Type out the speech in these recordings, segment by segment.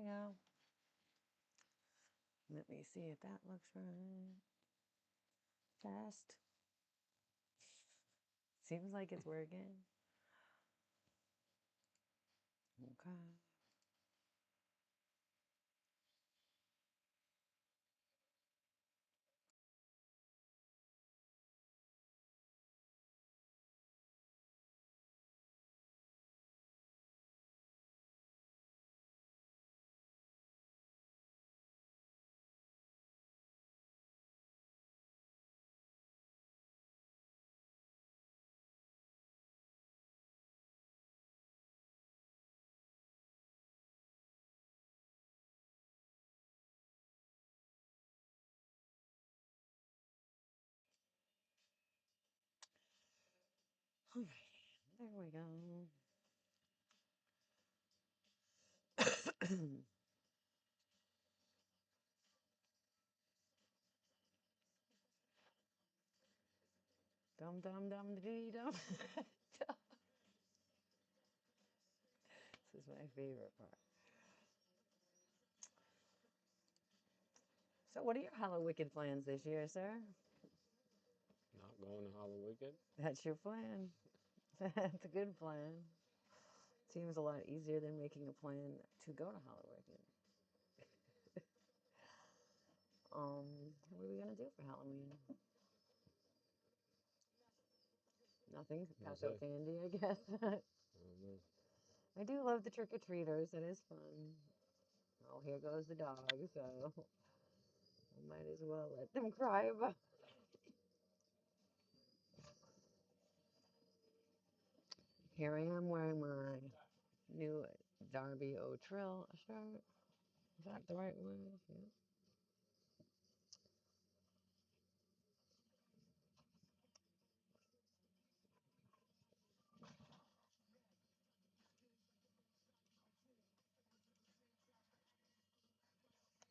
yeah. Let me see if that looks right. Fast. Seems like it's working. Okay. All right. There we go. Dum dum dum dee dum. This is my favorite part. So, what are your Hallowicked plans this year, sir? Not going to Hallowicked. That's your plan. That's a good plan. Seems a lot easier than making a plan to go to Hallowicked. What are we gonna do for Halloween? Nothing. No Pass out say. candy, I guess. I don't know. I do love the trick-or-treaters. It is fun. Oh, here goes the dog, so I might as well let them cry about. Here I am wearing my new Darby O'Trill shirt. Is that the right one? Yeah.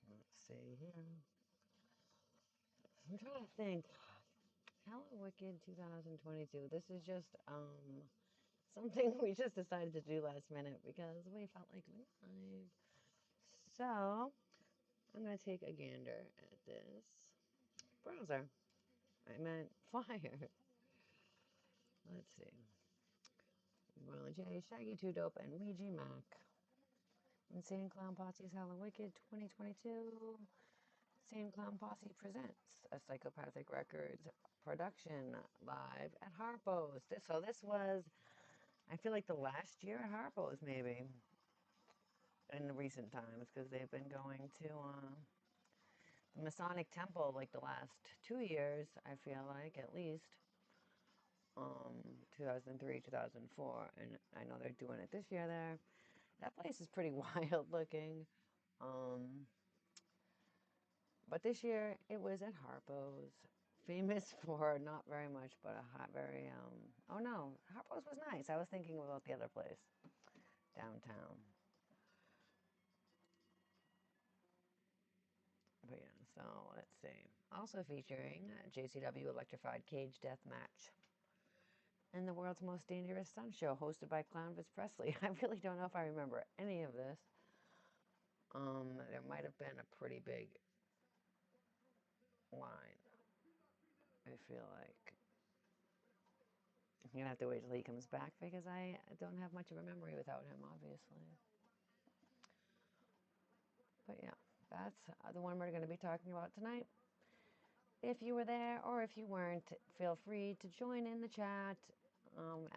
Let's see here. I'm trying to think. Hello Wicked 2022. This is just something we just decided to do last minute because we felt like we live. So I'm gonna take a gander at this browser. I meant flyer. Let's see. Marlon J, Shaggy Two Dope, and Ouija Mac. Insane Clown Posse's Hallowicked 2022. Insane Clown Posse presents a Psychopathic Records production live at Harpo's. So this was, I feel like the last year at Harpo's maybe in the recent times because they've been going to the Masonic Temple like the last 2 years. I feel like at least 2003, 2004, and I know they're doing it this year there. That place is pretty wild looking. Um, but this year it was at Harpo's, famous for not very much, but a hot, very, oh no, Harpo's was nice. I was thinking about the other place downtown. But yeah, so let's see. Also featuring JCW Electrified Cage Death Match and the World's Most Dangerous Stunt Show hosted by Clownvis Presley. I really don't know if I remember any of this. There might have been a pretty big line, I feel like. You're gonna have to wait till he comes back because I don't have much of a memory without him, obviously. But yeah, that's the one we're gonna be talking about tonight. If you were there or if you weren't, feel free to join in the chat,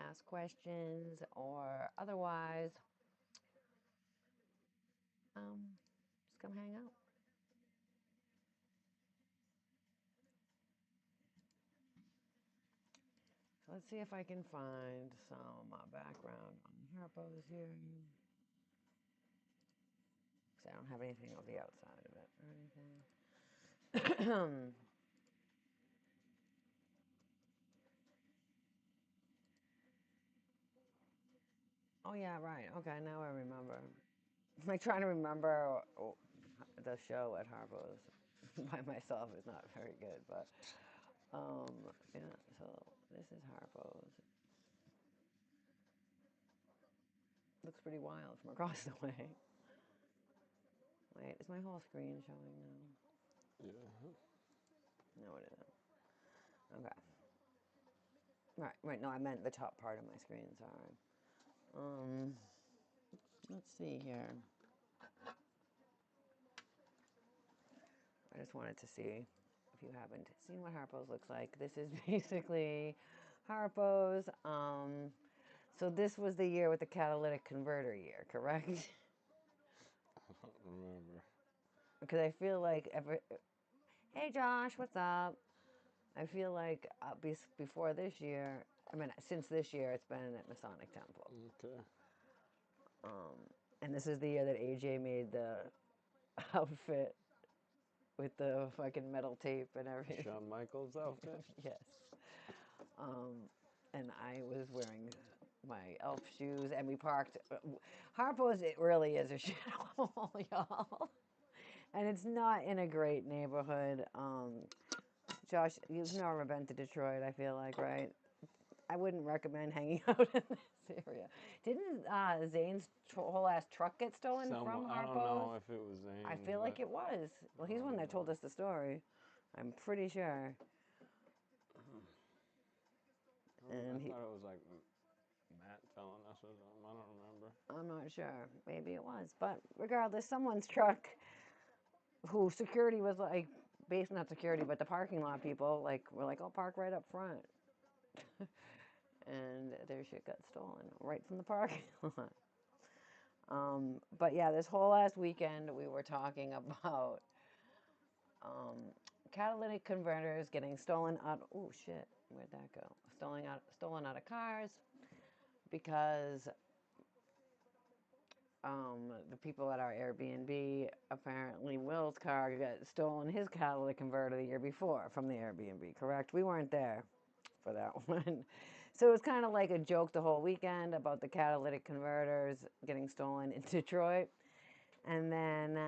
ask questions, or otherwise, um, just come hang out. So let's see if I can find some background on Harpo's here. Because I don't have anything on the outside of it or anything. Oh, yeah, right. Okay, now I remember. I'm like trying to remember the show at Harpo's by myself is not very good, but yeah, so this is Harpo's. Looks pretty wild from across the way. Wait, is my whole screen showing now? Yeah. No, it isn't. Okay. Right. No, I meant the top part of my screen. Sorry. Let's see here. I just wanted to see if you haven't seen what Harpo's looks like. This is basically Harpo's. So this was the year with the catalytic converter year, correct? I don't remember. Because I feel like hey Josh, what's up? I feel like before this year, since this year, it's been at Masonic Temple. Okay. And this is the year that AJ made the outfit with the fucking metal tape and everything. Shawn Michaels outfit? Yes. And I was wearing my elf shoes, and we parked. Harpo's, it really is a shithole, y'all. And it's not in a great neighborhood. Josh, you've never been to Detroit, I feel like, right? I wouldn't recommend hanging out in this area. Didn't Zane's whole ass truck get stolen from Harpo's? I don't know if it was Zane. I feel like it was. Well, he's the one that told us the story. I'm pretty sure. I thought it was like Matt telling us or something. I don't remember. I'm not sure. Maybe it was. But regardless, someone's truck who security was like, not security, but the parking lot people, like, were like, oh, park right up front. And their shit got stolen right from the parking lot. But yeah, this whole last weekend we were talking about catalytic converters getting stolen out. Oh shit, where'd that go? Stolen out of cars because the people at our Airbnb, apparently Will's car got stolen, his catalytic converter the year before from the Airbnb. Correct? We weren't there for that one. So it was kind of like a joke the whole weekend about the catalytic converters getting stolen in Detroit. And then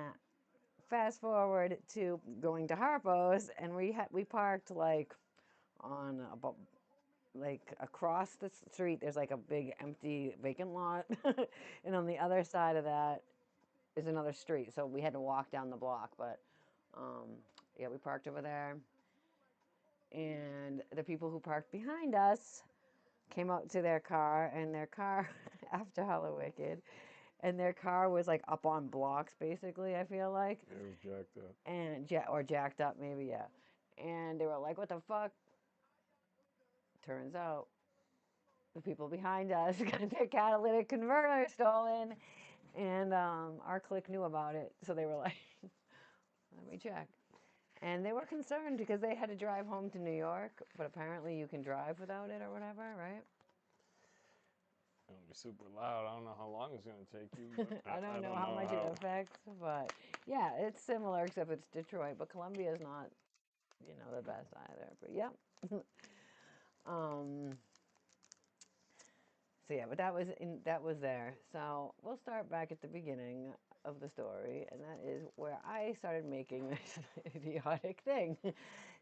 fast forward to going to Harpo's, and we parked like on about like across the street. There's like a big empty vacant lot, and on the other side of that is another street. So we had to walk down the block, but yeah, we parked over there. And the people who parked behind us came up to their car, and their car after Hallowicked, and their car was like up on blocks, basically. I feel like It was jacked up. and jacked up, maybe, yeah. And they were like, "What the fuck?" Turns out the people behind us got their catalytic converter stolen, and our clique knew about it, so they were like, "Let me check." And they were concerned because they had to drive home to New York, but apparently you can drive without it or whatever, right? It'll be super loud. I don't know how long it's going to take you. But I don't know how much it affects, but yeah, it's similar except it's Detroit, but Columbia is not, the best either. But yeah. So yeah, but that was there. So we'll start back at the beginning of the story, and that is where I started making this idiotic thing.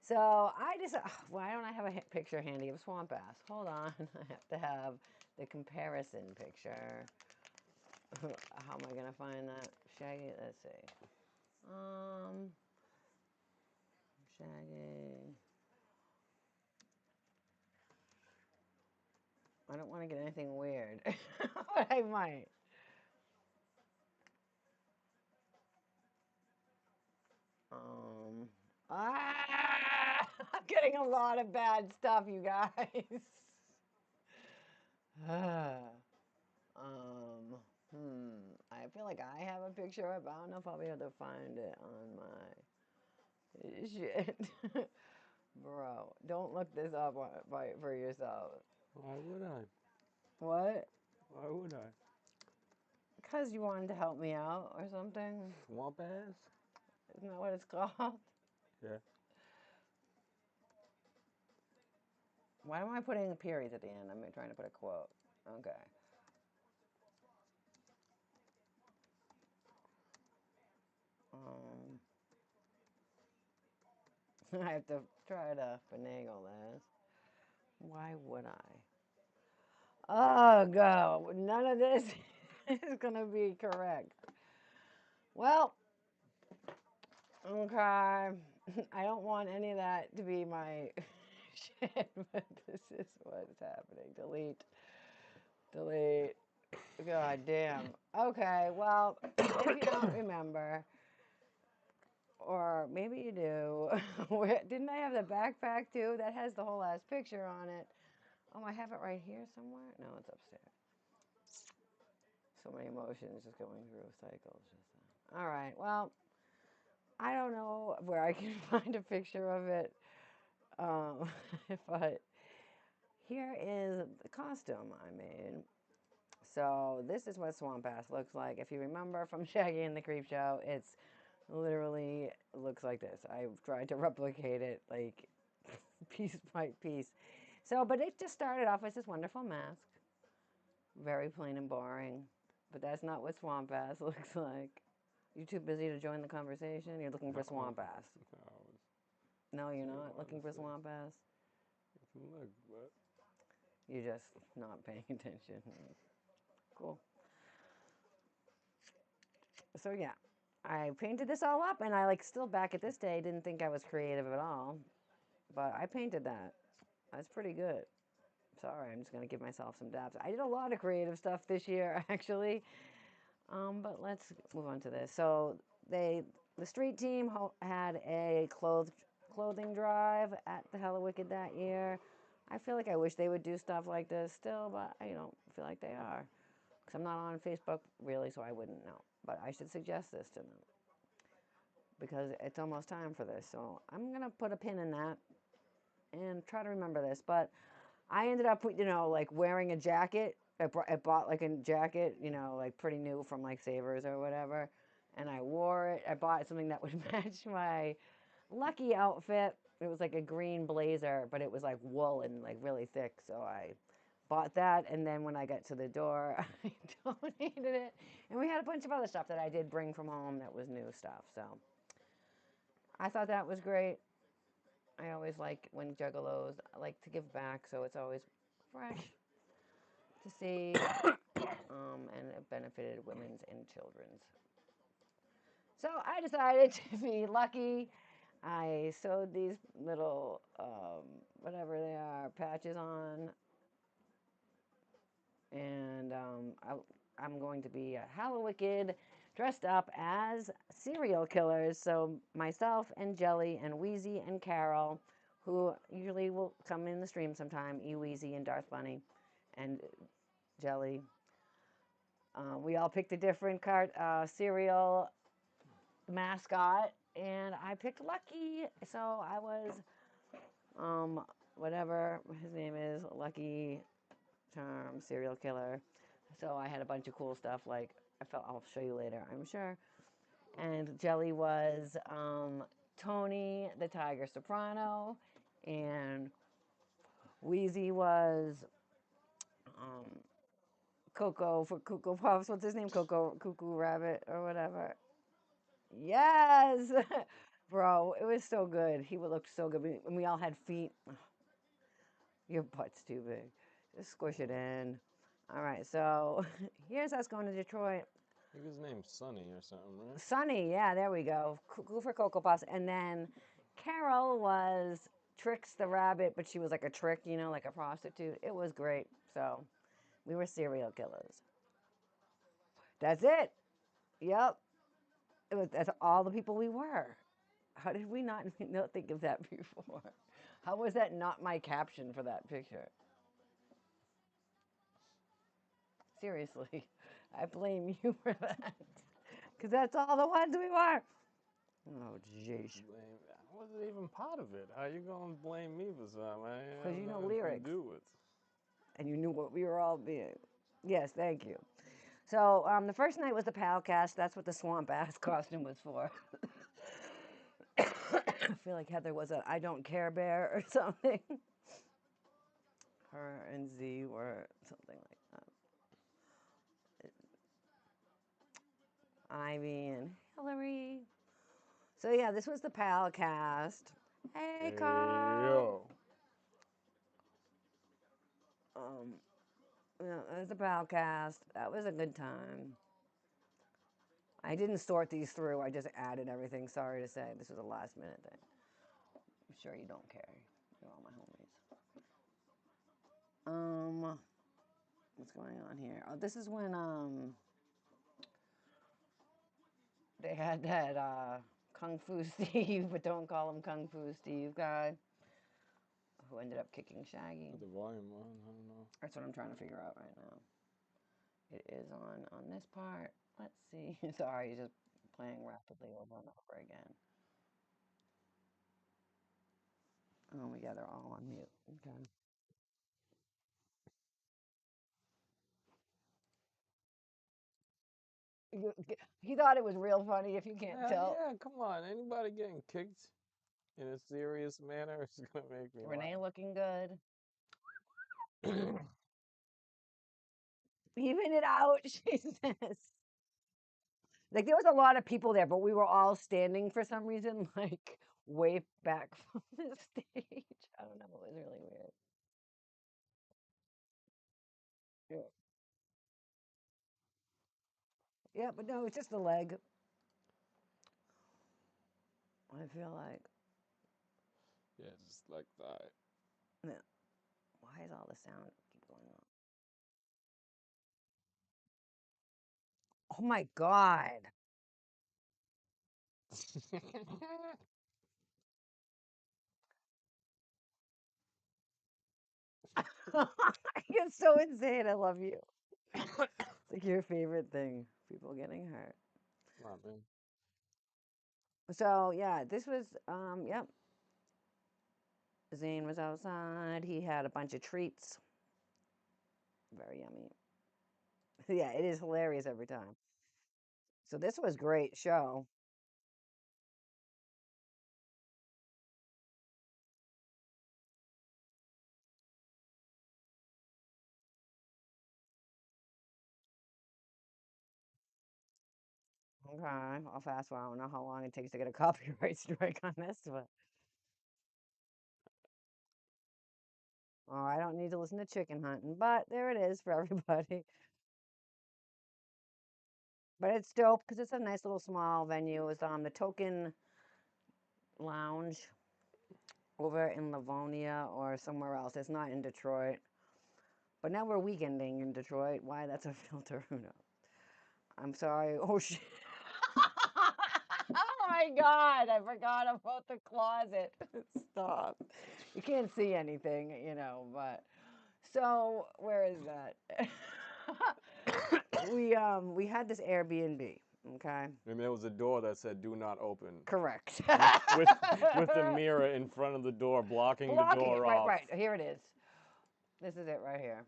So I just, why don't I have a picture handy of Swamp Ass? Hold on, I have to have the comparison picture. How am I gonna find that? Shaggy, let's see. Shaggy. I don't want to get anything weird, but I might. I'm getting a lot of bad stuff, you guys. I feel like I have a picture of it, but I don't know if I'll be able to find it on my shit. Bro, don't look this up for yourself. Why would I? What? Why would I? Because you wanted to help me out or something? Swamp ass? Isn't that what it's called? Yeah. Why am I putting periods at the end? I'm trying to put a quote. Okay. I have to try to finagle this. Why would I? Oh, go. None of this is going to be correct. Well, Okay. I don't want any of that to be my shit, but this is what's happening. Delete. Delete. God damn. Okay, well, if you don't remember, or maybe you do, didn't I have the backpack too? That has the whole ass picture on it. Oh, I have it right here somewhere? No, it's upstairs. So many emotions just going through cycles. All right, well, I don't know where I can find a picture of it, um, but here is the costume I made. So this is what Swamp Ass looks like. If you remember from Shaggy and the Creep Show, it's literally looks like this. I've tried to replicate it like piece by piece. So, but it just started off as this wonderful mask. Very plain and boring. But that's not what Swamp Ass looks like. You too busy to join the conversation? You're looking for Swamp Ass. No, you're not looking for Swamp Ass? Look, but You're just not paying attention. Cool. So yeah, I painted this all up, and I like still back at this day didn't think I was creative at all, but I painted that. That's pretty good. Sorry, I'm just gonna give myself some daps. I did a lot of creative stuff this year, actually. But let's move on to this. So the street team had a clothing drive at the Hallowicked that year. I feel like I wish they would do stuff like this still, but I don't feel like they are. Because I'm not on Facebook really, so I wouldn't know. But I should suggest this to them because it's almost time for this. So I'm going to put a pin in that and try to remember this. But I ended up, like wearing a jacket. I bought like a jacket, like pretty new from like Savers or whatever. And I wore it. I bought something that would match my Lucky outfit. It was like a green blazer, but it was like wool and like really thick. So I bought that. And then when I got to the door, I donated it. And we had a bunch of other stuff that I did bring from home that was new stuff. So I thought that was great. I always like when Juggalos, I like to give back, so it's always fresh to see, and it benefited women's and children's. So I decided to be lucky. I sewed these little, whatever they are, patches on, and I'm going to be a Hallowicked dressed up as serial killers. So myself and Jelly and Wheezy and Carol, who usually will come in the stream sometime, Wheezy and Darth Bunny and Jelly. We all picked a different cereal mascot, and I picked Lucky. So I was, whatever his name is, Lucky Charm serial killer. So I had a bunch of cool stuff. Like I'll show you later, I'm sure. And Jelly was Tony the Tiger Soprano, and Wheezy was Coco for Cocoa Puffs. What's his name? Coco Cuckoo Rabbit or whatever. Yes, bro, it was so good. He looked so good, and we all had feet. Your butt's too big. Just squish it in. All right, so here's us going to Detroit. I think his name's Sonny or something, right? Sunny, yeah, there we go. Cuckoo for Cocoa Puffs. And then Carol was Trix the rabbit, but she was like a trick, like a prostitute. It was great. So we were serial killers. That's it. Yep. That's all the people we were. How did we not think of that before? How was that not my caption for that picture? Seriously, I blame you for that. Because that's all the ones we were. Oh, jeez. I wasn't even part of it. How you gonna blame me for something? I ain't Because have you know nothing to lyrics. do with. And you knew what we were all being. Yes, thank you. So the first night was the pal cast. That's what the swamp ass costume was for. I feel like Heather was a I don't care bear or something. Her and Z were something like that. Ivy and Hillary. So yeah, this was the pal cast. Hey, Hey, Carl. yo. Yeah, it was the pal cast. That was a good time. I didn't sort these through. I just added everything. Sorry to say, this was a last minute thing. I'm sure you don't care. You're all my homies. What's going on here? Oh, this is when they had that Kung Fu Steve, but don't call him Kung Fu Steve guy, who ended up kicking Shaggy. Put the volume on. I don't know. That's what I'm trying to figure out right now. It is on this part. Let's see. Sorry, he's just playing rapidly over and over again. Oh, yeah, they're all on mute. Okay. He thought it was real funny, if you can't tell. Yeah, come on. Anybody getting kicked in a serious manner is gonna make me Renee laugh. looking good. Even it out, she says. Like, there was a lot of people there, but we were all standing for some reason, like, way back from the stage. I don't know. It was really weird. Yeah. Yeah, but no, it's just the leg. I feel like, Yeah, just like that. yeah. Why is all the sound keep going on? Oh my God. It's so insane. I love you. It's like your favorite thing, people getting hurt. Not me. So yeah, this was yep. Zane was outside. He had a bunch of treats. Very yummy. Yeah, it is hilarious every time. So this was great show. Okay, I'll fast forward. I don't know how long it takes to get a copyright strike on this, but oh, I don't need to listen to chicken hunting, but there it is for everybody. But it's dope because it's a nice little small venue. It was the Token Lounge over in Livonia or somewhere else. It's not in Detroit. But now we're weekending in Detroit. Why that's a filter, who knows? I'm sorry. Oh shit. Oh my God, I forgot about the closet. Stop. You can't see anything, but so where is that? We had this Airbnb, okay? And there was a door that said "Do not open." Correct. with the mirror in front of the door, blocking the Blocking it. door Right, off. right. Here it is. This is it right here.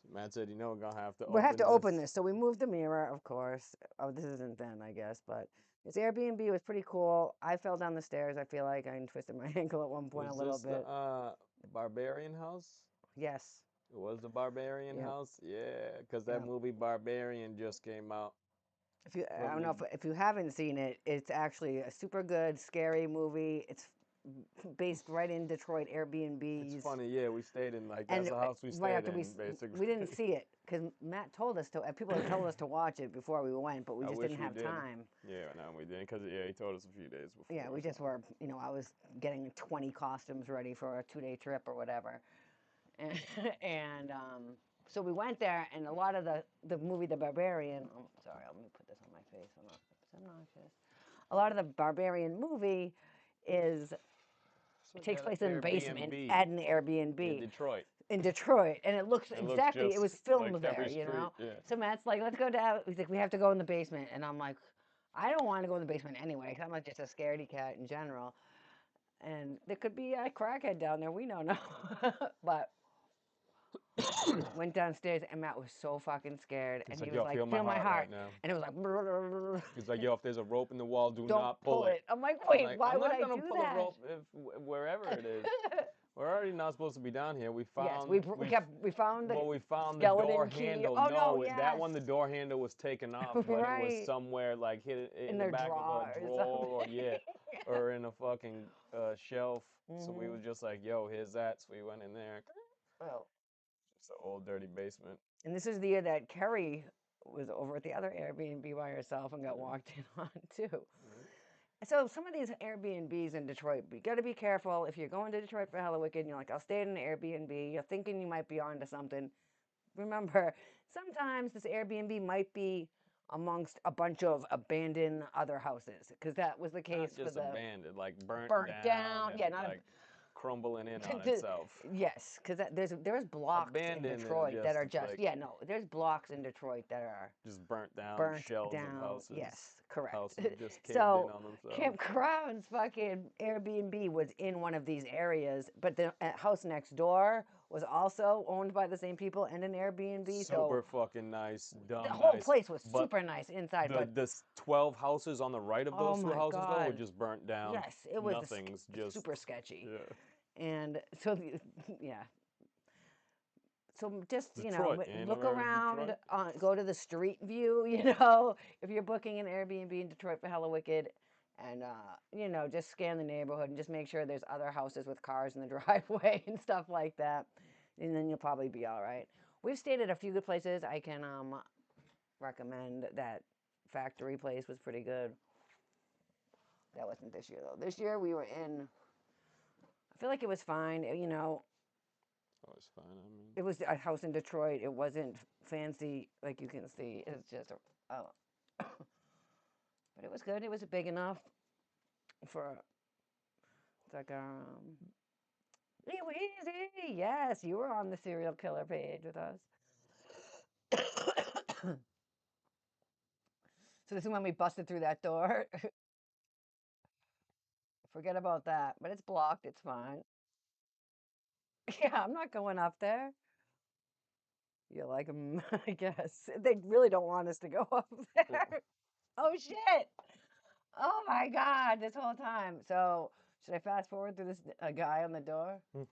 So Matt said, we're gonna have to We have to open open this. this. So we moved the mirror, of course. Oh, this isn't then, I guess, but this Airbnb was pretty cool. I fell down the stairs. I feel like I twisted my ankle at one point a Was little this bit. the Barbarian house? Yes. It was the Barbarian Yep. house? Yeah, because that Yep. movie Barbarian just came out. I don't know if you haven't seen it, it's actually a super good, scary movie. It's based right in Detroit Airbnbs. It's funny, yeah, we stayed in, like, And that's the house we right stayed after in, basically. we didn't see it because Matt told us to. People had told us to watch it before we went, but we I just wish didn't we have did. time. Yeah, no, we didn't, because, yeah, he told us a few days before. Yeah, we so. just were. I was getting 20 costumes ready for a 2-day trip or whatever, and so we went there, and a lot of the movie The Barbarian. Oh, sorry, let me put this on my face. It's obnoxious. A lot of the Barbarian movie is It takes place in the basement at an Airbnb in Detroit. and it looks exactly. It was just filmed like there, every street, yeah. So Matt's like, "Let's go down." He's like, "We have to go in the basement," and I'm like, "I don't want to go in the basement anyway, 'cause I'm like just a scaredy cat in general, and there could be a crackhead down there. We don't know." But went downstairs, and Matt was so fucking scared, and He's he like, was yo, like, feel my "Feel my heart right heart," now. and it was like, He's like, yo, if there's a rope in the wall, do "Don't not pull pull it. it." I'm like, I'm "Wait, like, why I'm would not I gonna do pull a that?" rope wherever it is. We're already not supposed to be down here. We Yes, found we found the we found the door skeleton key. handle. Oh no, No, that yes, one the door handle was taken off, but it was right somewhere like hidden in in the their back of a drawer or drawer or something. yeah, or in a fucking shelf. So we Hmm. was just like, yo, here's that. So we went in there. Oh, It's an old dirty basement. and this is the year that Kerry was over at the other Airbnb by herself and got Yeah. walked in on too. Right. So some of these Airbnbs in Detroit, you got to be careful. If you're going to Detroit for Hallowicked and you're like, I'll stay in an Airbnb, you're thinking you might be onto something. Remember, sometimes this Airbnb might be amongst a bunch of abandoned other houses, because that was the case Not for just the abandoned, like burnt burnt down down. and Yeah, not like crumbling in on a. itself. Yes, because there's blocks in Abandoned is Detroit that just are just like yeah no. There's blocks in Detroit that are just burnt down burnt shells of down. houses. Yes, correct. Houses just caved in So on themselves. Camp Crown's fucking Airbnb was in one of these areas, but the house next door was also owned by the same people and an Airbnb. So Super fucking nice, the dumb whole nice. place was But super nice inside. But the 12 houses on the right of oh those two my houses though were god, just burnt down. yes, it was Nothing's just super sketchy. yeah. And so yeah. So just Detroit. You ain't look never heard of around, Detroit? go to the street view. If you're booking an Airbnb in Detroit for Hallowicked, and just scan the neighborhood and just make sure there's other houses with cars in the driveway and stuff like that, and then you'll probably be all right. We've stayed at a few good places. I can recommend that Factory place was pretty good. That wasn't this year though. This year we were in. I feel like it was fine. Oh, it's fine. I mean, It was a house in Detroit. It wasn't fancy, like you can see. It's just oh, but it was good. It was big enough for it's like Easy. Yes, you were on the serial killer page with us. So this is when we busted through that door. Forget about that. But it's blocked. It's fine. Yeah, I'm not going up there. You like them, I guess. They really don't want us to go up there. Oh shit! Oh my god! This whole time. So should I fast forward through this a guy on the door? Hmm.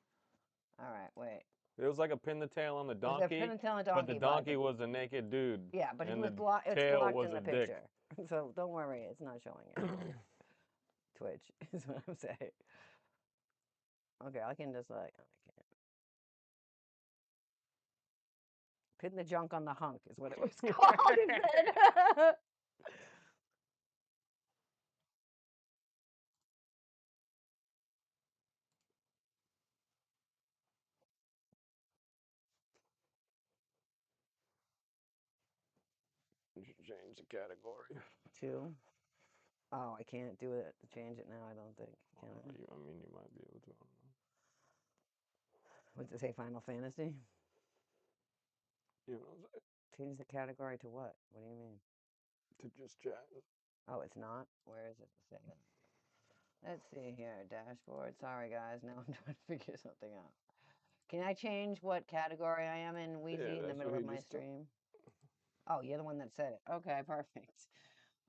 All right, wait. it was like a pin the tail on the It was a donkey, pin and tail on a but the donkey, donkey was a naked dude, yeah, but he and was the blocked. It's tail blocked was in a the dick. picture, so don't worry, it's not showing it. Twitch is what I'm saying. Okay, I can just like I can't pin the junk on the hunk is what it was called. It said. You should change the category. Two. Oh, I can't do it. Change it now. I don't think. Can I? I mean, you might be able to. I don't know. What's it say? Final Fantasy. You know what I'm saying? Change the category to what? What do you mean? To just chat. Oh, it's not. Where is it? Say that. Let's see here. Dashboard. Sorry, guys. Now I'm trying to figure something out. Can I change what category I am in, Yeah, Wheezy, in the that's what middle he of my just told. stream? Oh, you're the one that said it. Okay, perfect.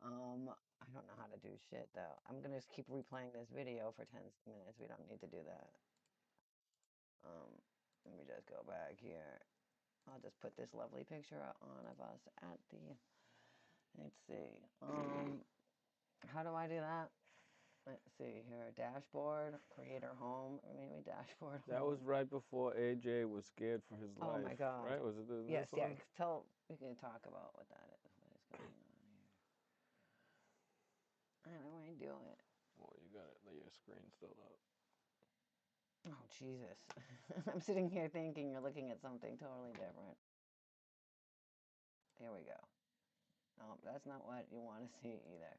I don't know how to do shit though. I'm gonna just keep replaying this video for 10 minutes. We don't need to do that. Um, Let me just go back here. I'll just put this lovely picture on of us at the. Let's see. How do I do that? Let's see here. Dashboard, creator home, or maybe dashboard That home. was right before AJ was scared for his Oh life. my god. Right? Was it Yes, this yeah. one? We can talk about what that is. What is going on here? How do I do it? Well, you got it. Your screen's still up. Oh Jesus. I'm sitting here thinking you're looking at something totally different. Here we go. No, that's not what you want to see either.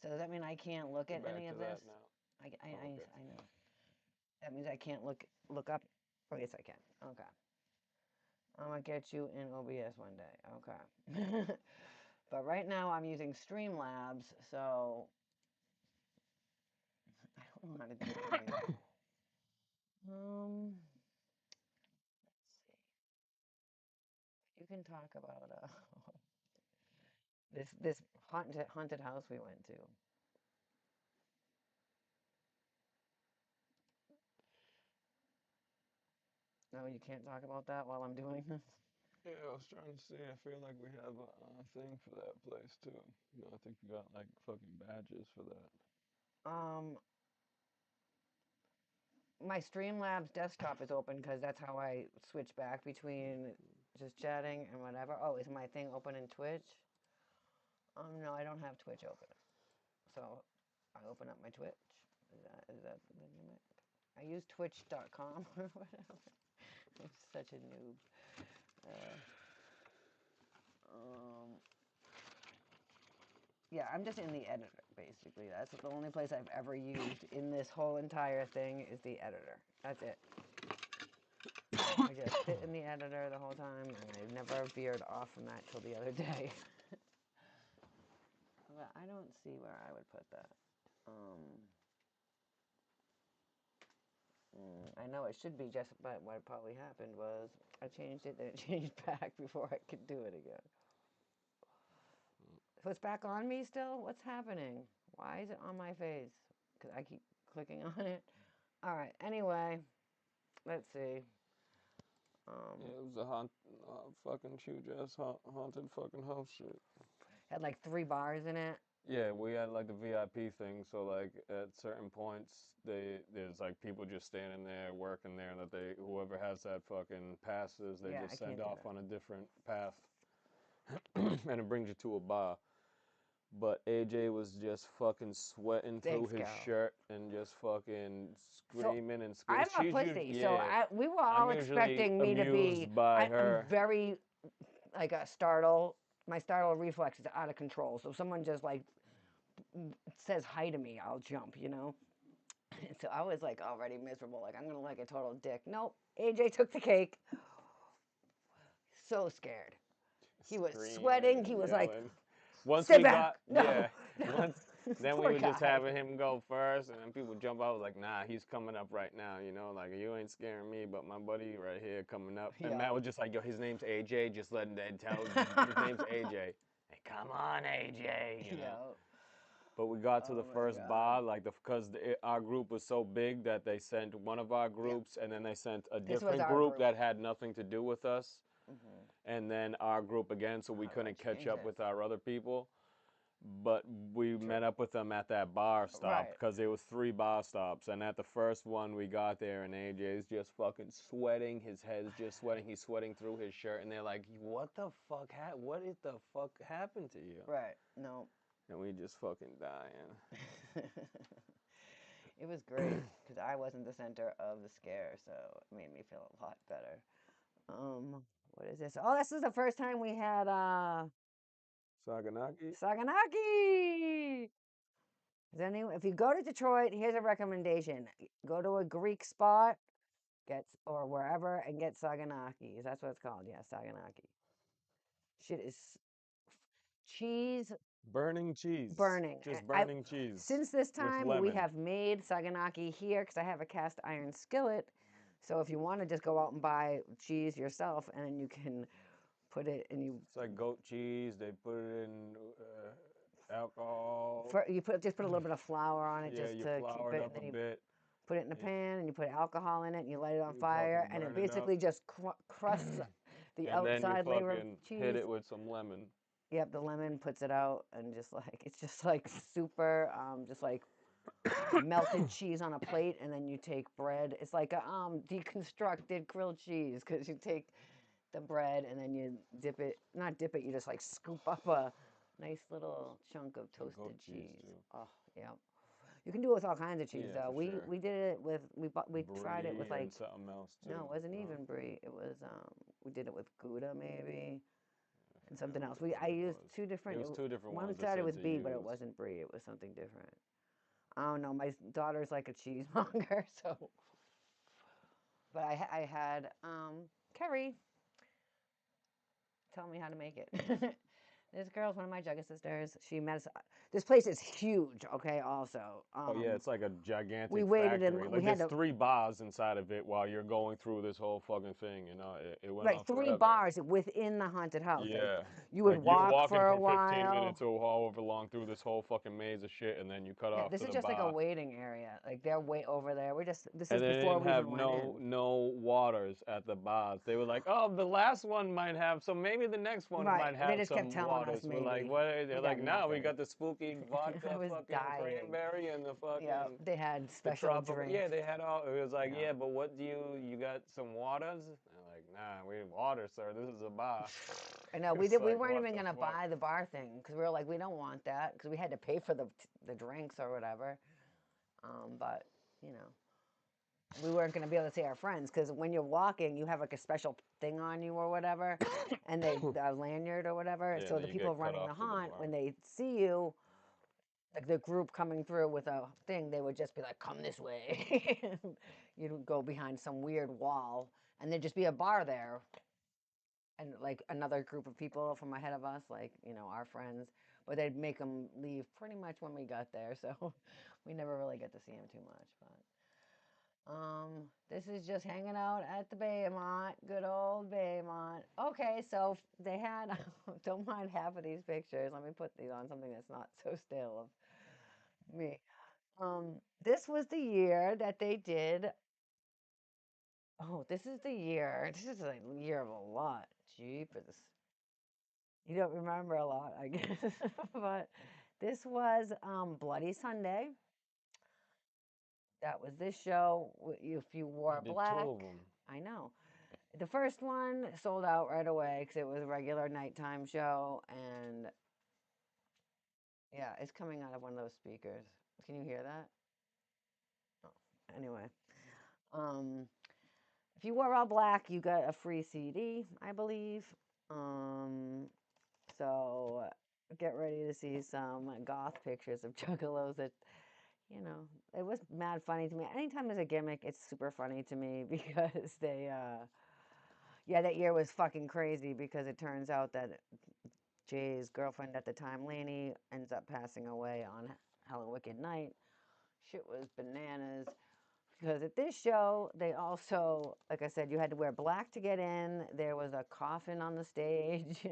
So does that mean I can't look at Back any to of that this? now. I know. That means I can't look up. Oh yes I can. Okay. I'm gonna get you in OBS one day. Okay. But right now I'm using Streamlabs, so I don't know how to do it. Let's see. You can talk about this haunted house we went to. No, you can't talk about that while I'm doing this. Yeah, I was trying to see. I feel like we have a thing for that place too. I think we got like fucking badges for that. Um, my Streamlabs desktop is open because that's how I switch back between just chatting and whatever. Oh, is my thing open in Twitch? No, I don't have Twitch open. So I open up my Twitch. Is that the name of it? I use twitch.com or whatever. I'm such a noob. Yeah, I'm just in the editor, basically. That's the only place I've ever used in this whole entire thing is the editor. That's it. I just sit in the editor the whole time, and I never veered off from that till the other day. But I don't see where I would put that. I know it should be just, but what probably happened was I changed it, then it changed back before I could do it again. So it's back on me still? What's happening? Why is it on my face? Because I keep clicking on it. All right, anyway, let's see. Yeah, it was a fucking huge ass haunted fucking house shit. Had like 3 bars in it. Yeah, we had like the VIP thing, so like at certain points there's like people just standing there working there that whoever has that fucking passes, they Yeah, just I can't send do off that. on a different path. And it brings you to a bar. But AJ was just fucking sweating through Thanks, his Carol. shirt and just fucking So screaming and screaming. I'm a pussy, so Yeah, we were I'm all usually expecting me to be. amused by I'm her. very like a startle. My startle reflex is out of control. So if someone just like says hi to me, I'll jump, you know? So I was like already miserable. Like, I'm going to like a total dick. Nope. AJ took the cake. So scared. He was Screaming sweating. He and was like, yelling. Once sit we back. got, No. yeah, No. once, then we Poor were just guy. having him go first, and then people jump out like, nah, he's coming up right now, you know, like you ain't scaring me, but my buddy right here coming up. And Matt Yo. was just like, yo, his name's AJ, just letting Dad tell his name's AJ. Hey, come on, AJ, you know. Yo. But we got to the Oh my first bar, God. like because our group was so big that they sent one of our Yeah. groups, and then they sent a This was different our group group. that had nothing to do with us, and then our group again, so we How do I couldn't catch change up this? with our other people. But we True. met up with them at that bar stop Right. because there was 3 bar stops, and at the first one we got there, and AJ's just fucking sweating, his head's just sweating, he's sweating through his shirt, and they're like, "What the fuck? What is the fuck happened to you?" Right. No. And we just fucking dying. It was great because I wasn't the center of the scare, so it made me feel a lot better. What is this? Oh, this is the first time we had Saganaki. Saganaki. If you go to Detroit, here's a recommendation: go to a Greek spot, or wherever, and get Saganaki. That's what it's called. Yeah, Saganaki. Shit is cheese Burning cheese. burning. Just burning cheese Since this with time we lemon. have made Saganaki here because I have a cast iron skillet. So if you want to just go out and buy cheese yourself, and then you can put it and It's like goat cheese. They put it in alcohol. just put a little bit of flour on it Yeah, just you to keep flour it it, and up a then you bit. put it in a pan and you put alcohol in it and you light it on You fire fucking and it burn it up. basically just crusts the And then you outside layer of fucking hit cheese. it with some lemon. Yep, the lemon puts it out and it's just like super, just like melted cheese on a plate, and then you take bread. It's like a deconstructed grilled cheese because you take the bread and then you not dip it, you just like scoop up a nice little chunk of Some goat toasted cheese cheese. too. Oh, yeah. You can do it with all kinds of cheese Yeah, though. for sure. We did it with we tried it with Brie and like something else no, it too. wasn't No? even brie. It was we did it with Gouda maybe I and forgot something what else. the We fuck I it used was. two It different. was 2 different One ones they started said with to B, but it use. wasn't brie. It was something different. I don't know. My daughter's like a cheesemonger, so. But I had Kerry tell me how to make it. This girl's one of my Jugga sisters. She met us. This place is huge. Okay. Also, Oh yeah, it's like a we gigantic waited and factory. we Like had there's to 3 bars inside of it while you're going through this whole fucking thing. You know, it went like on 3 bars forever. within the haunted house. Like Yeah, you would like you're walk walking for a for 15 while. minutes or however long through this whole fucking maze of shit, and then you cut Yeah, off this to is the just like a bar. waiting area. Like they're way over there. This And is they before didn't we have even went in. no waters at the bars. They were like, oh, the last one might have some. Maybe the next one Right. might They have just kept some telling waters. We're like, maybe. what? They're We like, got no, we nothing. got the spooky I vodka, was fucking dying. cranberry, and the Yeah, fucking they had the special tropical. Yeah, drinks. they had all. It was like, Yeah. yeah, but what do you got some waters? They're like, nah, we need water, sir. This is a bar. I know It's we like, weren't what even the gonna fuck? buy the bar thing because we were like we don't want that because we had to pay for the drinks or whatever. But you know we weren't gonna be able to see our friends because when you're walking you have like a special thing on you or whatever, and the lanyard or whatever. Yeah, So and the then you get people cut running the off to the haunt bar. when they see you, like the group coming through with a thing, they would just be like, "Come this way." You'd go behind some weird wall, and there'd just be a bar there, and like another group of people from ahead of us, like our friends, but they'd make them leave pretty much when we got there, so we never really get to see them too much. But this is just hanging out at the Baymont, good old Baymont. Okay, so they had, don't mind half of these pictures. Let me put these on something that's not so still of me. This was the year that they did. Oh, this is the year. This is a year of a lot. Jeepers. You don't remember a lot, I guess. But this was Bloody Sunday. That was this show. If you They wore did two of black, them. I know. The first one sold out right away because it was a regular nighttime show. And yeah, it's coming out of one of those speakers. Can you hear that? Oh, anyway. Um, if you wore all black, you got a free CD, I believe. Um, so get ready to see some goth pictures of juggalos that, it was mad funny to me. Anytime there's a gimmick, it's super funny to me because yeah, that year was fucking crazy because it turns out that Jay's girlfriend at the time, Lainey, ends up passing away on Hallowicked night. Shit was bananas. Because at this show, they also, like I said, you had to wear black to get in. There was a coffin on the stage.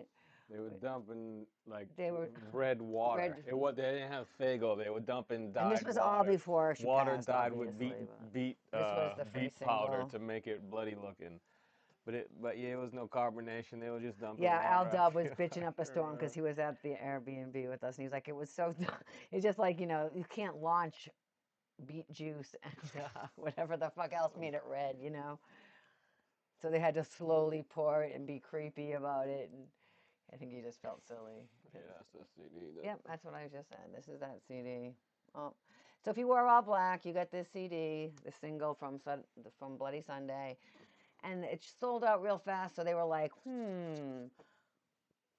They were dumping like They were red water. red, They didn't have Fago. They were dumping and this dyed was all water. before she Water passed, dyed with obviously. But this was the first beet powder single. to make it bloody looking. But yeah, it was no carbonation. They were just dumping Yeah, Al water. I Dub was feel bitching like, up a storm because he was at the Airbnb with us, and he's like, it was so. It's just like you can't launch beet juice and whatever the fuck else made it red. So they had to slowly pour it and be creepy about it, and I think he just felt silly. yeah, that's the CD. Yep, that's what I just said. This is that CD. Oh, so if you wore all black, you got this CD, the single from Bloody Sunday, and it sold out real fast. So they were like,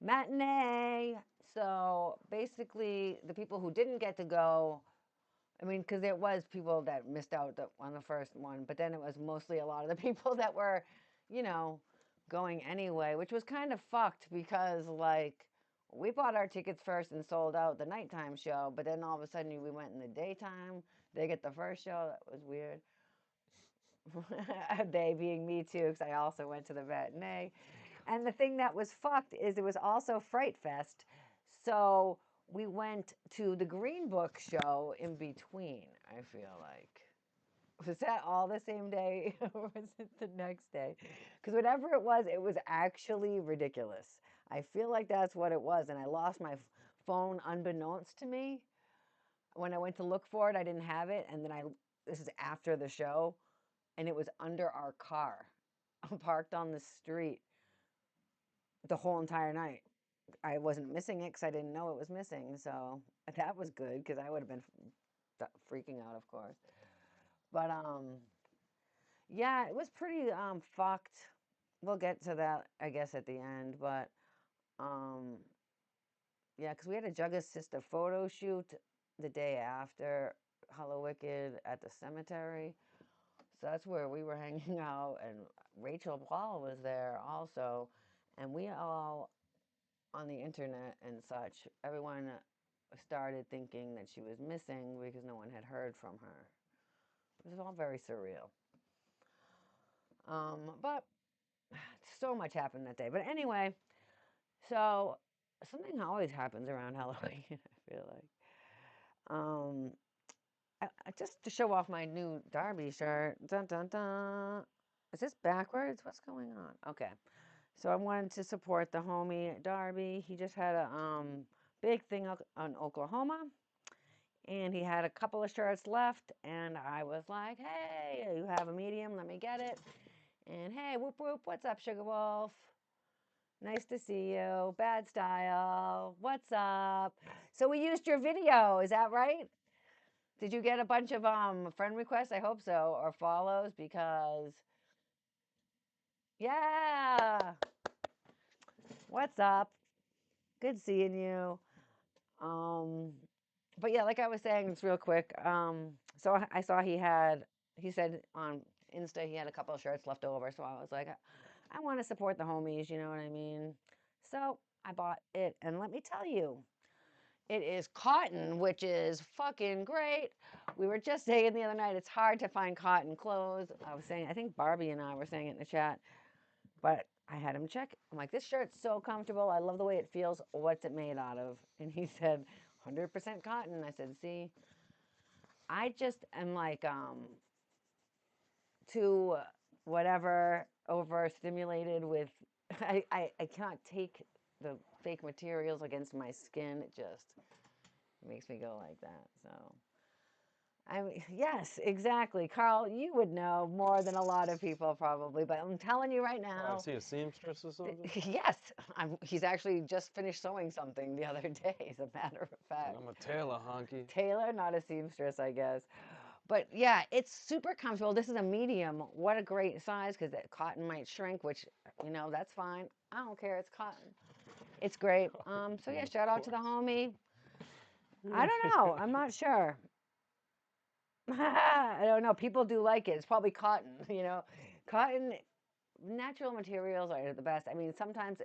matinee. So basically, the people who didn't get to go, I mean, because there was people that missed out on the first one, but then it was mostly a lot of the people that were, you know, going anyway, which was kind of fucked because, like, we bought our tickets first and sold out the nighttime show, but then all of a sudden we went in the daytime. They get the first show. That was weird. They being me too, because I also went to the matinee. And the thing that was fucked is it was also Fright Fest. So we went to the Green Book show in between, I feel like. Was that all the same day or was it the next day? Because whatever it was actually ridiculous. I feel like that's what it was. And I lost my phone unbeknownst to me. When I went to look for it, I didn't have it. And then this is after the show, and it was under our car, parked on the street the whole entire night. I wasn't missing it because I didn't know it was missing. So that was good because I would have been freaking out, of course. But yeah, it was pretty fucked. We'll get to that, I guess, at the end. But um, yeah, because we had a Jugga Sister photo shoot the day after Hallowicked at the cemetery. So that's where we were hanging out, and Rachel Paul was there also, and we all on the internet and such, everyone started thinking that she was missing because no one had heard from her. It was all very surreal. But so much happened that day. But anyway, so something always happens around Halloween, I feel like. Um, just to show off my new Darby shirt. Dun, dun, dun. Is this backwards? What's going on? Okay. So I wanted to support the homie Darby. He just had a big thing on Oklahoma, and he had a couple of shirts left, and I was like, hey, you have a medium, let me get it. And hey, whoop whoop, what's up, Sugar Wolf? Nice to see you. Bad Style, what's up? So we used your video, is that right? Did you get a bunch of friend requests? I hope so, or follows, because yeah. What's up? Good seeing you. Um, but yeah, like I was saying, it's real quick. So I saw he said on Insta he had a couple of shirts left over. So I was like, I want to support the homies, you know what I mean? So I bought it. And let me tell you, it is cotton, which is fucking great. We were just saying the other night, it's hard to find cotton clothes. I was saying, I think Barbie and I were saying it in the chat, but I had him check. I'm like, this shirt's so comfortable. I love the way it feels. What's it made out of? And he said, 100% cotton. I said, see, I just am like, too whatever overstimulated with, I can't take the fake materials against my skin. It just makes me go like that. So, I mean, yes, exactly. Carl, you would know more than a lot of people probably, but I'm telling you right Oh, now. is he a seamstress or something? Yes, he's actually just finished sewing something the other day, as a matter of fact. I'm a tailor, honky. Tailor, not a seamstress, I guess. But yeah, it's super comfortable. This is a medium. What a great size, because that cotton might shrink, which, that's fine. I don't care. It's cotton. It's great. So yeah, Of shout out to the course. homie. I don't know. I'm not sure. I don't know. People do like it. It's probably cotton, Cotton, natural materials are the best. I mean, sometimes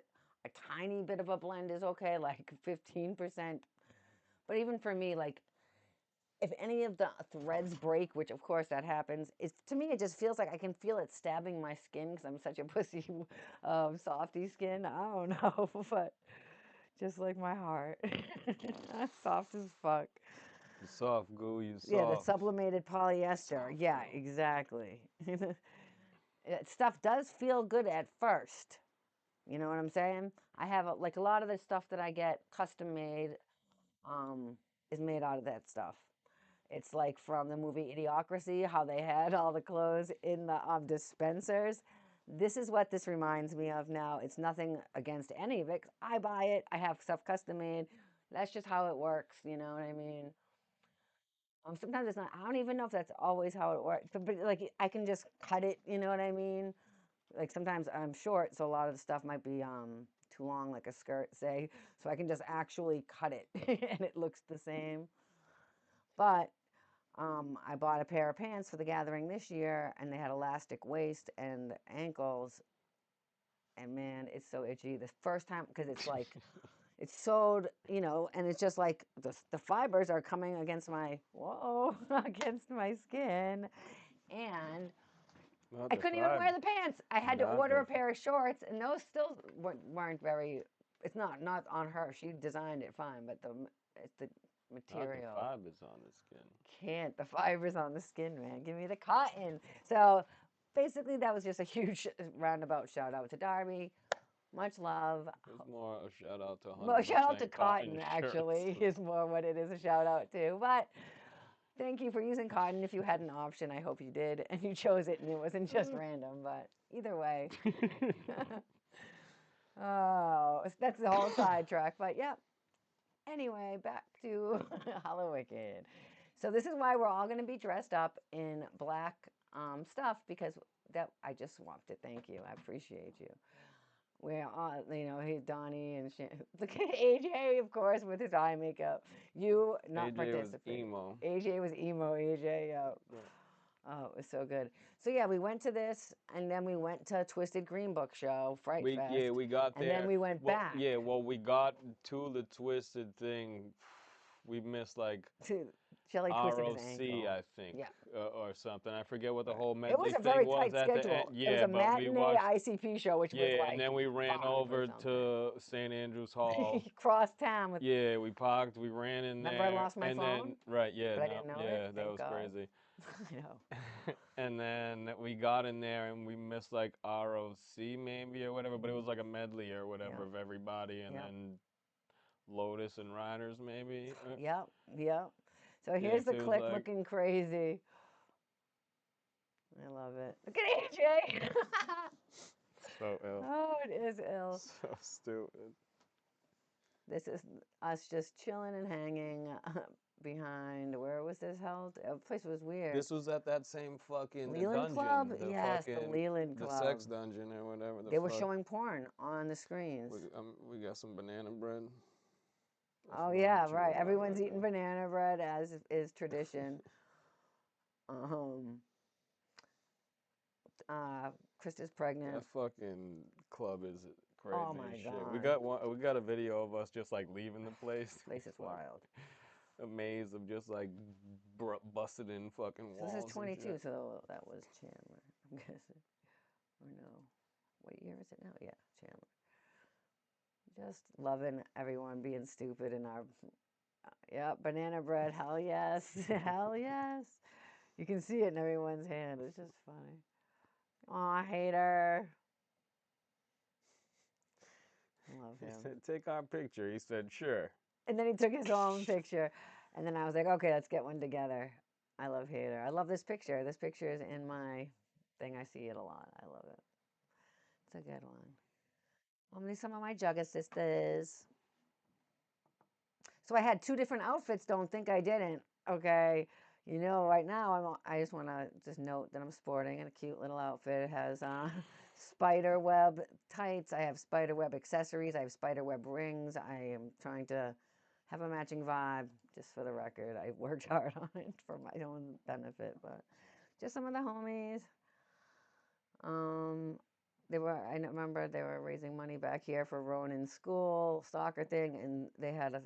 a tiny bit of a blend is okay, like 15%. But even for me, like if any of the threads break, which of course that happens, to me it just feels like I can feel it stabbing my skin because I'm such a pussy, softy skin. I don't know, but just like my heart, soft as fuck. You soft, goo, you Yeah, the soft. sublimated polyester. Soft, Yeah, girl. exactly. That stuff does feel good at first. You know what I'm saying? I have like a lot of the stuff that I get custom made, um, is made out of that stuff. It's like from the movie Idiocracy, how they had all the clothes in the dispensers. This is what this reminds me of now. It's nothing against any of it. I buy it. I have stuff custom made. That's just how it works. You know what I mean? Sometimes it's not. I don't even know if that's always how it works. But like I can just cut it. You know what I mean? Like sometimes I'm short, so a lot of the stuff might be too long, like a skirt, say. So I can just actually cut it, and it looks the same. But I bought a pair of pants for the gathering this year, and they had elastic waist and ankles. And man, it's so itchy. The first time, because it's like, it's sewed, and it's just like the fibers are coming against against my skin. And Not I the couldn't even fiber. wear the pants. I had to Not order the. a pair of shorts, and those still weren't very, it's not on her. She designed it fine, but it's the Not the material. fibers on the skin. Can't. The fibers on the skin, man. Give me the cotton. So basically, that was just a huge roundabout shout out to Darby. Much love. It's more a shout out to Well, shout out to 100% cotton, cotton shirts. actually, is more what it is a shout out to. But thank you for using cotton. If you had an option, I hope you did. And you chose it and it wasn't just random. But either way. Oh, that's the whole sidetrack. But yeah. Anyway, back to Hallowicked. So this is why we're all going to be dressed up in black stuff, because that I just want to thank you. I appreciate you. We're all, he's Donnie and look at AJ, of course, with his eye makeup. You not AJ was participating. emo. AJ was emo. AJ, Yeah. oh, it was so good. So yeah, we went to this, and then we went to Twisted Green Book Show, Frightfest, We got and then there. we went Well, back yeah, well, we got to the twisted thing. We missed like to Shelly twisted his ROC, ankle. I think, Yeah. Or something. I forget what the Right. whole It was medley a thing very was tight at the end. schedule. It was Yeah, a but we matinee watched. ICP show, which was Yeah, and like then we ran 5 or over something. to St. Andrews Hall. Cross town with. Yeah, we parked, we ran in Remember, I there, lost my and then phone, right, yeah, but I no, didn't know it. yeah, that Thank was God. crazy. I know. And then we got in there and we missed like ROC maybe or whatever, but it was like a medley or whatever Yeah. of everybody, and Yeah. then Lotus and Riders maybe. Yep. Yep. So Yeah, here's it the feels click like looking crazy. I love it. Look at AJ. so ill, Oh, it is ill. so stupid. This is us just chilling and hanging behind. Where was this held? The place was weird. This was at that same fucking Leland Club? dungeon, the Yes, the fucking Leland the sex Club. dungeon or whatever the They were fuck. showing porn on the screens. We got some banana bread. That's Oh what I'm yeah, right. chewing on Everyone's right eating now. banana bread as is tradition. Um, Krista's That pregnant. fucking club is Oh crazy my as shit. We God. got one. We got a video of us just like leaving the place. This place is Like wild. a maze of just like busted in fucking So this is walls and 22, shit. so that was Chandler, I'm guessing. Or no. What year is it now? Yeah, Chandler. Just loving everyone being stupid in our, yeah, banana bread. Hell yes. Hell yes. You can see it in everyone's hand. It's just funny. Aw, hater. I love He him. said, "Take our picture." He said, "Sure." And then he took his own picture. And then I was like, okay, let's get one together. I love hater. I love this picture. This picture is in my thing. I see it a lot. I love it. It's a good one. Only some of my Jugga sisters. So I had two different outfits. Don't think I didn't. Okay. You know, right now I just want to just note that I'm sporting a cute little outfit. It has spider web tights. I have spider web accessories. I have spider web rings. I am trying to have a matching vibe. Just for the record, I worked hard on it for my own benefit, but just some of the homies. Um, I remember they were raising money back here for Ronan's school soccer thing, and they had a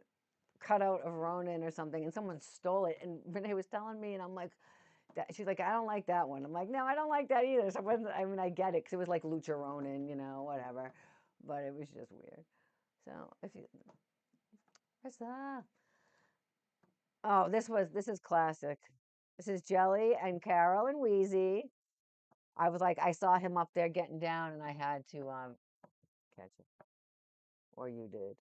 cutout of Ronan or something, and someone stole it. And Renee was telling me, and I'm like, she's like, I don't like that one. I'm like, no, I don't like that either. So I mean, I get it because it was like Lucha Ronan, you know, whatever. But it was just weird. So if you, what's that? Oh, this is classic. This is Jelly and Carol and Wheezy. I was like, I saw him up there getting down, and I had to catch him, or you did.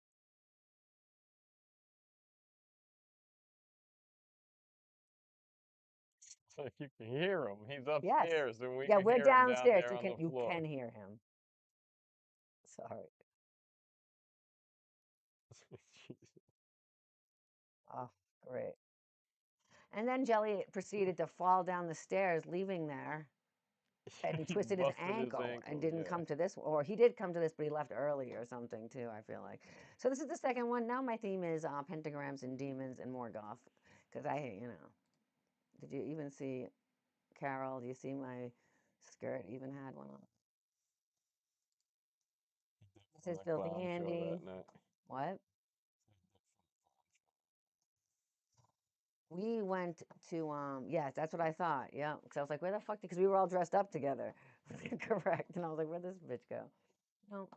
It's like you can hear him. He's Yes. upstairs, and we Yeah, can we're hear him down downstairs. there on the You floor. can hear him. Sorry. Oh, great. And then Jelly proceeded to fall down the stairs, leaving there, and he He twisted his busted his ankle and ankle. didn't Yeah. come to this, or he did come to this, but he left early or something too, I feel like. So this is the second one. Now my theme is pentagrams and demons and more goth, because did you even see Carol? Do you see my skirt even had one on? This On is the Filthy clown show that Andy. night. What? We went to yes, that's what I thought. Yeah, because I was like, where the fuck? Because we were all dressed up together, correct? And I was like, where'd this bitch go? No,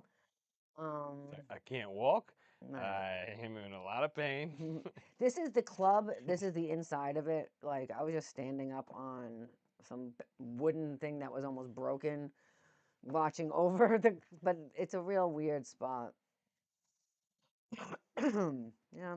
um, I can't walk. right. I am in a lot of pain. This is the club. This is the inside of it. Like I was just standing up on some wooden thing that was almost broken, watching over the. But it's a real weird spot. Yeah,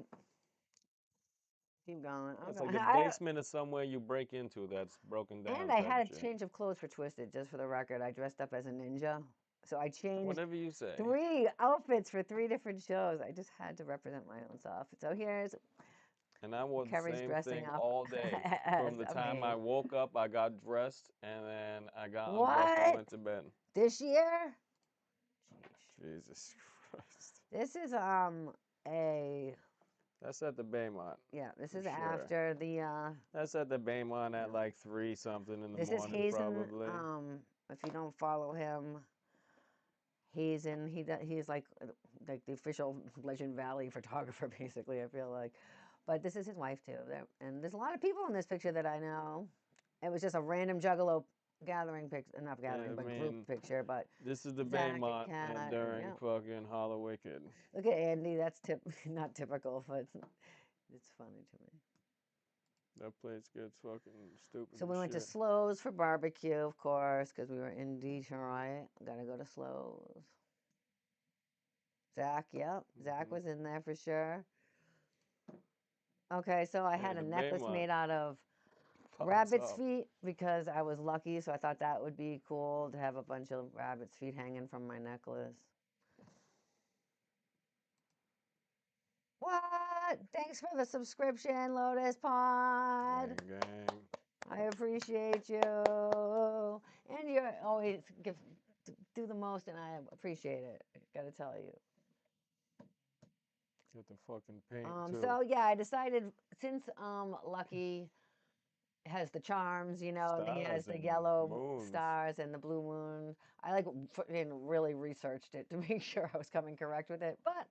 keep going. It's Okay. like the basement is somewhere you break into that's broken And down I type had a shit. change of clothes for Twisted, just for the record. I dressed up as a ninja. So I changed Whatever you say. three outfits for three different shows. I just had to represent my own self. So here's And I wore the Kevin's same dressing thing up all day. From as the a time I maid. woke up, I got dressed, and then I got undressed and What? went to bed. This year? Jesus Christ. This is a That's at the Baymont, yeah, this for is sure. after the That's at the Baymont at yeah. like 3 something in the This is morning, Hazen. probably. If you don't follow him, Hazen, he's like the official Legend Valley photographer, basically. I feel like, but this is his wife too. And there's a lot of people in this picture that I know. It was just a random Juggalo gathering picture, not gathering, I but group mean, picture. But this is the Zach and Baymont and Kat, and during yeah, fucking Hallowicked. look at Andy. That's not typical, but it's funny to me. That place gets fucking stupid. So we as went to shit. Slows for barbecue, of course, because we were in Detroit. Gotta go to Slows. Zach, yep. Zach was in there for sure. Okay, so I had a the necklace Baymont made out of pops rabbit's up. feet because I was lucky, so I thought that would be cool to have a bunch of rabbit's feet hanging from my necklace. What? Thanks for the subscription, Lotus Pod. Gang, gang. I appreciate you. And you always do the most, and I appreciate it. I gotta tell you. Get the fucking paint too. So yeah, I decided since Lucky has the charms, you know, and he has Stars the and yellow moons. stars and the blue moon. I really researched it to make sure I was coming correct with it, but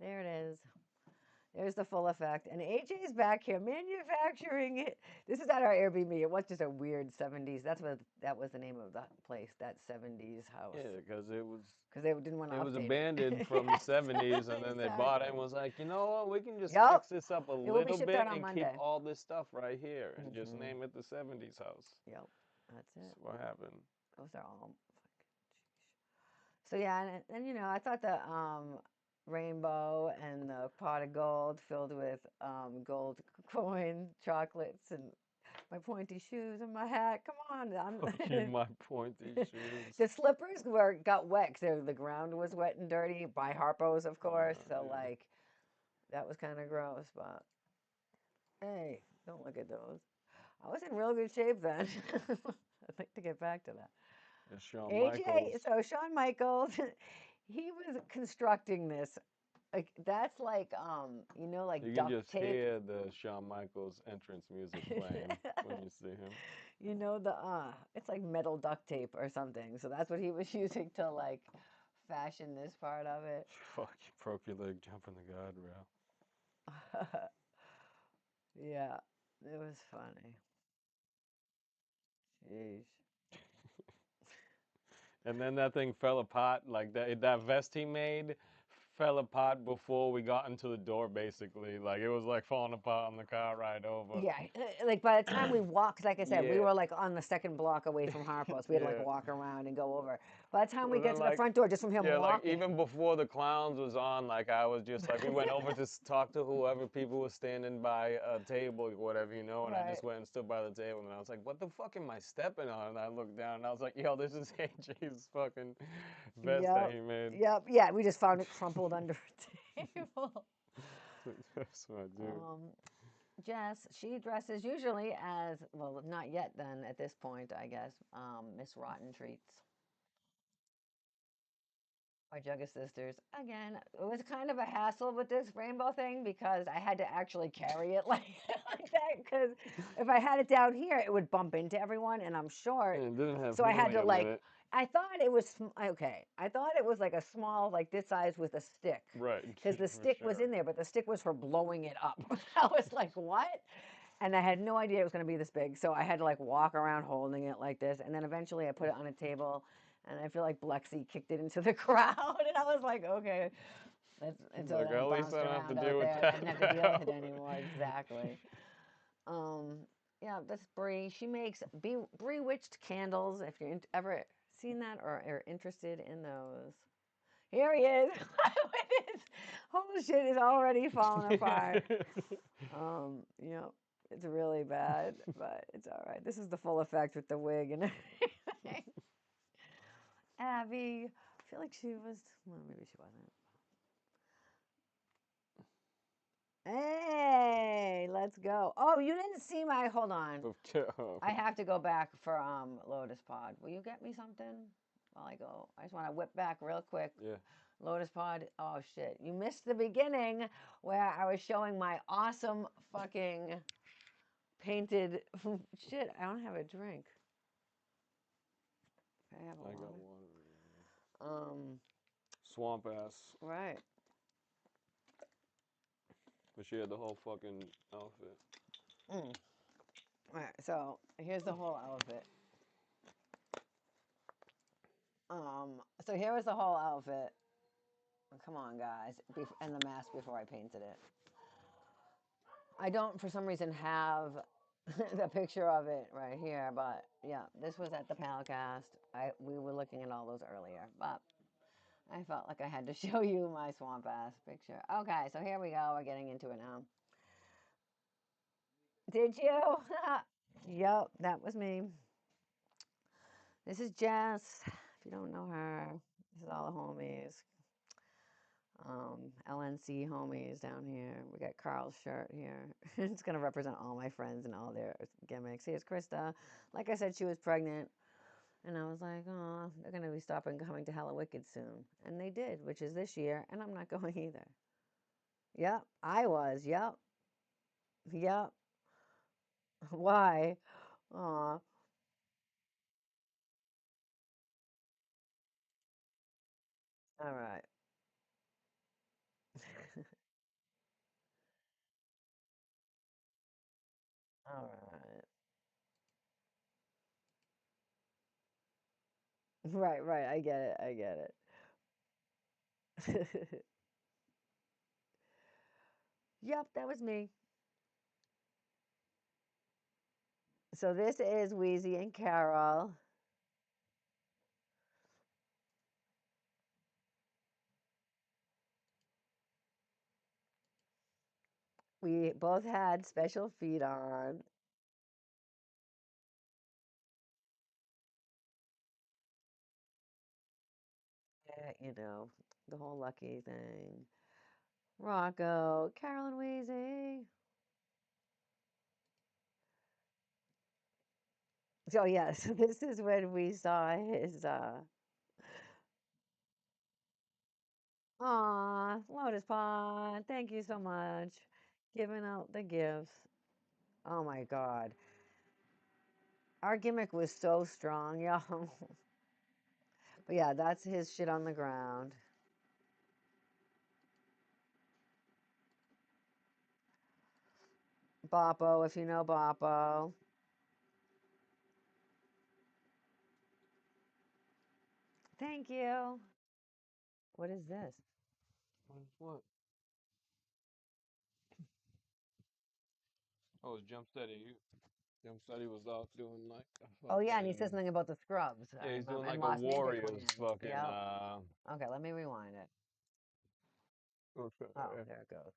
there it is. There's the full effect. And AJ's back here manufacturing it. This is at our Airbnb. It was just a weird 70s. That was the name of the place, that 70s house. Yeah, because it was Because they didn't want to update it was abandoned from the Yes, 70s, and then they bought it and exactly. was like, you know what, we can just Yep. fix this up a It will be little shipped bit out on and keep Monday. all this stuff right here and just name it the 70s house. Yep. That's it. That's what happened. Those are all fucking. So yeah, and you know, I thought the rainbow and the pot of gold filled with gold coin chocolates and my pointy shoes and my hat. Come on, Fucking my pointy shoes. the slippers got wet because the ground was wet and dirty by Harpo's, of course. So Yeah. like that was kind of gross. But hey, don't look at those. I was in real good shape then. I'd like to get back to that. And Shawn AJ, Michaels. so Shawn Michaels, he was constructing this. Like that's like you know, like You can duct just tape. hear the Shawn Michaels entrance music playing when you see him. You know it's like metal duct tape or something. So that's what he was using to like fashion this part of it. Fuck, you broke your leg jumping the guardrail. Yeah, it was funny. Jeez. And then that thing fell apart. Like that vest he made fell apart before we got into the door. Basically, like it was like falling apart on the car ride over. Yeah, like by the time we walked, like I said, we Yeah, were like on the second block away from Harpo's. We had to like yeah. walk around and go over. By the time we And get then to the like, front door, just from him yeah, like walking. even before the clowns was on, like I was just like we went over to talk to whoever people were standing by a table or whatever, you know, and I Right. just went and stood by the table and I was like, what the fuck am I stepping on? And I looked down and I was like, yo, this is AJ's fucking vest that Yep. he made. Yep. Yeah, we just found it crumpled under a table. That's my dude. Jess, she dresses usually as, well, not yet then at this point, I guess, Miss Rotten Treats. My Jugga sisters. Again, it was kind of a hassle with this rainbow thing because I had to actually carry it like that. Because if I had it down here, it would bump into everyone, and I'm short. And it didn't have So I had to helium in like, it. I thought it was okay. I thought it was like a small, like this size with a stick, Right, because the for stick was sure. in there, but the stick was for blowing it up. I was like, what? And I had no idea it was going to be this big. So I had to like walk around holding it like this. And then eventually I put it on a table and I feel like Blexi kicked it into the crowd. And I was like, okay. And so Like, then at it least bounced I don't have to around out deal with there. I didn't have to deal with it that anymore. Exactly. Um, yeah, that's Brie. She makes Brie Witched candles. If you're ever seen that or are interested in those. Here he is. His whole shit is already falling apart. Yep, it's really bad, but it's all right. This is the full effect with the wig and everything. Abby, I feel like she was, well, maybe she wasn't. Hey, let's go. Oh, you didn't see my, hold on. I have to go back for Lotus Pod. Will you get me something while I go? I just want to whip back real quick. Yeah. Lotus Pod. Oh shit. You missed the beginning where I was showing my awesome fucking painted shit. I don't have a drink. I have a I got water. water. Swamp ass. Right. But she had the whole fucking outfit. All right. So here's the whole outfit. So here was the whole outfit. Come on, guys. And the mask before I painted it. I don't, for some reason, have the picture of it right here, but yeah, this was at the Palcast. We were looking at all those earlier, but I felt like I had to show you my swamp ass picture. Okay, so here we go. We're getting into it now. Did you? Yep, that was me. This is Jess. If you don't know her, this is all the homies. LNC homies down here. We got Carl's shirt here. It's gonna represent all my friends and all their gimmicks. Here's Krista. Like I said, she was pregnant, and I was like, oh, they're gonna be stopping coming to Hallowicked soon, and they did, which is this year, and I'm not going either. Yep, I was. Yep, yep. Why? Aw. All right. All right. Right, right. I get it. I get it. Yep, that was me. So this is Wheezy and Carol. We both had special feet on. You know, the whole lucky thing. Rocco, Carol and Wheezy. So yes, this is when we saw his aw, Lotus Pond. Thank you so much. Giving out the gifts. Oh my God. Our gimmick was so strong, y'all. But yeah, that's his shit on the ground. Boppo, if you know Boppo. Thank you. What is this? What? Oh, it's Jump Steady. Jump Steady was out doing like a Oh yeah, and he says fucking. something about the scrubs. I Yeah, he's doing remember, and like a Lost Ninja Warriors Clan. fucking. Yep. Okay, let me rewind it. Oh, there it goes.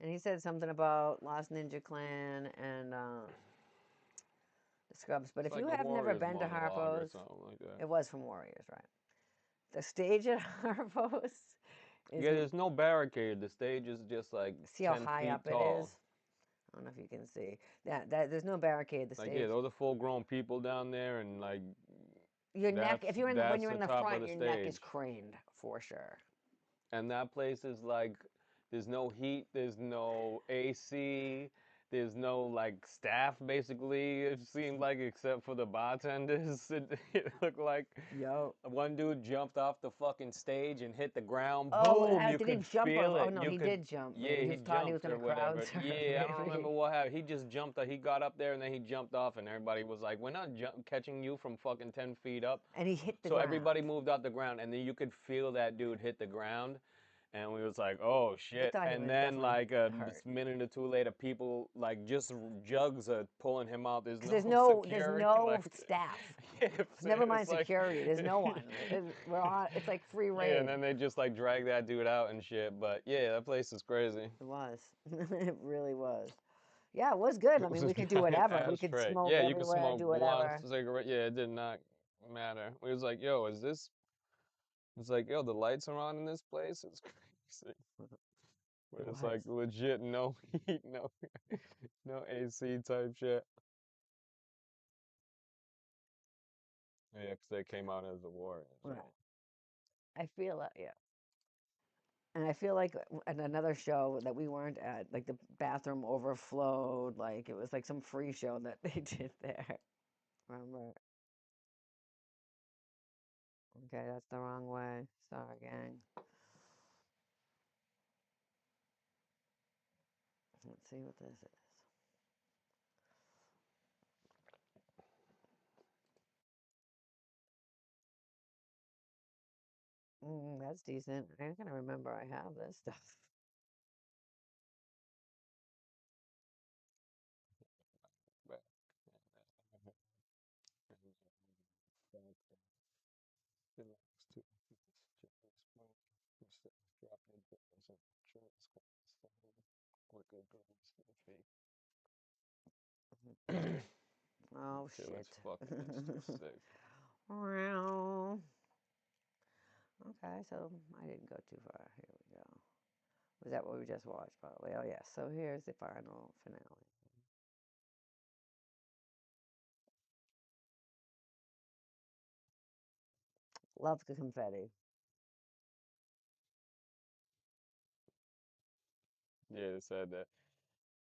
And he said something about Lost Ninja Clan and the scrubs. But It's if like you a have never Warriors been to monologue or Harpo's, something like that. it was from Warriors, right? The stage at Harpo's is Yeah, there's no barricade. The stage is just like see how 10 high feet up it tall. is. I don't know if you can see that. There's no barricade. The Like, yeah, stage, those are full-grown people down there, and like your neck. If that's you're in the when that's you're the in the top of front, the your neck is stage. craned for sure. And that place is like, there's no heat, there's no AC, there's no like staff basically, it seemed like, except for the bartenders. It looked like Yo. one dude jumped off the fucking stage and hit the ground. Oh, Boom! You did he could jump or? feel Oh it. no, You he could, did jump. yeah, Maybe he he thought he was jumped or gonna crowd whatever. surf. Yeah, I don't remember Maybe. what happened. He just jumped. He got up there and then he jumped off, and everybody was like, "We're not catching you from fucking 10 feet up." And he hit the So everybody ground. moved off the ground, and then you could feel that dude hit the ground, and we was like, "Oh I shit!" thought he And was then definitely like a hurt minute or two later, people like just jugs are pulling him out. There's because no there's security. no Like, staff. yeah, Never it's mind like, security. There's no one. We're on. It's like free yeah, and then reign. they just like drag that dude out and shit. But yeah, that place is crazy. It was. It really was. Yeah, it was good. I It was mean, a we could do giant whatever. We could ashtray. smoke Yeah, you could everywhere, smoke do blunts, whatever. cigarette. Yeah, it did not matter. We was like, yo, is this? It's like, yo, the lights are on in this place. It's crazy. But It it's like was. legit no heat, no AC type shit. Yeah, because they came out as the Warriors, Right. right? I feel that. Yeah. And I feel like at another show that we weren't at, like the bathroom overflowed. Like it was like some free show that they did there. Remember? Okay, that's the wrong way. Sorry, gang. Let's see what this is. That's decent. I'm gonna remember I have this stuff. But, Oh till it's shit. fucking just sick. Wow. Okay, so I didn't go too far. Here we go. Was that what we just watched? Probably. Oh yeah. So here's the final finale. Love the confetti. Yeah, they said that.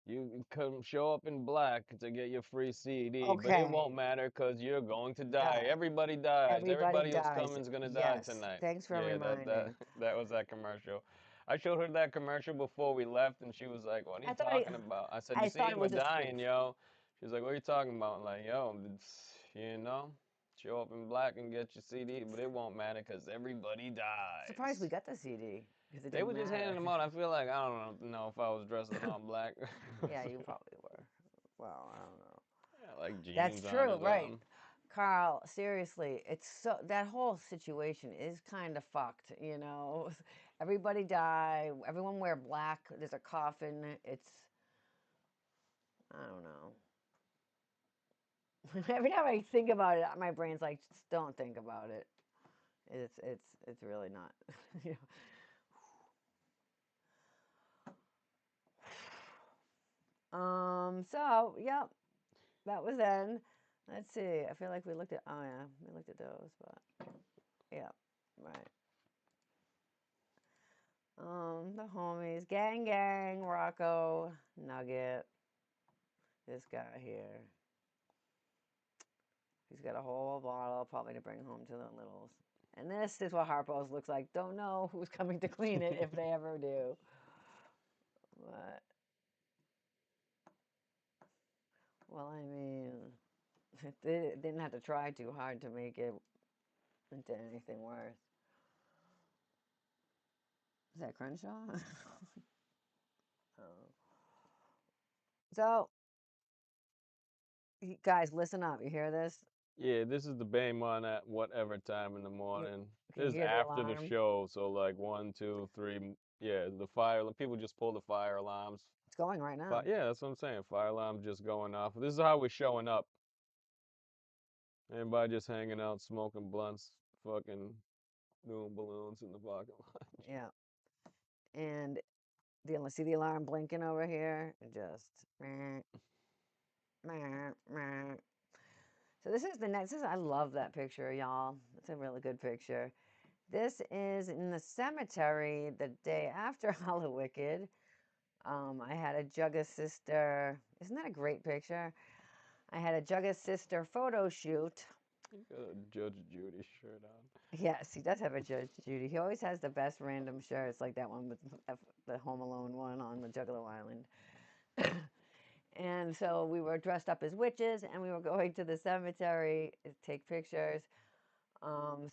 You can come show up in black to get your free CD, but it won't Okay. matter because you're going to die. Die. Everybody dies. Everybody Everybody who's dies. coming is gonna die Yes. tonight. Thanks for Yeah, that reminding. that was that commercial. I showed her that commercial before we left, and she was like, "What are you I thought it, talking about?" I said, "You I see thought it him, we're was a dying, spoof. yo." She was like, "What are you talking about?" I'm like, "Yo, it's, show up in black and get your CD, but it won't matter because everybody Surprised we dies." got the CD because it They didn't were just matter. handing them out. I feel like I don't know if I was dressed in all black. Yeah, you probably were. Well, I don't know. Yeah, like That's jeans on true, or right? something. Carl, seriously, it's so that whole situation is kind of fucked, you know. Everybody die, everyone wear black, there's a coffin. It's I don't know. Every time I think about it, my brain's like, just don't think about it. It's really not. You know. So yep, that was then. Let's see. I feel like we looked at oh yeah, we looked at those, but yeah, right. The homies, gang gang, Rocco, Nugget, this guy here. He's got a whole bottle probably to bring home to the littles. And this is what Harpo's looks like. Don't know who's coming to clean it if they ever do. But well, I mean, they didn't have to try too hard to make it into anything worse. Is that Crenshaw? Oh. So, guys, listen up. You hear this? Yeah, this is the BAME one at whatever time in the You, morning. can you This is hear the after the alarm? show, so like 1, 2, 3. Yeah, the fire. People just pull the fire alarms. It's going right now. Yeah, that's what I'm saying. Fire alarms just going off. This is how we're showing up. Everybody just hanging out, smoking blunts, fucking doing balloons in the parking lot. Yeah. And see the alarm blinking over here? Just meh, meh, meh. So this is the next. I love that picture, y'all. It's a really good picture. This is in the cemetery the day after Hallowicked. I had a Jugga sister. Isn't that a great picture? I had a Jugga sister photo shoot. You got a Judge Judy shirt on. Yes, he does have a Judge Judy. He always has the best random shirts, like that one with the Home Alone one on the Juggalo Island. And so we were dressed up as witches and we were going to the cemetery to take pictures.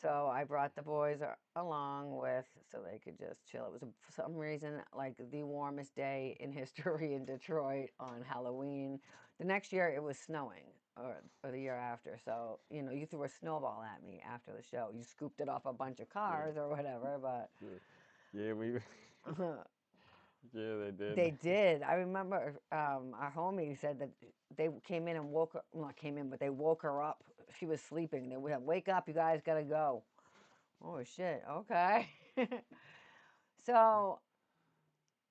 So I brought the boys along with so they could just chill. It was for some reason like the warmest day in history in Detroit on Halloween. The next year it was snowing, or the year after. So you threw a snowball at me after the show. You scooped it off a bunch of Yeah, cars or whatever, but yeah, yeah. We, yeah, they they did. did. I remember our homie said that they came in and woke her, not came in, but they woke her up. She was sleeping. They would wake up, you guys gotta go. Oh shit. Okay. So,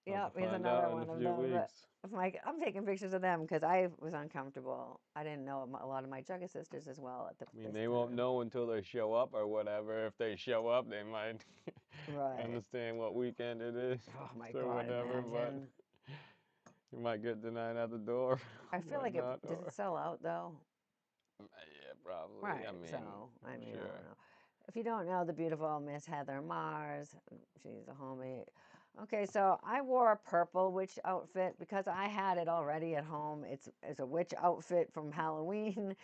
I'll have to yep, here's find out another in a one of few them. But weeks. I'm taking pictures of them because I was uncomfortable. I didn't know a lot of my Jugga sisters as well at I mean, this they won't time. know until they show up or whatever. If they show up, they might Right. understand what weekend it is Oh my or God, whatever, but imagine. you might get denied at the door, I feel like whatnot, does it or sell out though? yeah, probably. I Right. mean, So, I I'm mean, I don't sure. know. If you don't know the beautiful Miss Heather Mars, she's a homie. Okay, so I wore a purple witch outfit because I had it already at home. It's a witch outfit from Halloween.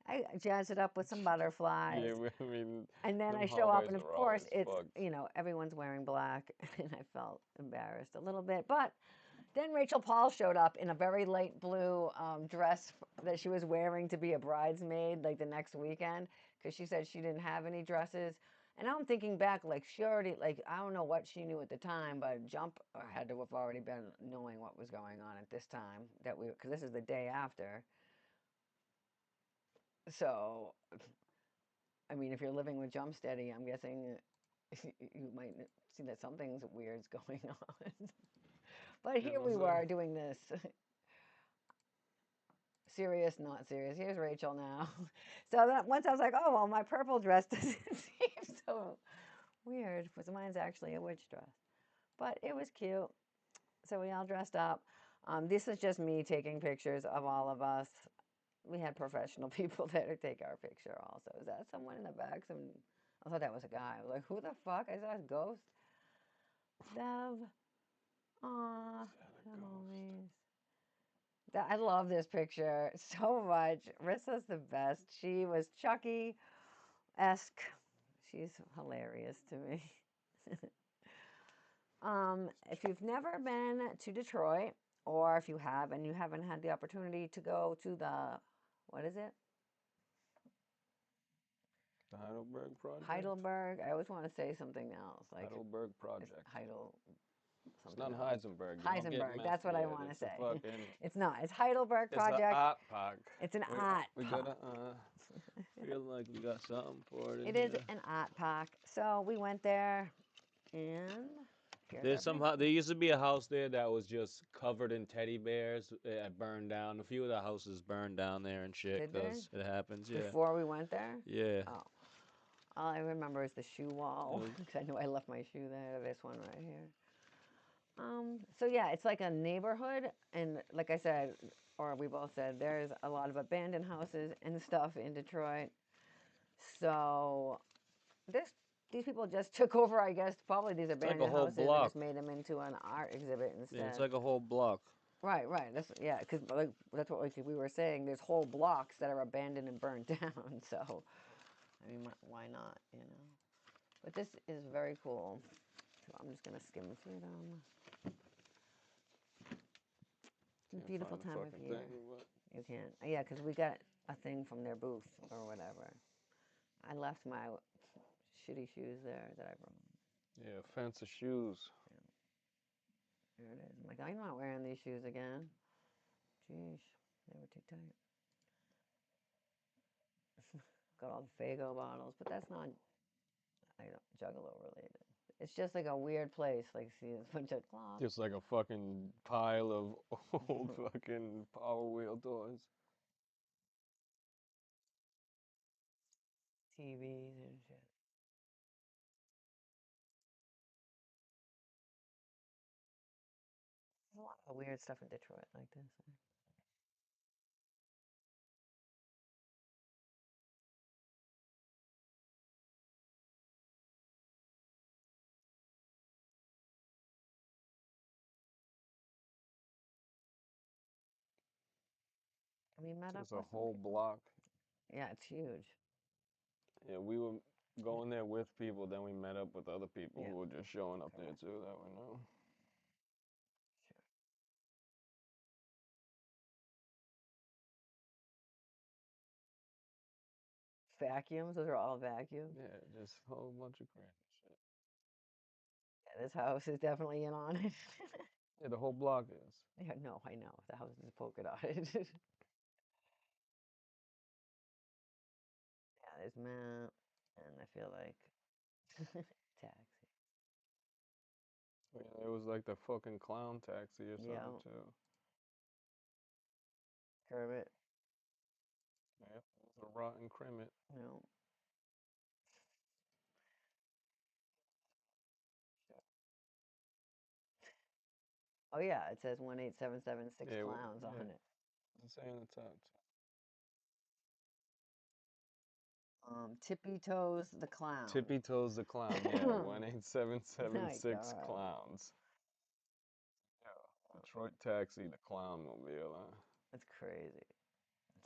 I jazzed it up with some butterflies. Yeah, I mean, And then them I show up, hallways and of are course, always it's, fucked. everyone's wearing black, and I felt embarrassed a little bit. But then Rachel Paul showed up in a very light blue dress that she was wearing to be a bridesmaid like the next weekend because she said she didn't have any dresses. And I'm thinking back, like she already, like I don't know what she knew at the time, but Jump had to have already been knowing what was going on at this time that because this is the day after. So, I mean, if you're living with Jump Steady, I'm guessing you might see that something's weird's going on. But Yeah, here we what's were that? doing this. Serious, not serious. Here's Rachel now. So that once I was like, oh well, my purple dress doesn't seem so weird because mine's actually a witch dress, but it was cute. So we all dressed up. This is just me taking pictures of all of us. We had professional people there to take our picture. Also, is that someone in the back? I thought that was a guy. I was like, who the fuck? I saw a ghost. Dev. Aw, the homies. I love this picture so much. Rissa's the best. She was Chucky-esque. She's hilarious to me. If you've never been to Detroit, or if you have and you haven't had the opportunity to go to what is it? The Heidelberg Project? Heidelberg. I always want to say something else. Like Heidelberg it's Project. Heidel, It's something not else. Heisenberg. You don't get Heisenberg. messed. That's what I Yeah, want to it's a say. fucking. It's not. It's Heidelberg It's a Project. art park. It's an We, art we park. gotta feel like we got something for it in It is here. an art park. So we went there, and here's our There's picture. there used to be a house there that was just covered in teddy bears. It burned down. A few of the houses burned down there and shit Did they? because it happens. Yeah. Before we went there? Yeah. Oh, all I remember is the shoe wall Yeah. because I know I left my shoe there. This one right here. So yeah, it's like a neighborhood, and like I said, or we both said, there's a lot of abandoned houses and stuff in Detroit. So this these people just took over, I guess, probably these It's like a abandoned whole houses and just block. made them into an art exhibit Yeah, it's instead. like a whole block. Right, right. That's yeah, because like, that's what like we were saying. There's whole blocks that are abandoned and burned down. So I mean, why not? But this is very cool. So I'm just gonna skim through them. Can't Beautiful find the time of fucking year. thing. But You can, yeah, because we got a thing from their booth or whatever. I left my shitty shoes there that I brought. yeah, offensive shoes. There it is. I'm like, I'm not wearing these shoes again. Jeez, they were too tight. Got all the Fago bottles, but that's not Juggalo related. It's just like a weird place. Like, see, a bunch of clocks, Just like a fucking pile of old fucking Power Wheel toys. TVs and shit. There's a lot of weird stuff in Detroit like this. We met up Just a with some whole people. block. Yeah, it's huge. Yeah, we were going there with people. Then we met up with other people Yeah. who were just showing up there Correct. too. That we know. Vacuums. Those are all vacuums. Yeah, just a whole bunch of crap shit. Yeah, this house is definitely in on it. Yeah, the whole block is. Yeah, no, I know. The house is polka dotted. Yeah, there's Matt, and I feel like taxi. Yeah, it was like the fucking clown taxi or Yeah, something too. Kermit. Yeah, it was a rotten crimmit. No. Oh yeah, it says 18776 Yeah, clowns yeah. on it. It's saying the top. Tippy Toes the clown. Tippy Toes the clown. Yeah, Oh one eight seven seven my six God. clowns. Detroit taxi, the clown mobile. That's crazy.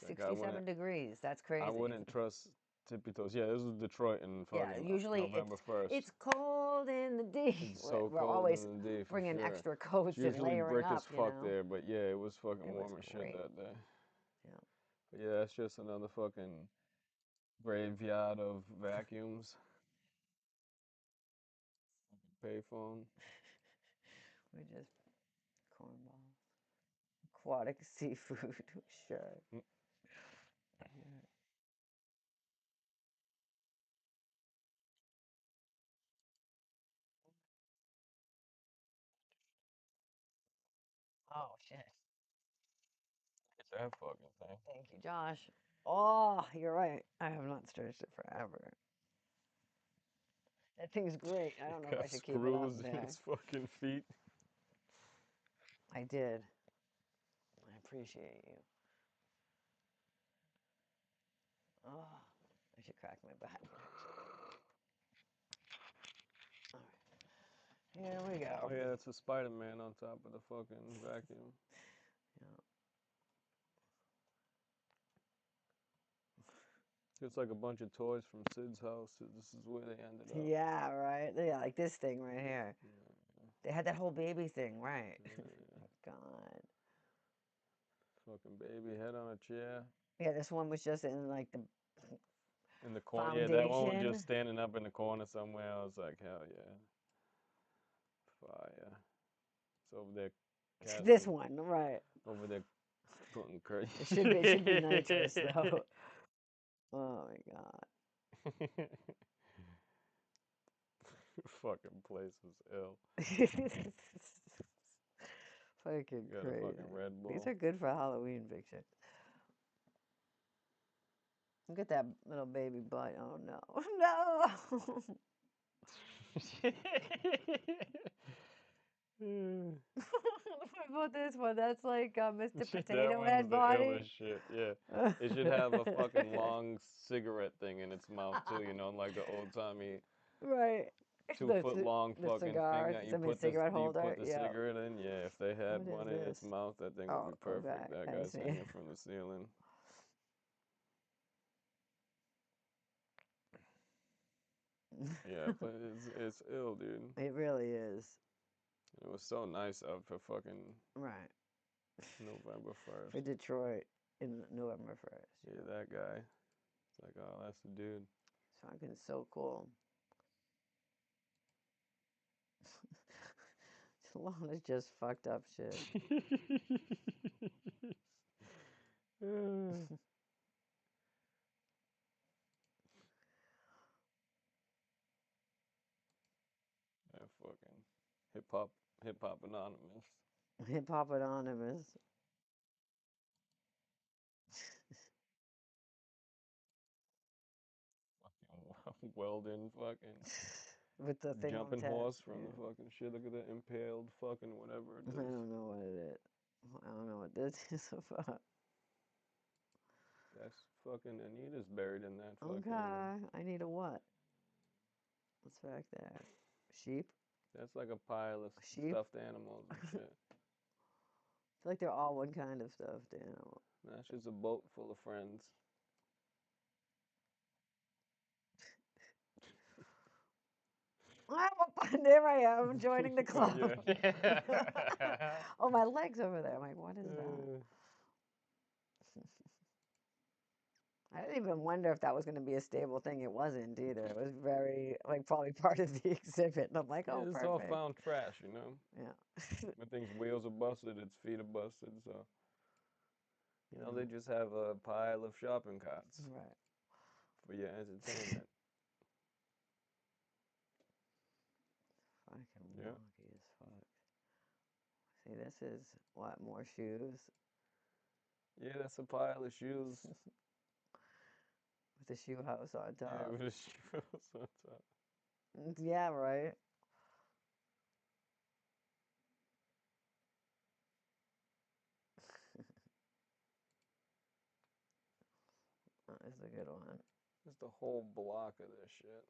Like I 67 degrees. That's crazy. I wouldn't trust tippy toes. Yeah, this is Detroit in fucking usually November 1st. it's cold in the D. It's so We're cold always in the D for bringing sure. extra coats It's and usually layering brick up, as fuck there, but yeah, it was fucking warm as shit that day. Yeah. But yeah, that's just another fucking graveyard of vacuums. Payphone. We just cornballs. Aquatic seafood. Sure. Mm. Yeah. Oh shit. It's that fucking thing. Thank you, Josh. Oh, you're right. I have not stretched it forever. That thing's great. I don't know if I should keep it up screws in there. its fucking feet. I did. I appreciate you. Oh, I should crack my back. All right. Here we go. Oh yeah, it's a Spider-Man on top of the fucking vacuum. Yeah. It's like a bunch of toys from Sid's house. This is where they ended up. Yeah, right. Yeah, like this thing right here. Yeah. They had that whole baby thing, right? Yeah. God. Fucking baby head on a chair. Yeah, this one was just in like the corner. foundation. Yeah, that one was just standing up in the corner somewhere. I was like, hell yeah. Fire. It's over there. This one, right. Over there putting curry. It should be nitrous though. Oh my god. Fucking place was ill. Fucking Got crazy. a fucking Red Bull. These are good for Halloween pictures. Look at that little baby butt. Oh no. No! What about this one? That's like Mr. Potato Head body. That one's the illest shit, yeah. It should have a fucking long cigarette thing in its mouth too, you know, like the old timey right. 2-foot long the fucking cigar, thing that you put cigarette holder. you put the cigarette in. Yeah, if they had What one is in its this? mouth, that thing would be perfect. That guy's hanging from the ceiling. Yeah, but it's ill, dude. It really is. It was so nice out for fucking right. November 1st. For Detroit in November 1st. Yeah, that guy. It's like, oh, that's the dude. It's fucking so cool. A lot of just fucked up shit. That fucking hip hop anonymous. Hip Hop Anonymous. Fucking Weldon fucking With the thing jumping on the horse from the fucking shit. Look at the impaled fucking whatever it is. I don't know what it is. I don't know what this is about. That's fucking Anita's buried in that fucking. Okay, I need a what? What's back there? Sheep? That's like a pile of stuffed animals and shit. I feel like they're all one kind of stuffed animal. That's just a boat full of friends. There I am, joining the club. Oh, my leg's over there. I'm like, what is that? I didn't even wonder if that was going to be a stable thing. It wasn't either. It was very, like, probably part of the exhibit. And I'm like, oh, it's perfect. all found trash, you know? Yeah. When things wheels are busted, its feet are busted, so. You know, they just have a pile of shopping carts. Right. For your entertainment. Fucking wonky as fuck. See, this is, what, more shoes? Yeah, that's a pile of shoes. With the shoe house on top. Yeah, with the shoe house on top. Yeah, right. That is a good one. Just a whole block of this shit.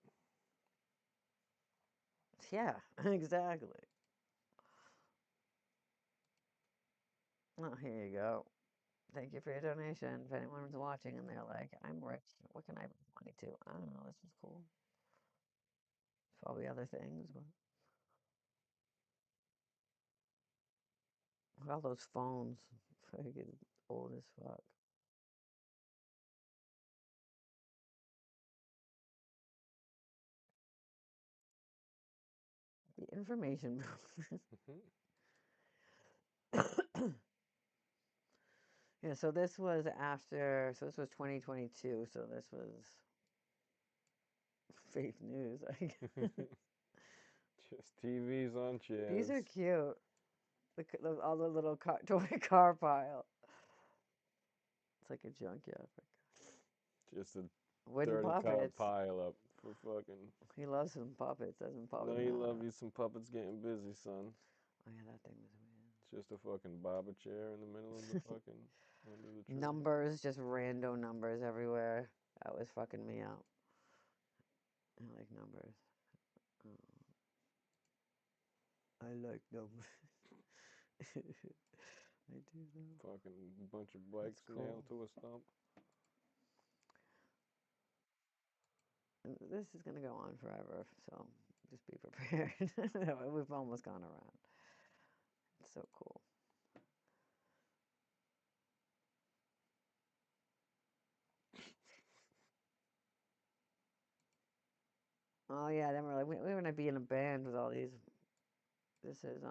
Yeah, exactly. Oh, here you go. Thank you for your donation. If anyone's watching and they're like, I'm rich, what can I bring money to? I don't know. This is cool. Probably other things, but look at all those phones. Freaking old as fuck. The information. Yeah, so this was after, so this was 2022, so this was fake news. Just TVs on chairs. These are cute. All the little toy car pile. It's like a junkyard. Just a Wooden 30-car puppets. pile up for fucking. He loves some puppets, doesn't Puppet No, you Man? love you some puppets getting busy, son. Oh yeah, that thing was weird. It's just a fucking barber chair in the middle of the fucking under the tree. Numbers, just random numbers everywhere. That was fucking me out. I like numbers. I like numbers. I do though. Fucking bunch of bikes That's cool. nailed to a stump. This is gonna go on forever, so just be prepared. We've almost gone around. It's so cool. Oh yeah, then we're like, we're gonna be in a band with all these. This is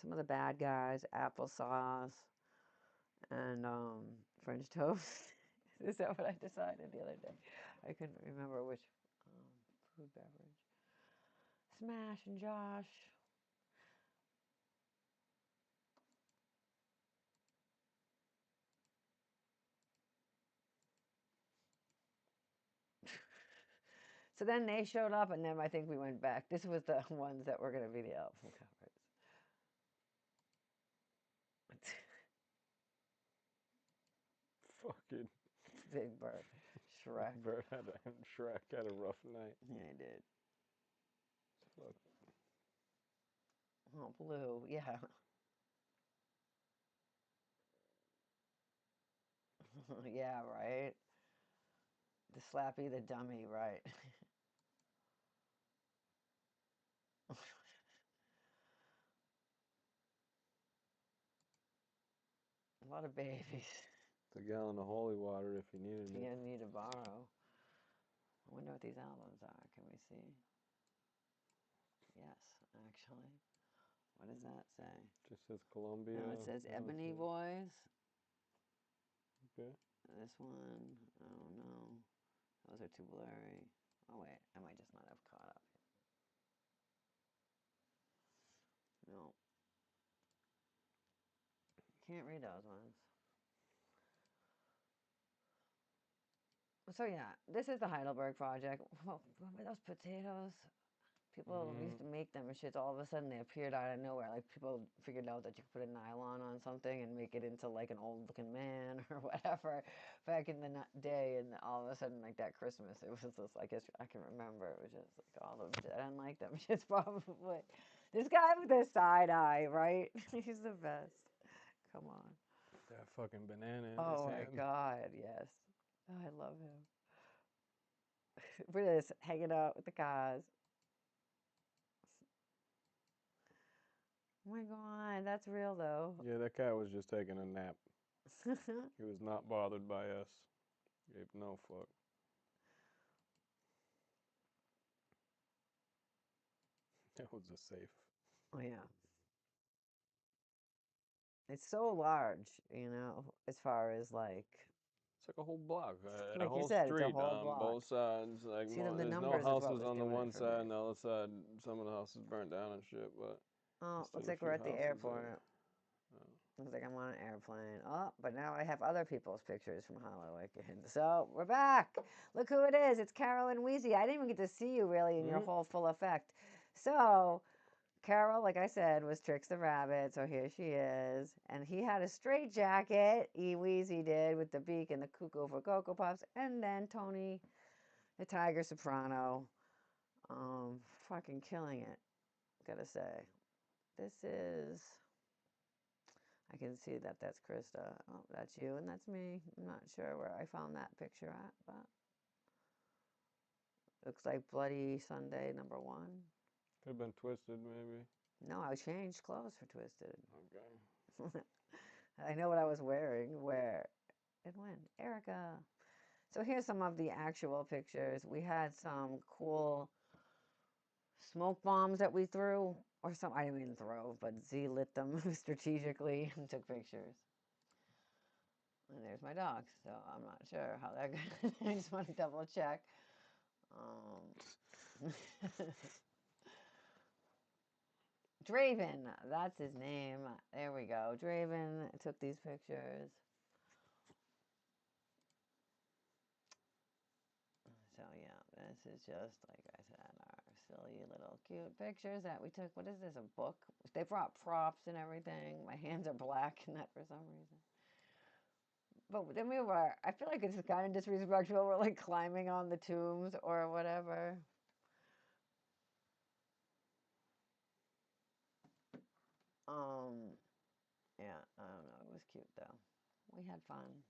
some of the bad guys, applesauce, and French toast. Is that what I decided the other day? I couldn't remember which food beverage. Smash and Josh. So then they showed up, and then I think we went back. This was the ones that were going to be the album covers. Fucking Big Bird. Shrek. Shrek had a rough night. Yeah, he did. Fuck. Oh, Blue. Yeah. Yeah, right. The Slappy the dummy, right. A lot of babies. It's a gallon of holy water if you needed it. You need to borrow. I wonder what these albums are. Can we see? Yes, actually. What does that say? Just says Columbia. No, it says Ebony Boys. Okay. This one, oh no. Those are too blurry. Oh wait, I might just not have caught up. No. Can't read those ones. So yeah, this is the Heidelberg Project. Well, remember those potatoes? People used to make them and shit. All of a sudden, they appeared out of nowhere. Like people figured out that you could put a nylon on something and make it into like an old-looking man or whatever back in the day. And all of a sudden, like that Christmas, it was just I guess I can remember. It was just like all of them. I didn't like them shits probably. This guy with the side eye, right? He's the best. Come on. That fucking banana in Oh his my hand. God, yes. Oh, I love him. We're just hanging out with the guys. Oh my God, that's real though. Yeah, that cat was just taking a nap. He was not bothered by us. Gave no fuck. That was a safe. Oh yeah. It's so large, as far as like It's like a whole block, a like you whole said, it's a street whole on block. both sides. Like See, the there's no numbers is what houses was on the doing it one for side, me. and the other side, some of the houses burnt down and shit. But Oh, there's looks still a like few we're at the houses there. airport. Looks like I'm on an airplane. Oh, but now I have other people's pictures from Hallowicked. So we're back. Look who it is. It's Carol and Wheezy. I didn't even get to see you really in your whole full effect. So Carol, like I said, was Trix the Rabbit. So here she is. And he had a straight jacket. Wheezy did with the beak and the cuckoo for Cocoa Puffs. And then Tony, the Tiger Soprano, fucking killing it, gotta say. This is I can see that that's Krista. Oh, that's you and that's me. I'm not sure where I found that picture at, but looks like Bloody Sunday #1. Could have been Twisted, maybe. No, I changed clothes for Twisted. Okay. I know what I was wearing, where and when. Erica. So here's some of the actual pictures. We had some cool smoke bombs that we threw, or some, I didn't even throw, but Z lit them strategically and took pictures. And there's my dog, so I'm not sure how that goes. I just want to double check. Draven, that's his name. There we go. Draven took these pictures. So yeah, this is just, like I said, our silly little cute pictures that we took. What is this, a book? They brought props and everything. My hands are black in that for some reason. But then we were, I feel like it's kind of disrespectful. We're like climbing on the tombs or whatever. Yeah, I don't know. It was cute though. We had fun.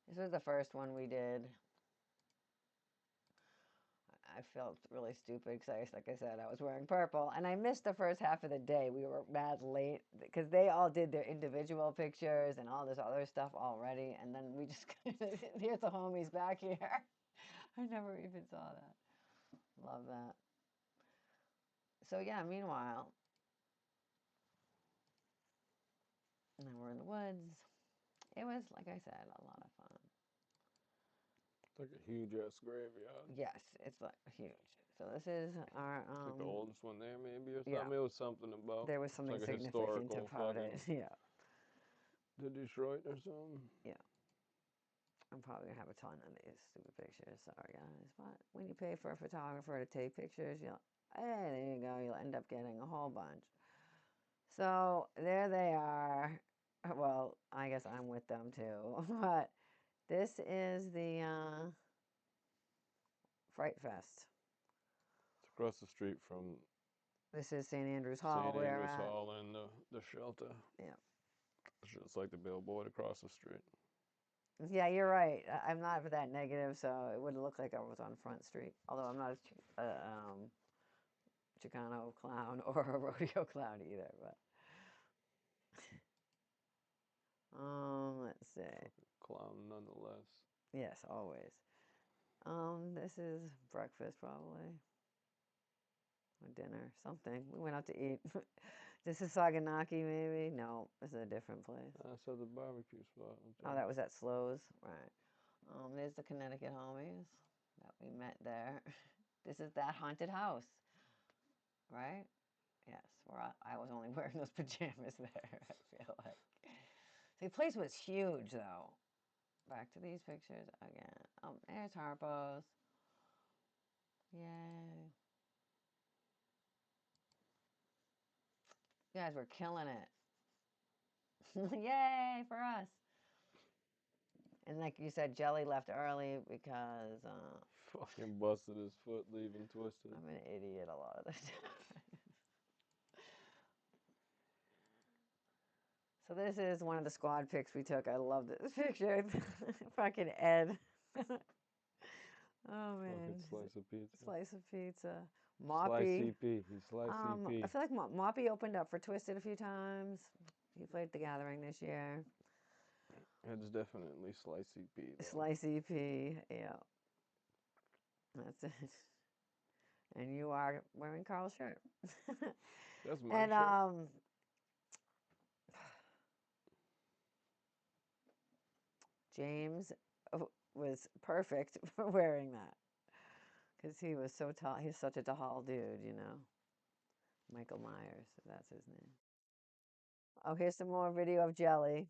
This was the first one we did. I felt really stupid because, like I said, I was wearing purple, and I missed the first half of the day. We were mad late because they all did their individual pictures and all this other stuff already, and then we just here's the homies back here. I never even saw that. Love that. So yeah, meanwhile, now we're in the woods. It was, like I said, a lot of fun. It's like a huge ass graveyard. Yes, it's like huge. So this is our It's like the oldest one there, maybe, or something. yeah. It was something about. There was It's something like a significant historical about fucking. it. Yeah. The Detroit or something. Yeah. I'm probably gonna have a ton of these stupid pictures. Sorry, guys. But when you pay for a photographer to take pictures, you'll, hey, there you go. You'll end up getting a whole bunch. So there they are. Well, I guess I'm with them too. But this is the Frightfest. It's across the street from This is St. Andrew's Hall. St. We're Andrew's at. Hall and the shelter. Yeah. It's just like the billboard across the street. Yeah, you're right. I'm not that negative, so it wouldn't look like I was on Front Street. Although I'm not a Chicano clown or a rodeo clown either. But let's see. Clown nonetheless. Yes, always. This is breakfast probably. Or dinner, something. We went out to eat. This is Saganaki maybe? No, this is a different place. That's at the barbecue spot. Oh, that was at Slows? Right. There's the Connecticut homies that we met there. This is that haunted house, right? Yes, where I was only wearing those pajamas there, I feel like. See, the place was huge, though. Back to these pictures again. Oh, there's Harpo's. Yay. You guys were killing it. Yay for us. And like you said, Jelly left early because fucking busted his foot leaving Twisted. I'm an idiot a lot of the time. So this is one of the squad pics we took. I love this picture. Fucking Ed. Oh man. Fucking slice of pizza. Slice of pizza. Slice Moppy. CP. He sliced CP. I feel like Moppy opened up for Twisted a few times. He played The Gathering this year. It's definitely Slice CP. Though. Slice EP, yeah. That's it. And you are wearing Carl's shirt. That's my shirt. James was perfect for wearing that because he was so tall. He's such a tall dude, you know. Michael Myers, that's his name. Oh, here's some more video of Jelly.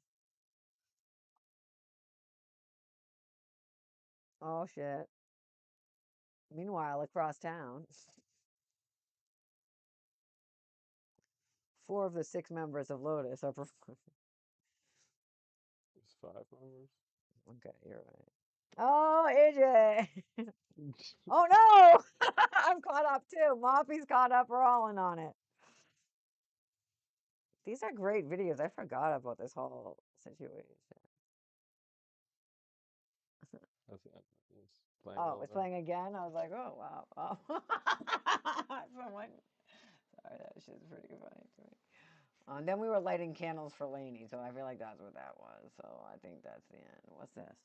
Oh shit. Meanwhile, across town, 4 of the 6 members of Lotus are performing. It's 5 members. Okay, you're right. Oh, AJ. Oh no! I'm caught up too. Moppy's caught up rolling on it. These are great videos. I forgot about this whole situation. It's playing Oh, it's over. playing again. I was like, oh wow. Oh. Someone. Sorry, that shit's pretty funny to me. Then we were lighting candles for Lainey, so I feel like that's what that was. So I think that's the end. What's this?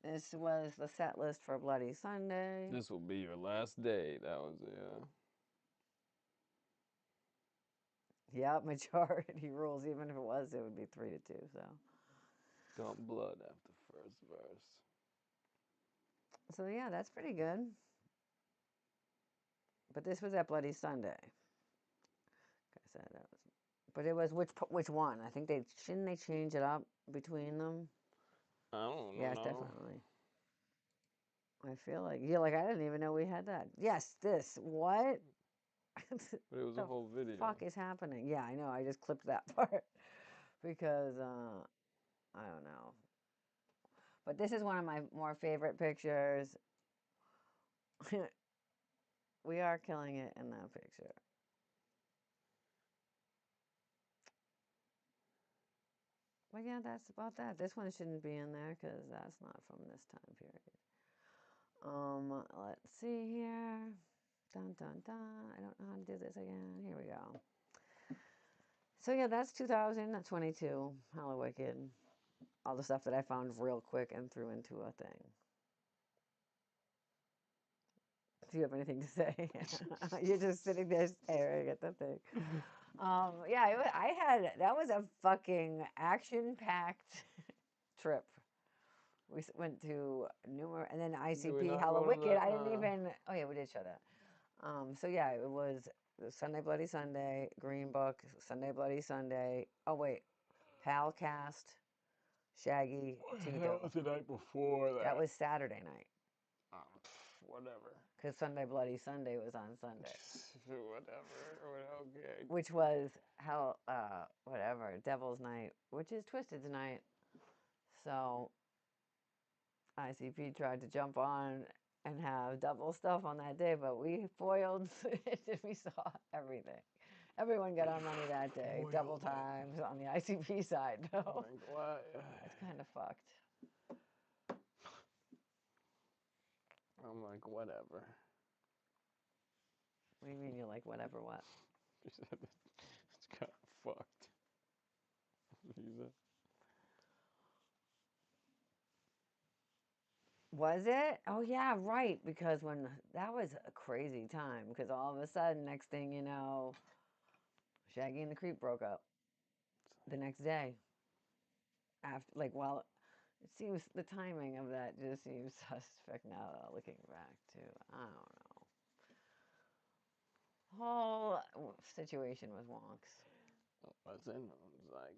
This was the set list for Bloody Sunday. This will be your last day. That was Yep, majority rules. Even if it was, it would be 3-2. So. dump blood after first verse. So yeah, that's pretty good. But this was at Bloody Sunday. Like I said, that was. But it was which one? I think they change it up between them. I don't Yes, know. definitely. I feel like like I didn't even know we had that. Yes, this what? But it was a The whole video. fuck is happening? Yeah, I know. I just clipped that part because I don't know. But this is one of my more favorite pictures. We are killing it in that picture. Well, yeah, that's about that. This one shouldn't be in there because that's not from this time period. Let's see here. Dun dun dun. I don't know how to do this again. Here we go. So yeah, that's 2022 Hallowicked. All the stuff that I found real quick and threw into a thing. Do you have anything to say? You're just sitting there staring at the thing. Yeah, that was a fucking action-packed trip. We went to numerous, and then Did we ICP not go to Hallowicked. I didn't the? even. Oh yeah, we did show that. So yeah, it was Sunday Bloody Sunday, Green Book, Sunday Bloody Sunday. Oh wait, Palcast, Shaggy, That was Tito. the night before That that. was Saturday night Whatever. because Sunday Bloody Sunday was on Sunday, Whatever. Okay. which was whatever Devil's Night, which is Twisted's night. So ICP tried to jump on and have double stuff on that day, but we foiled it and we saw everything. Everyone got our money that day, double times on the ICP side. No, Like what? that's kind of fucked. I'm like whatever. What do you mean you're like whatever what? She said it's kind of fucked. She said. Was it? Oh yeah, right. Because when that was a crazy time. Because all of a sudden, next thing you know, Shaggy and the Creep broke up the next day. After well, it seems the timing of that just seems suspect now looking back too. I don't know. Whole situation was wonks. What's in? It's like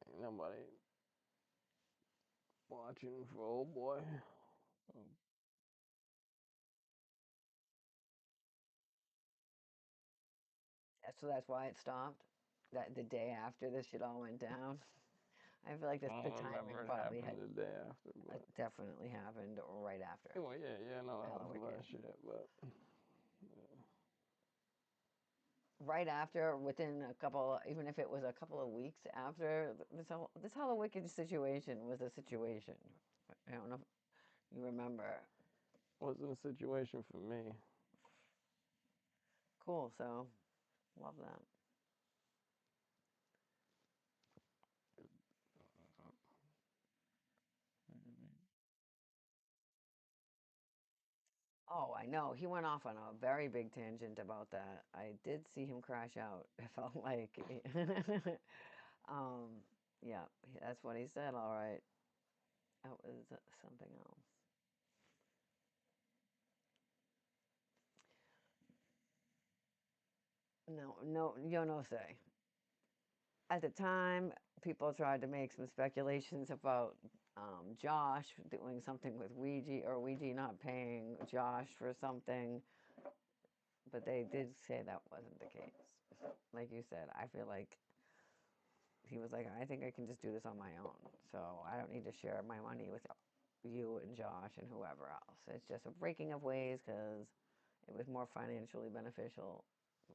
ain't nobody watching for old boy. So that's why it stopped. That the day after this shit all went down. I feel like I the don't remember timing it probably happened the day after, but definitely happened right after well, yeah, no, that was Halloween. last year, but Right after, within a couple, even if it was a couple of weeks after this Hallowicked situation was a situation. I don't know if you remember. wasn't a situation for me. Cool. So, love that. Oh, I know. He went off on a very big tangent about that. I did see him crash out. It felt like, um, yeah, that's what he said. All right. That was something else. No, no, yo no sé. At the time, people tried to make some speculations about Josh doing something with Ouija or Ouija not paying Josh for something, but they did say that wasn't the case. Like you said, I feel like he was like, I think I can just do this on my own. So I don't need to share my money with you and Josh and whoever else. It's just a breaking of ways because it was more financially beneficial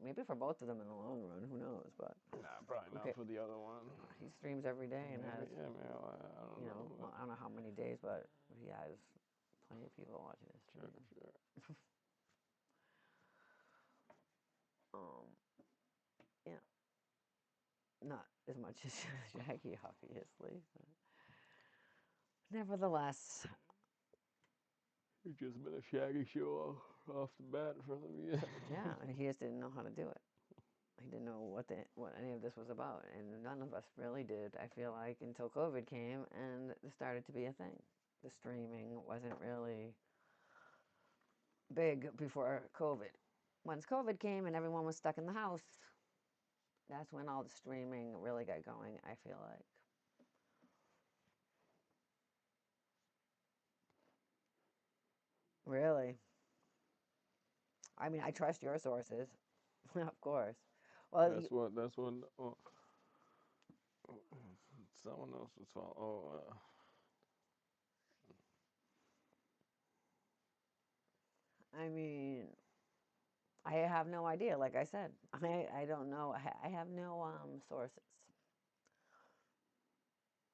maybe for both of them in the long run. Who knows? But Nah, probably okay, not for the other one. he streams every day and Maybe, has, yeah, man. I don't know. well, I don't know how many days, but he has plenty of people watching his Sure, stream. sure. Yeah, not as much as Shaggy, obviously. But nevertheless, It's just been a Shaggy show off the bat for me. yeah, and he just didn't know how to do it. He didn't know what any of this was about, and none of us really did. I feel like until COVID came and it started to be a thing. The streaming wasn't really big before COVID. Once COVID came and everyone was stuck in the house, that's when all the streaming really got going, I feel like. Really? I mean, I trust your sources, of course. Well, That's what. Oh, someone else was talking. Oh, I mean, I have no idea. Like I said, I don't know. I have no sources.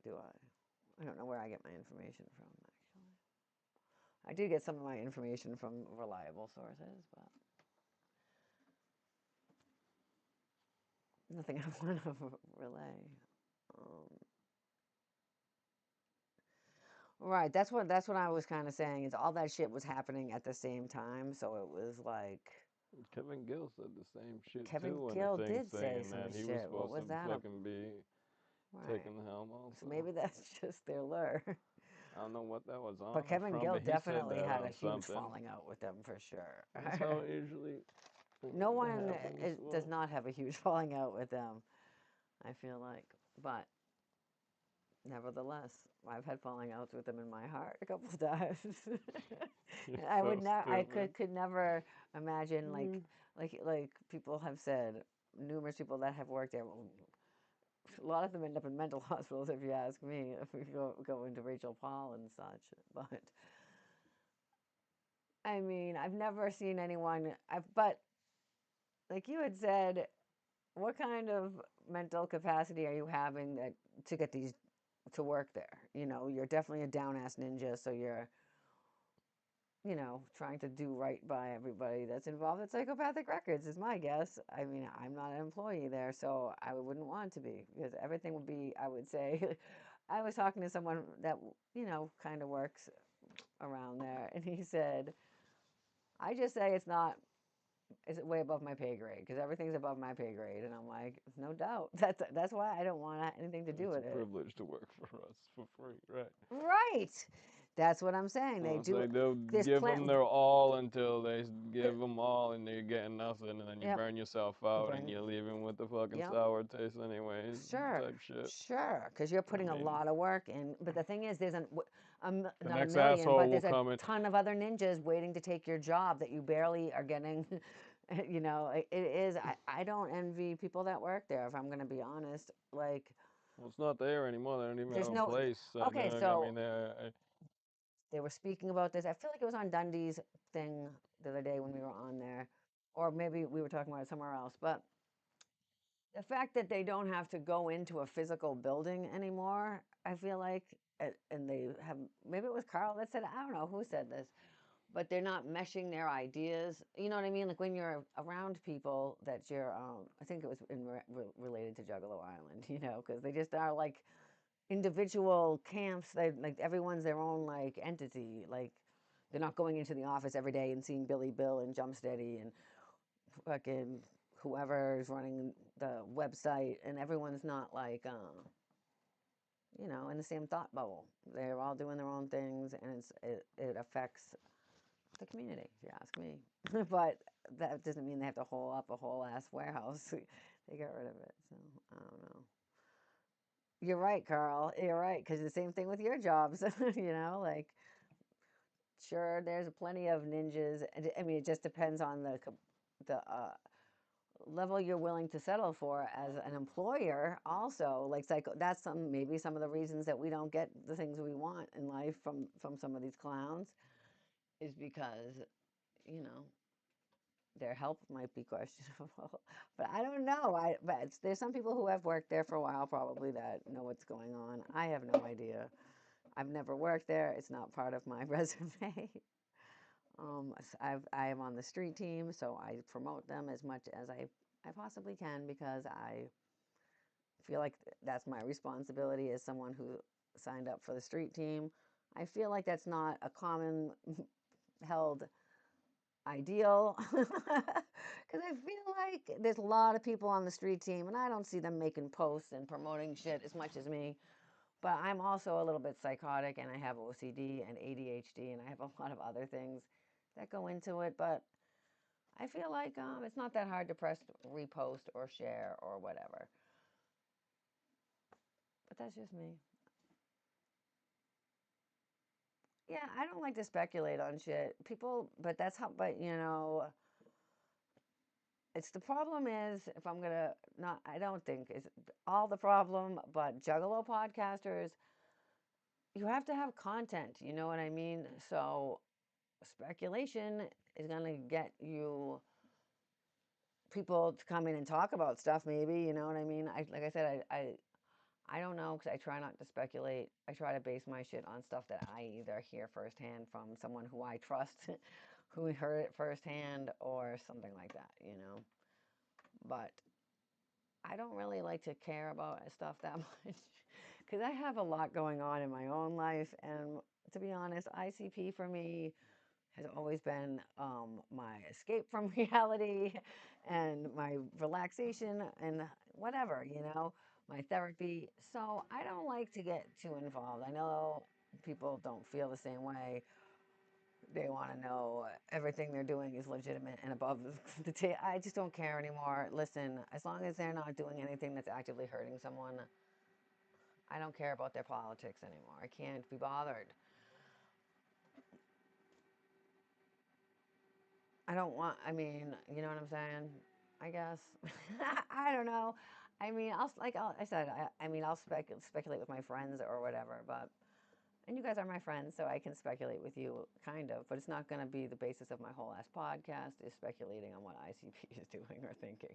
Do I? I don't know where I get my information from, actually. I do get some of my information from reliable sources, but nothing I want to relay. Um, right, that's what I was kind of saying. Is all that shit was happening at the same time, so it was like Kevin Gill said the same shit Kevin too on the Gill thing, did say saying some that he was shit. What supposed was to that? fucking be Right. taking the helm So also. maybe that's just their lure. I don't know what that was But on or Kevin from, Gill but he said definitely that had a on huge something. falling out with them for sure. That's how it usually No one happens. does Well, not have a huge falling out with them, I feel like. But nevertheless, I've had falling outs with them in my heart a couple of times. you're I would so not. I could stupid. could never imagine Mm. like people have said. Numerous people that have worked there. Well, a lot of them end up in mental hospitals, if you ask me. If we go into Rachel Paul and such, but I mean, I've never seen anyone. But like you had said, what kind of mental capacity are you having that to get these to work there? You know, you're definitely a down ass ninja, so you're, trying to do right by everybody that's involved in psychopathic records is my guess. I mean, I'm not an employee there, so I wouldn't want to be because everything would be, I would say, I was talking to someone that, kind of works around there, and he said, I just say it's not is way above my pay grade because everything's above my pay grade, and I'm like, no doubt. That's why I don't want anything to do It's a with it. privilege to work for us for free, right? Right. That's what I'm saying. They Well, it's do. like they'll There's give them plenty. their all until they give them all and you're getting nothing, and then you Yep. burn yourself out and Burn. you're leaving with the fucking Yep. sour taste anyways, Sure. type shit. Sure. Because you're I putting a mean, lot of work in. But the thing is, there's the not a next million, asshole but will there's a come in. ton of other ninjas waiting to take your job that you barely are getting. It is. I don't envy people that work there. If I'm going to be honest, like Well, it's not there anymore. They don't even there's have a no. place. Okay, I mean, so they were speaking about this. I feel like it was on Dundee's thing the other day when we were on there, or maybe we were talking about it somewhere else. But the fact that they don't have to go into a physical building anymore, I feel like, and they have, maybe it was Carl that said, I don't know who said this, but they're not meshing their ideas. You know what I mean? Like when you're around people that you're, I think it was related to Juggalo Island, because they just are like individual camps. They like everyone's their own like entity. Like they're not going into the office every day and seeing Billy Bill and Jump Steady and fucking whoever is running the website, and everyone's not like, in the same thought bubble. They're all doing their own things, and it affects the community, if you ask me. But that doesn't mean they have to hole up a whole ass warehouse. They got rid of it, so I don't know. You're right, Carl. You're right, because the same thing with your jobs. Like sure, there's plenty of ninjas. I mean, it just depends on the level you're willing to settle for as an employer. Also, like psycho, that's maybe some of the reasons that we don't get the things we want in life from some of these clowns is because you know their help might be questionable, but I don't know. But there's some people who have worked there for a while probably that know what's going on. I have no idea. I've never worked there. It's not part of my resume. I am on the street team, so I promote them as much as I possibly can because I feel like that's my responsibility as someone who signed up for the street team. I feel like that's not a common held ideal because I feel like there's a lot of people on the street team and I don't see them making posts and promoting shit as much as me. But I'm also a little bit psychotic and I have OCD and ADHD and I have a lot of other things that go into it. But I feel like it's not that hard to press repost or share or whatever. But that's just me. Yeah, I don't like to speculate on shit. People, but that's how, but it's the problem is if I'm gonna not, I don't think it's all the problem, but Juggalo podcasters, you have to have content, you know what I mean? So speculation is gonna get you people to come in and talk about stuff, maybe, you know what I mean? Like I said, I don't know because I try not to speculate. I try to base my shit on stuff that I either hear firsthand from someone who I trust, who heard it firsthand, or something like that, But I don't really like to care about stuff that much because I have a lot going on in my own life. And to be honest, ICP for me has always been my escape from reality and my relaxation and whatever, my therapy. So I don't like to get too involved. I know people don't feel the same way. They want to know everything they're doing is legitimate and above the table. I just don't care anymore. Listen, as long as they're not doing anything that's actively hurting someone, I don't care about their politics anymore. I can't be bothered. I don't want, I mean, you know what I'm saying? I guess. I don't know. I mean, I said, I mean, I'll speculate with my friends or whatever, but, and you guys are my friends, so I can speculate with you, kind of, but it's not going to be the basis of my whole ass podcast, is speculating on what ICP is doing or thinking,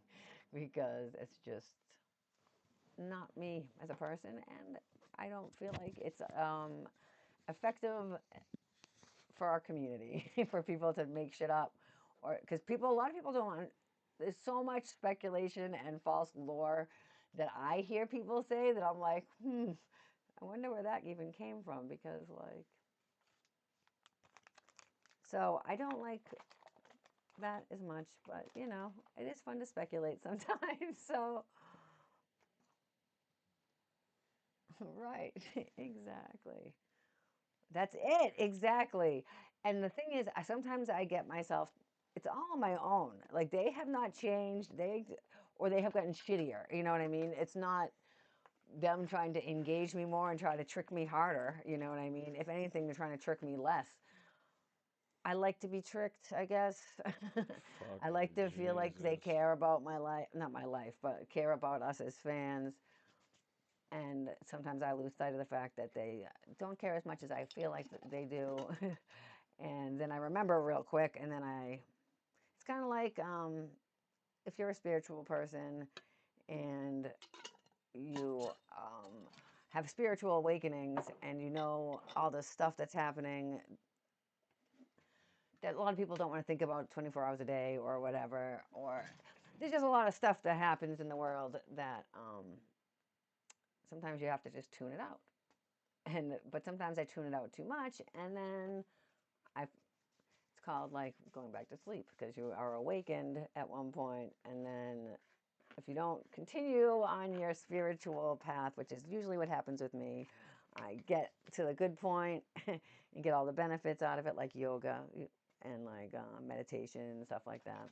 because it's just not me as a person, and I don't feel like it's effective for our community for people to make shit up, or because a lot of people don't want. There's so much speculation and false lore that I hear people say that I'm like, I wonder where that even came from because like, so I don't like that as much, but it is fun to speculate sometimes. So, right, exactly. That's it, exactly. And the thing is, sometimes I get myself, it's all on my own. Like they have not changed, or they have gotten shittier. You know what I mean? It's not them trying to engage me more and try to trick me harder. You know what I mean? If anything, they're trying to trick me less. I like to be tricked, I guess. I like Fucking to feel like they Jesus. care about my life, not my life, but care about us as fans. And sometimes I lose sight of the fact that they don't care as much as I feel like they do. And then I remember real quick, and then it's kind of like if you're a spiritual person and you have spiritual awakenings and you know all the stuff that's happening that a lot of people don't want to think about 24 hours a day or whatever, or there's just a lot of stuff that happens in the world that sometimes you have to just tune it out. But sometimes I tune it out too much, and then I it's called like going back to sleep because you are awakened at one point, and then if you don't continue on your spiritual path, which is usually what happens with me, I get to the good point and get all the benefits out of it, like yoga and like meditation and stuff like that.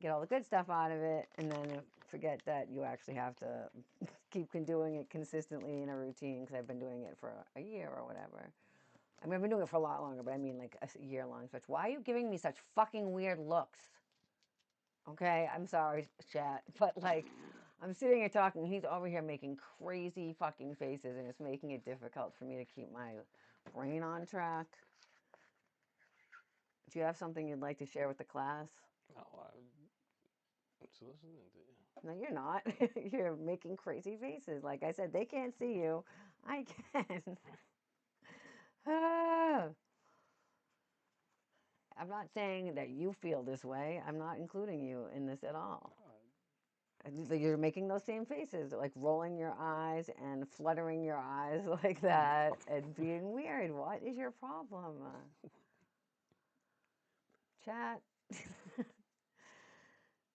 Get all the good stuff out of it, and then forget that you actually have to keep doing it consistently in a routine because I've been doing it for a year or whatever. I mean, I've been doing it for a lot longer, but I mean like a year long stretch. Why are you giving me such fucking weird looks? Okay, I'm sorry, chat, but like, I'm sitting here talking, he's over here making crazy fucking faces, and it's making it difficult for me to keep my brain on track. Do you have something you'd like to share with the class? No, I'm just listening to you. No, you're not. You're making crazy faces. Like I said, they can't see you. I can. Ah. I'm not saying that you feel this way. I'm not including you in this at all. You're making those same faces, like rolling your eyes and fluttering your eyes like that and being weird. What is your problem? Chat.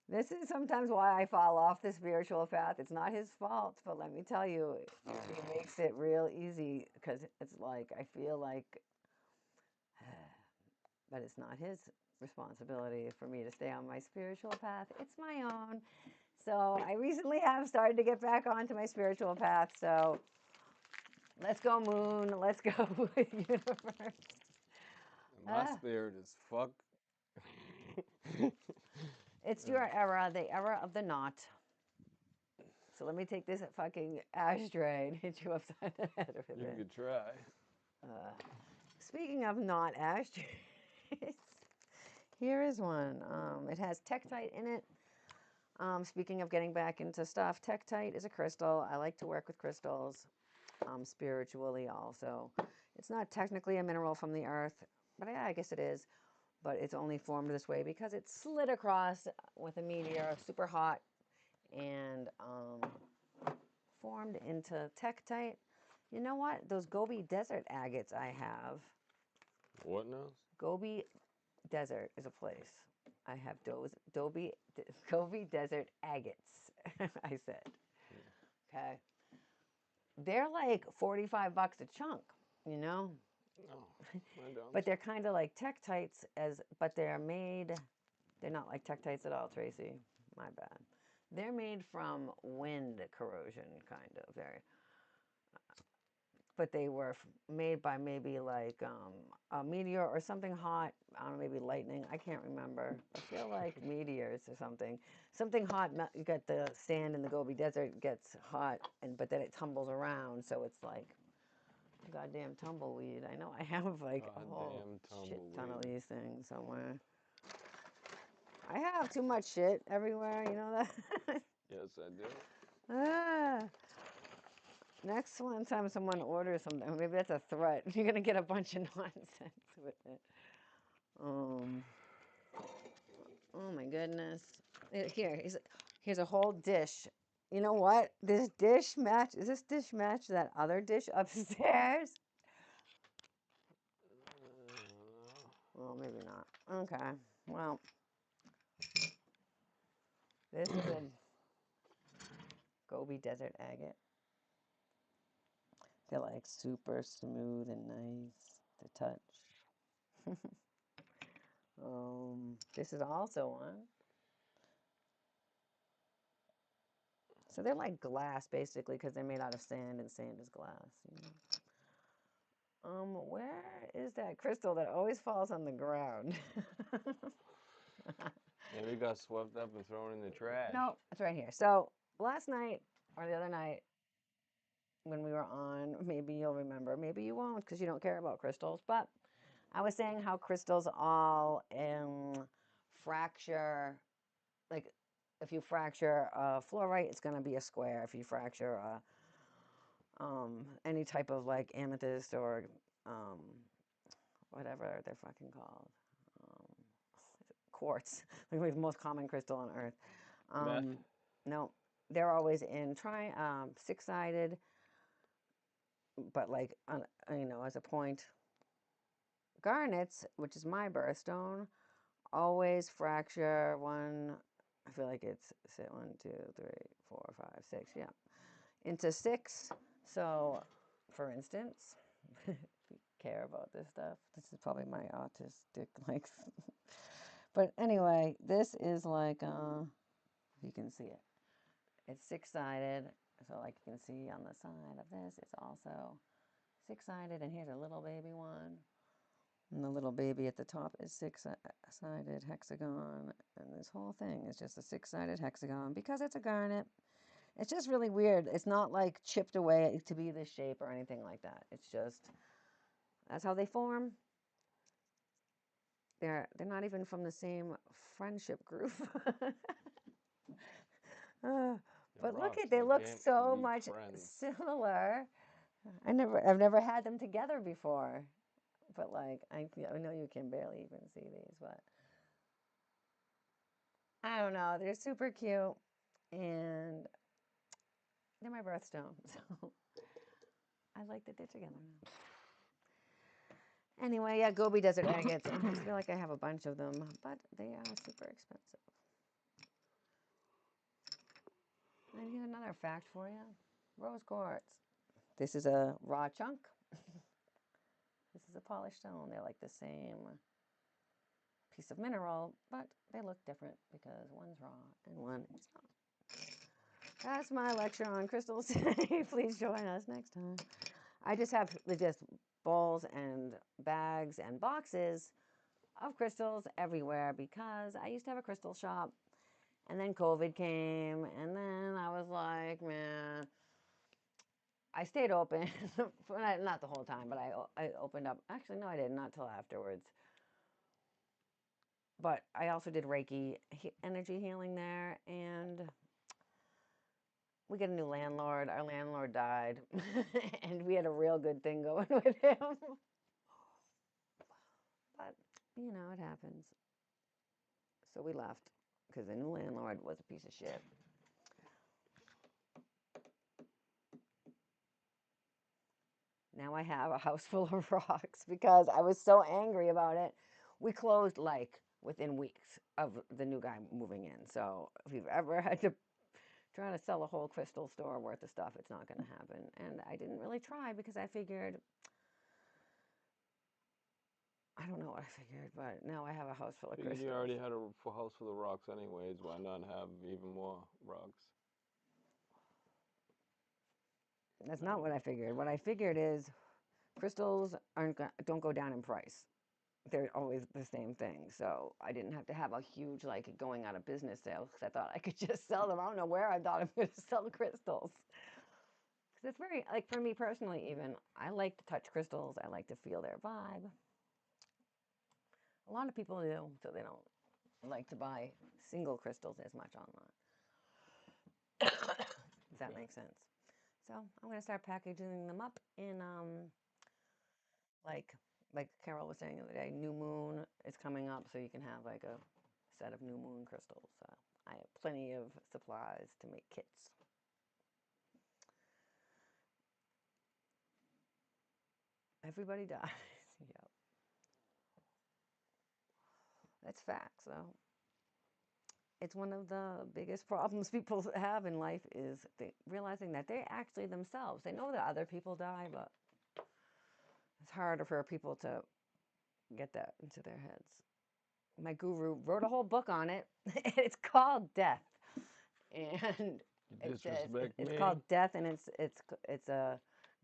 This is sometimes why I fall off the spiritual path. It's not his fault, but let me tell you, he makes it real easy because it's like, I feel like, but it's not his responsibility for me to stay on my spiritual path. It's my own. So I recently have started to get back onto my spiritual path. So let's go, moon. Let's go, universe. My spirit is fuck. It's your era, the era of the knot. So let me take this fucking ashtray and hit you upside the head with You it. could try. Speaking of not ashtrays, here is one. It has Tektite in it. Speaking of getting back into stuff, Tektite is a crystal. I like to work with crystals spiritually also. It's not technically a mineral from the earth, but yeah, I guess it is. But it's only formed this way because it slid across with a meteor, super hot, and formed into Tektite. You know what? Those Gobi Desert agates I have. What now? Gobi Desert is a place. I have Gobi Desert agates, I said. Okay. They're like $45 a chunk, you know? No, I don't. But they're kind of like Tektites, but they're not like Tektites at all, Tracy. My bad. They're made from wind corrosion, kind of. But they were made by maybe like a meteor or something hot. I don't know, maybe lightning. I can't remember. I feel like meteors or something. Something hot. You got the sand in the Gobi Desert gets hot, but then it tumbles around, so it's like goddamn tumbleweed. I know I have like a whole shit ton of these things somewhere. I have too much shit everywhere. You know that. Yes, I do. Ah. Next one time someone orders something, maybe that's a threat. You're gonna get a bunch of nonsense with it. Oh my goodness. Here's a whole dish. You know what? Does this dish match that other dish upstairs? Well, maybe not. Okay. Well, this is a Gobi Desert agate. They're like super smooth and nice to touch. This is also one. So they're like glass basically because they're made out of sand and sand is glass. You know? Where is that crystal that always falls on the ground? Maybe it got swept up and thrown in the trash. No, it's right here. So last night or the other night when we were on, maybe you'll remember, maybe you won't because you don't care about crystals, but I was saying how crystals all fracture, like if you fracture a fluorite, it's going to be a square. If you fracture any type of like amethyst or whatever they're fucking called, quartz, like the most common crystal on earth. Meth. No, they're always in six-sided, but like as a point. Garnets, which is my birthstone, always fracture one. I feel like it's 1, 2, 3, 4, 5, 6. Yeah, into 6. So, for instance, if you care about this stuff, this is probably my autistic like. But anyway, this is like you can see it. It's 6-sided, so like you can see on the side of this, it's also 6-sided, and here's a little baby one. And the little baby at the top is 6-sided hexagon. And this whole thing is just a 6-sided hexagon because it's a garnet. It's just really weird. It's not like chipped away to be this shape or anything like that. It's just, that's how they form. they're not even from the same friendship group. But look Rocks, at, they look can't so be much friends. similar. I've never had them together before, but like I know you can barely even see these, but I don't know. They're super cute, and they're my birthstone, so I like that they're together now. Anyway, yeah, Gobi Desert Agates. I feel like I have a bunch of them, but they are super expensive. And here's another fact for you. Rose quartz. This is a raw chunk. This is a polished stone. They're like the same piece of mineral, but they look different because one's raw and one is not. That's my lecture on crystals today. Please join us next time. I just have just bowls and bags and boxes of crystals everywhere because I used to have a crystal shop, and then COVID came, and then I was like, man, I stayed open, not the whole time, but I opened up. Actually, no, I didn't, not till afterwards. But I also did Reiki energy healing there, and we got a new landlord. Our landlord died, and we had a real good thing going with him. But, it happens. So we left because the new landlord was a piece of shit. Now I have a house full of rocks because I was so angry about it. We closed like within weeks of the new guy moving in. So if you've ever had to try to sell a whole crystal store worth of stuff, it's not going to happen. And I didn't really try because I figured, I don't know what I figured, but now I have a house full of crystals. You already had a house full of rocks anyways. Why not have even more rocks? That's not what I figured. What I figured is crystals don't go down in price. They're always the same thing. So I didn't have to have a huge, like, going out of business sale because I thought I could just sell them. I don't know where I thought I'm going to sell crystals. Because it's very, like, for me personally, even, I like to touch crystals. I like to feel their vibe. A lot of people do, so they don't like to buy single crystals as much online. Does that make sense? So I'm going to start packaging them up in, like Carol was saying the other day, new moon is coming up, so you can have like a set of new moon crystals. So I have plenty of supplies to make kits. Everybody dies. Yep. That's facts, though. It's one of the biggest problems people have in life is realizing that they actually themselves, they know that other people die, but it's harder for people to get that into their heads. My guru wrote a whole book on it. It's called Death, and it's called Death, and it's a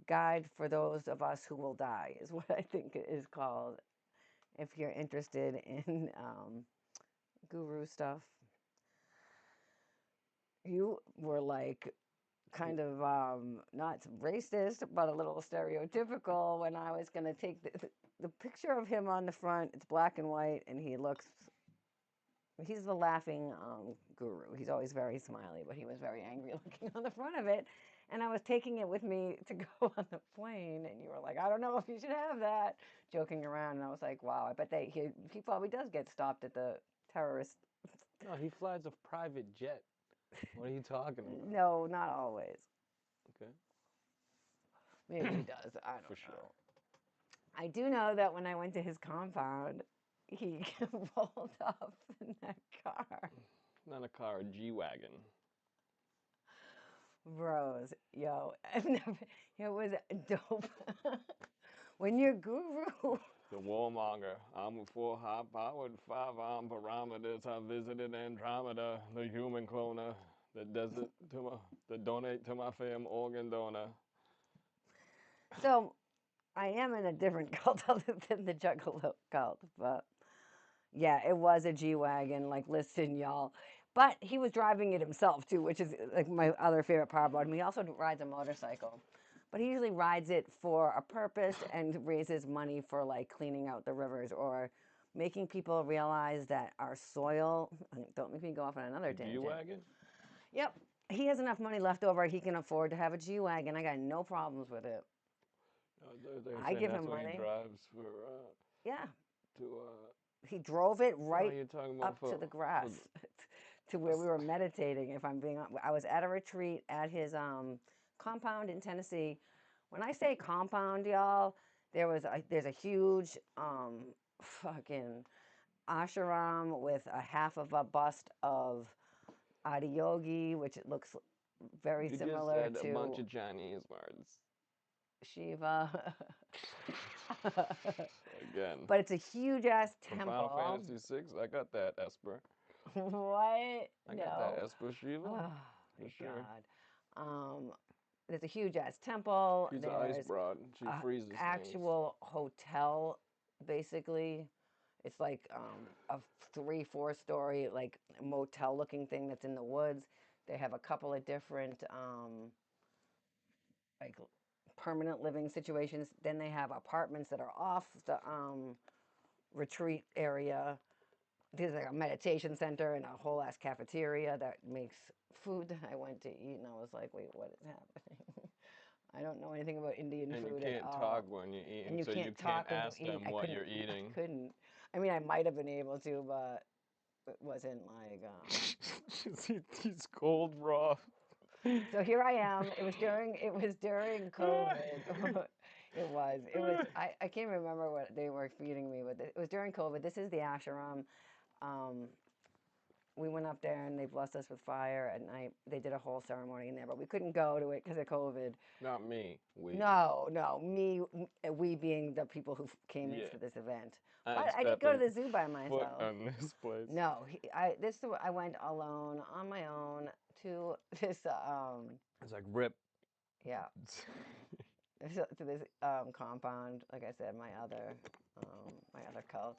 guide for those of us who will die, is what I think it is called. If you're interested in guru stuff, you were like kind of not racist, but a little stereotypical when I was going to take the picture of him on the front. It's black and white, and he's the laughing guru. He's always very smiley, but he was very angry looking on the front of it. And I was taking it with me to go on the plane, and you were like, I don't know if you should have that, joking around. And I was like, wow, I bet he probably does get stopped at the terrorist. No, he flies a private jet. What are you talking about? No, not always. Okay. Maybe he does. I don't know. For sure. I do know that when I went to his compound, he rolled up in that car. Not a car, a G-Wagon. Rose, yo, it was dope. When your guru. The warmonger. I'm a 4 high-powered 5-arm parameters. I visited Andromeda, the human cloner, that donate to my fam organ donor. So, I am in a different cult other than the Juggalo cult, but yeah, it was a G-Wagon. Like, listen, y'all. But he was driving it himself, too, which is like my other favorite part about him. He also rides a motorcycle. But he usually rides it for a purpose and raises money for, like, cleaning out the rivers or making people realize that our soil, don't make me go off on another tangent. G-Wagon? Yep. He has enough money left over. He can afford to have a G-Wagon. I got no problems with it. I give that's him what money. He drives for. Yeah. To. He drove it right you're talking about up to the grass, to where we were meditating. If I'm being, I was at a retreat at his compound in Tennessee. When I say compound, y'all, there's a huge fucking ashram with a half of a bust of Adiyogi, which it looks very similar just said to a bunch of Chinese words. Shiva. Again. But it's a huge ass From temple. Final Fantasy VI, I got that Esper. What? I got that Esper Shiva. Oh, for sure. God. There's a huge ass temple. She's an There's ice broad. She freezes actual hotel, basically. It's like a 3-4 story like motel looking thing that's in the woods. They have a couple of different like permanent living situations. Then they have apartments that are off the retreat area. There's like a meditation center and a whole ass cafeteria that makes food that I went to eat, and I was like, wait, what is happening? I don't know anything about Indian and food you can't at all. talk when you're eating, And you so can't you talk can't when ask you eat. them what you're eating. I couldn't. I mean, I might have been able to, but it wasn't like. He's cold raw. So here I am. It was during COVID. It was. I can't remember what they were feeding me, but it was during COVID. This is the ashram. We went up there and they blessed us with fire at night. They did a whole ceremony in there, but we couldn't go to it because of COVID. Not me. We. No, me. We being the people who came in for this event. But I did go to the zoo by myself. On this place. No, I went alone on my own to this. It's like rip. Yeah. To this compound. Like I said, my other cult.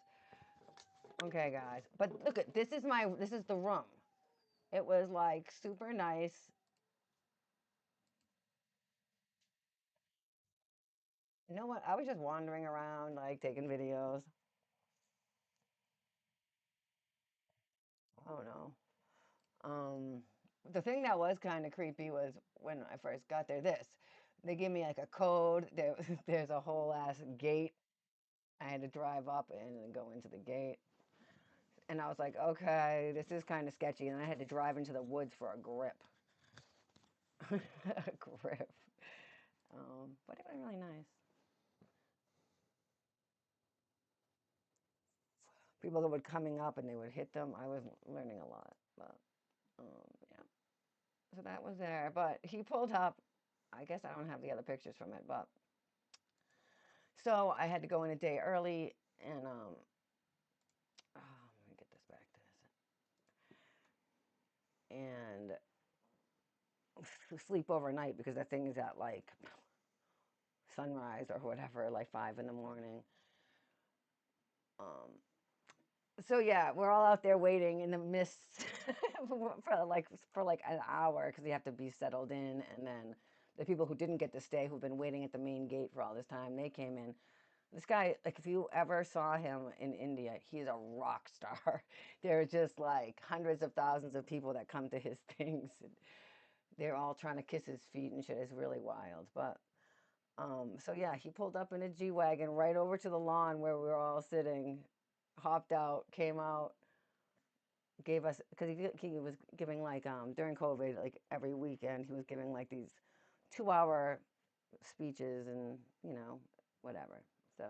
Okay, guys. But look at this is the room. It was like super nice. You know what? I was just wandering around, like taking videos. Oh no. The thing that was kind of creepy was when I first got there. They gave me like a code. There's a whole ass gate. I had to drive up and go into the gate. And I was like, okay, this is kind of sketchy. And I had to drive into the woods for a grip. A grip. But it was really nice. People that would coming up and they would hit them. I was learning a lot. But yeah. So that was there. But he pulled up. I guess I don't have the other pictures from it, but so I had to go in a day early and let me get this back to this. And sleep overnight because that thing is at like sunrise or whatever, like 5 in the morning. So yeah, we're all out there waiting in the mist for like an hour because you have to be settled in, and then the people who didn't get to stay, who've been waiting at the main gate for all this time, they came in. This guy, like if you ever saw him in India, he's a rock star. There are just like hundreds of thousands of people that come to his things. They're all trying to kiss his feet and shit. It's really wild. But so yeah, he pulled up in a G-Wagon right over to the lawn where we were all sitting, hopped out, came out, gave us, because he was giving like during COVID, like every weekend he was giving like these 2-hour speeches and whatever. So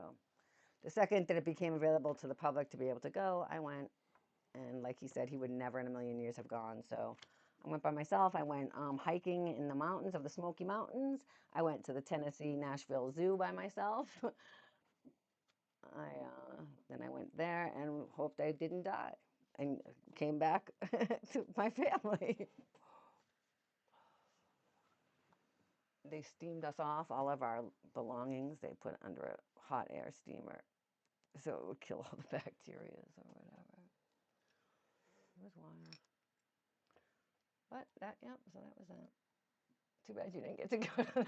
the second that it became available to the public to be able to go, I went. And like he said, he would never in a million years have gone. So I went by myself. I went hiking in the mountains of the Smoky Mountains. I went to the Tennessee Nashville Zoo by myself. Then I went there and hoped I didn't die and came back to my family. They steamed us off, all of our belongings. They put under a hot air steamer so it would kill all the bacteria or whatever. It was wild. But so that was that. Too bad you didn't get to go to that.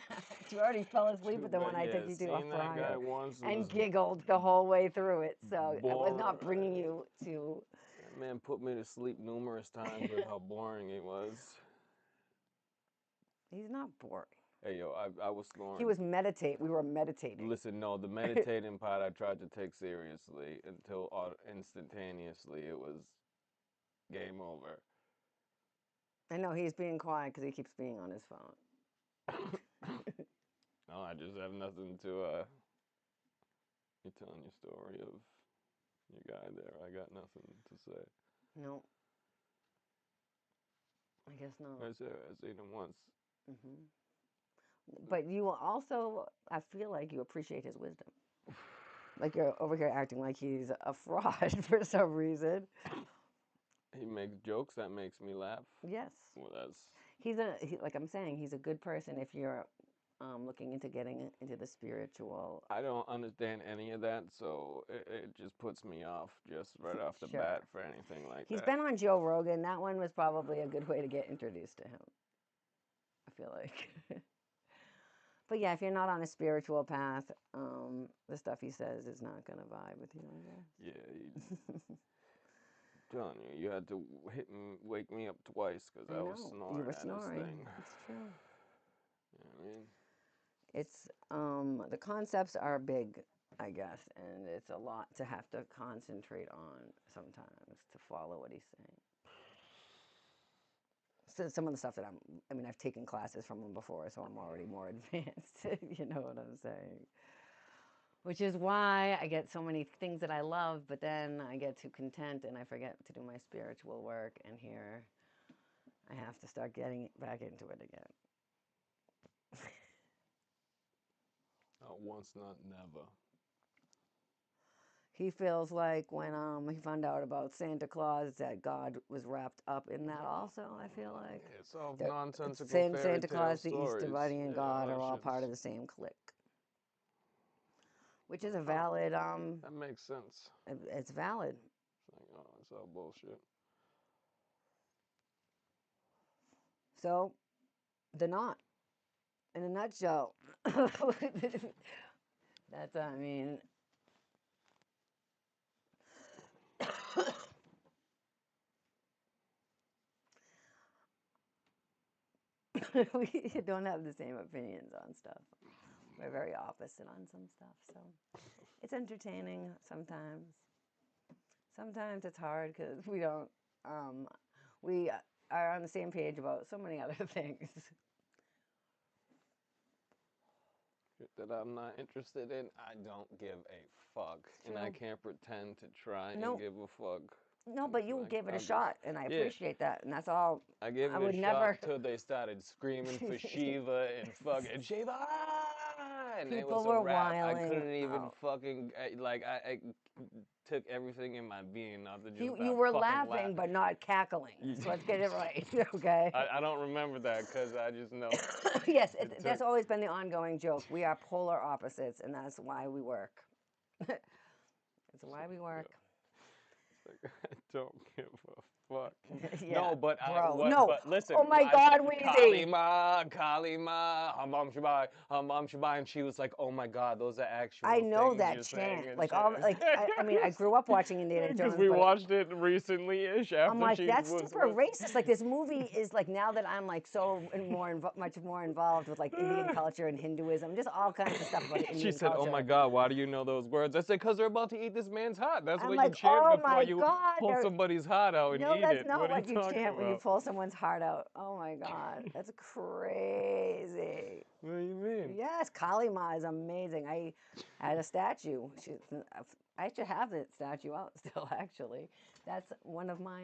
You already fell asleep at the one I took you to seeing that guy Friday once and was giggled the whole way through it. So I was not boring. bringing you to. That man put me to sleep numerous times with how boring he was. He's not boring. Hey, yo, I was snoring. He was we were meditating. Listen, no, the meditating part I tried to take seriously until instantaneously it was game over. I know he's being quiet because he keeps being on his phone. No, I just have nothing to, you're telling your story of your guy there. I got nothing to say. No. I guess not. I seen him once. Mm-hmm. But you also, I feel like you appreciate his wisdom. Like you're over here acting like he's a fraud for some reason. He makes jokes that makes me laugh. Yes. Well, that's... like I'm saying, he's a good person if you're looking into getting into the spiritual. I don't understand any of that, so it just puts me off just right off the bat for anything like that. He's been on Joe Rogan. That one was probably a good way to get introduced to him, I feel like. But yeah, if you're not on a spiritual path, the stuff he says is not going to vibe with you, I guess. Yeah, telling you, you had to wake me up twice because I was snoring. You were at snoring. This thing. It's true. You know what I mean? It's the concepts are big, I guess, and it's a lot to have to concentrate on sometimes to follow what he's saying. So some of the stuff that I've taken classes from him before, so I'm already more advanced. You know what I'm saying? Which is why I get so many things that I love, but then I get too content and I forget to do my spiritual work. And here I have to start getting back into it again. Once, not never. He feels like when he found out about Santa Claus that God was wrapped up in that also, I feel like. It's all nonsensical Santa Claus, the Easter stories. Bunny, and God are all part of the same clique. Which is a valid... that makes sense. It's valid. It's like, oh, it's all bullshit. So, the knot. In a nutshell. That's, I mean... We don't have the same opinions on stuff. We're very opposite on some stuff, so it's entertaining sometimes. Sometimes it's hard because we don't, we are on the same page about so many other things. Shit that I'm not interested in, I don't give a fuck. And I can't pretend to try and give a fuck. No, but you gave it a shot, and I appreciate that, and that's all. I gave it a shot till they started screaming for Shiva and fucking Shiva, and it was a rap. I couldn't even fucking like I took everything in my being not to just you were laughing but not cackling. So let's get it right, okay? I don't remember that because I just know. Yes, that's always been the ongoing joke. We are polar opposites, and that's why we work. That's why we work. I don't give a fuck. Yeah, no, but bro, but listen. Oh my God, Weezy. Kalima, Hamam Shabai, and she was like, "Oh my God, those are actual." I know things that you're chant. saying I mean, I grew up watching Indiana Jones. Because we watched it recently-ish after I'm like, she that's was super racist. Like this movie is like now that I'm like so much more involved with like Indian culture and Hinduism, just all kinds of stuff about Indian culture. She said, "Oh my God, why do you know those words?" I said, "Because they're about to eat this man's heart. That's what you chant before you pull somebody's heart out and eat it." No, that's not what you you chant when you pull someone's heart out. Oh my God, that's crazy. What do you mean? Yes, Kali Ma is amazing. I had a statue. I should have the statue out still, actually. That's one of my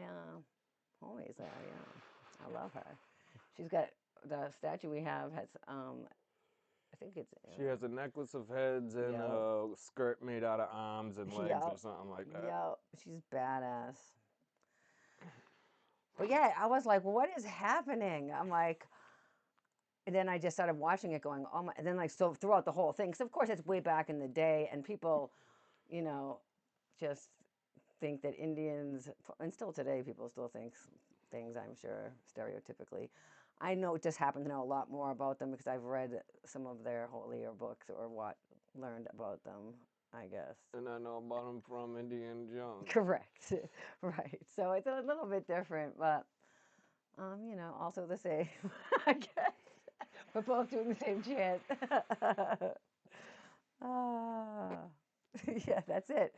homies. I love her. She's got the statue we have has I think it's... She has a necklace of heads and a skirt made out of arms and legs or something like that. Yeah, she's badass. But yeah, I was like, what is happening? I'm like... And then I just started watching it going, oh my... And then like, so throughout the whole thing, because of course it's way back in the day, and people, you know, just think that Indians... And still today, people still think things, I'm sure, stereotypically. I know just happen to know a lot more about them because I've read some of their holier books or learned about them, I guess. And I know about them from Indiana Jones. Correct. Right. So it's a little bit different, but also the same, I guess. We're both doing the same chant. Ah, yeah, that's it.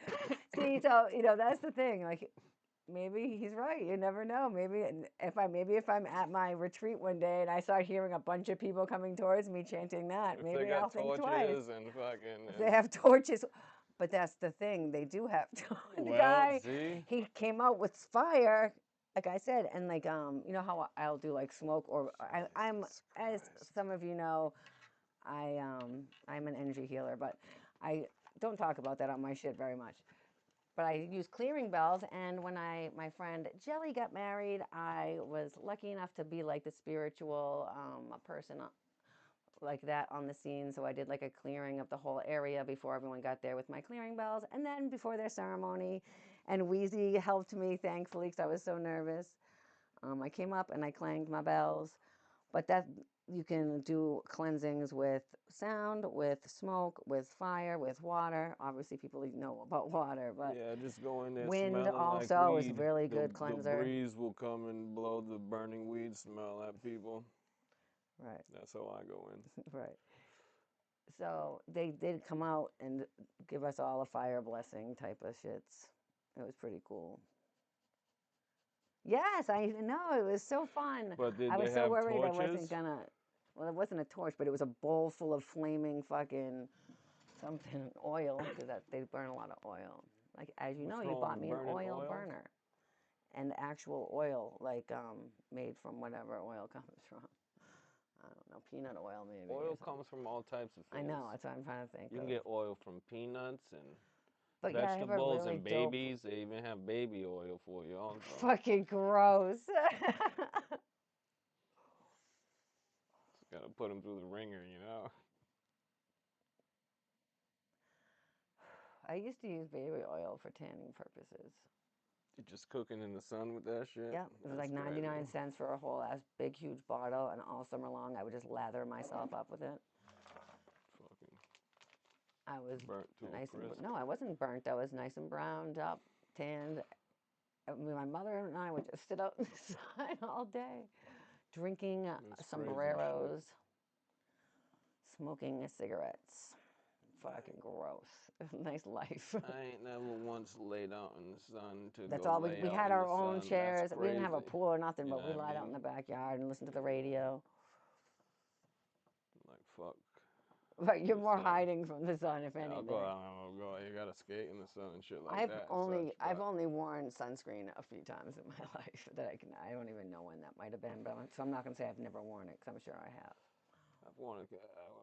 See, so that's the thing. Like, maybe he's right. You never know. Maybe if I'm at my retreat one day and I start hearing a bunch of people coming towards me chanting that, If they maybe got I'll think twice. torches and fucking. If they have torches, but that's the thing. They do have. The Well, guy, see? he came out with fire, like I said, and like you know how I'll do like smoke or I'm as some of you know, I'm an energy healer, but I don't talk about that on my shit very much. But I use clearing bells, and when my friend Jelly got married, I was lucky enough to be like the spiritual person like that on the scene. So I did like a clearing of the whole area before everyone got there with my clearing bells, and then before their ceremony, and Wheezy helped me thankfully because I was so nervous. I came up and I clanged my bells, but that you can do cleansings with sound, with smoke, with fire, with water. Obviously, people know about water, but Yeah, just go in there wind smelling like also is weed. really The good cleanser. breeze will come and blow the burning weed smell at people. Right, That's how I go in. right. So they did come out and give us all a fire blessing type of shits. It was pretty cool. Yes, I know. It was so fun. But did I they was so have worried I wasn't torches? gonna. Well, it wasn't a torch, but it was a bowl full of flaming fucking something oil because they burn a lot of oil. Like as you know, What's you wrong bought with me an burning oil oil? burner and actual oil, like made from whatever oil comes from. I don't know, peanut oil maybe. Oil comes from all types of I things. know. That's what I'm trying to think You can of. get oil from peanuts and But yeah, I have a vegetables really and dope. babies. They even have baby oil for you also. Fucking gross. Just gotta put them through the ringer, you know. I used to use baby oil for tanning purposes. You're just cooking in the sun with that shit. Yep, it was like That's 99 crazy. cents for a whole ass big huge bottle, and all summer long I would just lather myself up with it. Fucking I was burnt to a nice and crisp. no, I wasn't burnt. I was nice and browned up, tanned. I mean, my mother and I would just sit out in the sun all day, drinking That's crazy shit. sombreros, smoking cigarettes. Fucking gross. Nice life. I ain't never once laid out in the sun to That's go all lay we out had in the our own sun. That's chairs. We didn't have a crazy. pool or nothing, You but know we what I lied out in mean? the backyard and listened to the radio. Like fuck. But you're The more sun. hiding from the sun, if Yeah, I'll go anything. out. I'll go. You gotta skate in the sun and shit like that and such. I've But only worn sunscreen a few times in my life that I don't even know when that might have been, so I'm not gonna say I've never worn it because I'm sure I have. I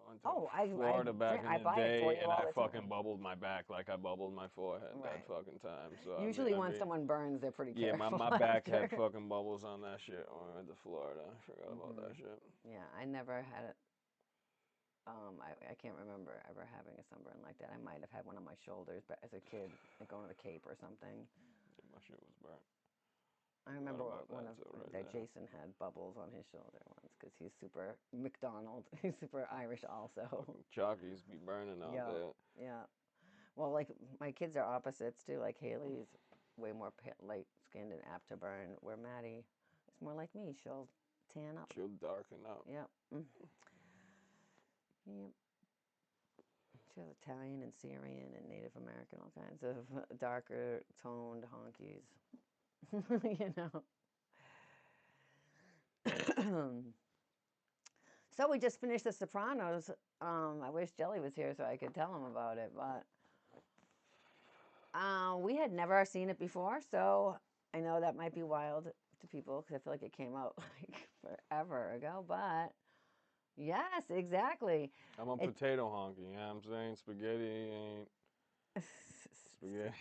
went to Oh, Florida back in I the buy it for day, you and all I the fucking time. bubbled my back like I bubbled my forehead that Right. fucking time. So Usually I when mean, someone burns, they're pretty yeah, careful my back had after. fucking bubbles on that shit when I went to Florida. I forgot about that shit. Yeah, I never had it. I can't remember ever having a sunburn like that. I might have had one on my shoulders, but as a kid, like going to the Cape or something. Yeah, my shit was burnt. I Forgot remember about one that of too right that there. Jason had bubbles on his shoulder once because he's super McDonald. He's super Irish also. Fucking chalkies be burning out Yeah, there. yeah. Well, like my kids are opposites too. Like Haley's way more light skinned and apt to burn, where Maddie is more like me. She'll tan up. She'll darken up. Yep. Yep. She has Italian and Syrian and Native American, all kinds of darker toned honkies. You know. So we just finished The Sopranos. I wish Jelly was here so I could tell him about it, but we had never seen it before, so I know that might be wild to people because I feel like it came out like forever ago, but yes, exactly. I'm a It, potato honky, you know what I'm saying? Spaghetti ain't spaghetti.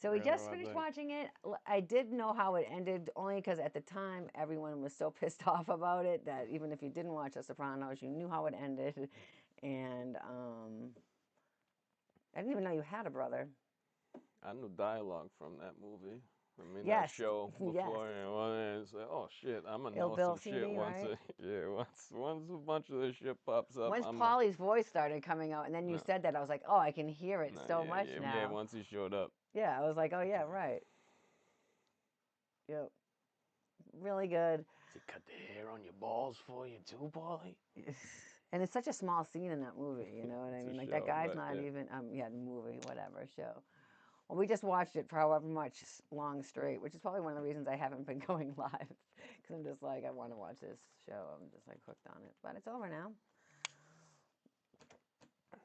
So we Really just my finished thing. watching it. I did know how it ended only because at the time everyone was so pissed off about it that even if you didn't watch The Sopranos, you knew how it ended. And I didn't even know you had a brother. I knew dialogue from that movie. I mean, that Yes. show before, Yes. and it's like, oh shit, I'm gonna Ill know Bill some shit CD, once right? once a bunch of this shit pops up, Once I'm a, Polly's voice started coming out, and then you no, said that, I was like, oh, I can hear it no, so yeah, much yeah, yeah, now. once he showed up. Yeah, I was like, oh yeah, right. Yep. Really good. Does he cut the hair on your balls for you too, Paulie? And it's such a small scene in that movie, you know what I It's a mean? Like that show, guy's but not yeah. even movie, whatever, show. Well, we just watched it for however much long straight, which is probably one of the reasons I haven't been going live, because I'm just like, I want to watch this show. I'm just like hooked on it, but it's over now.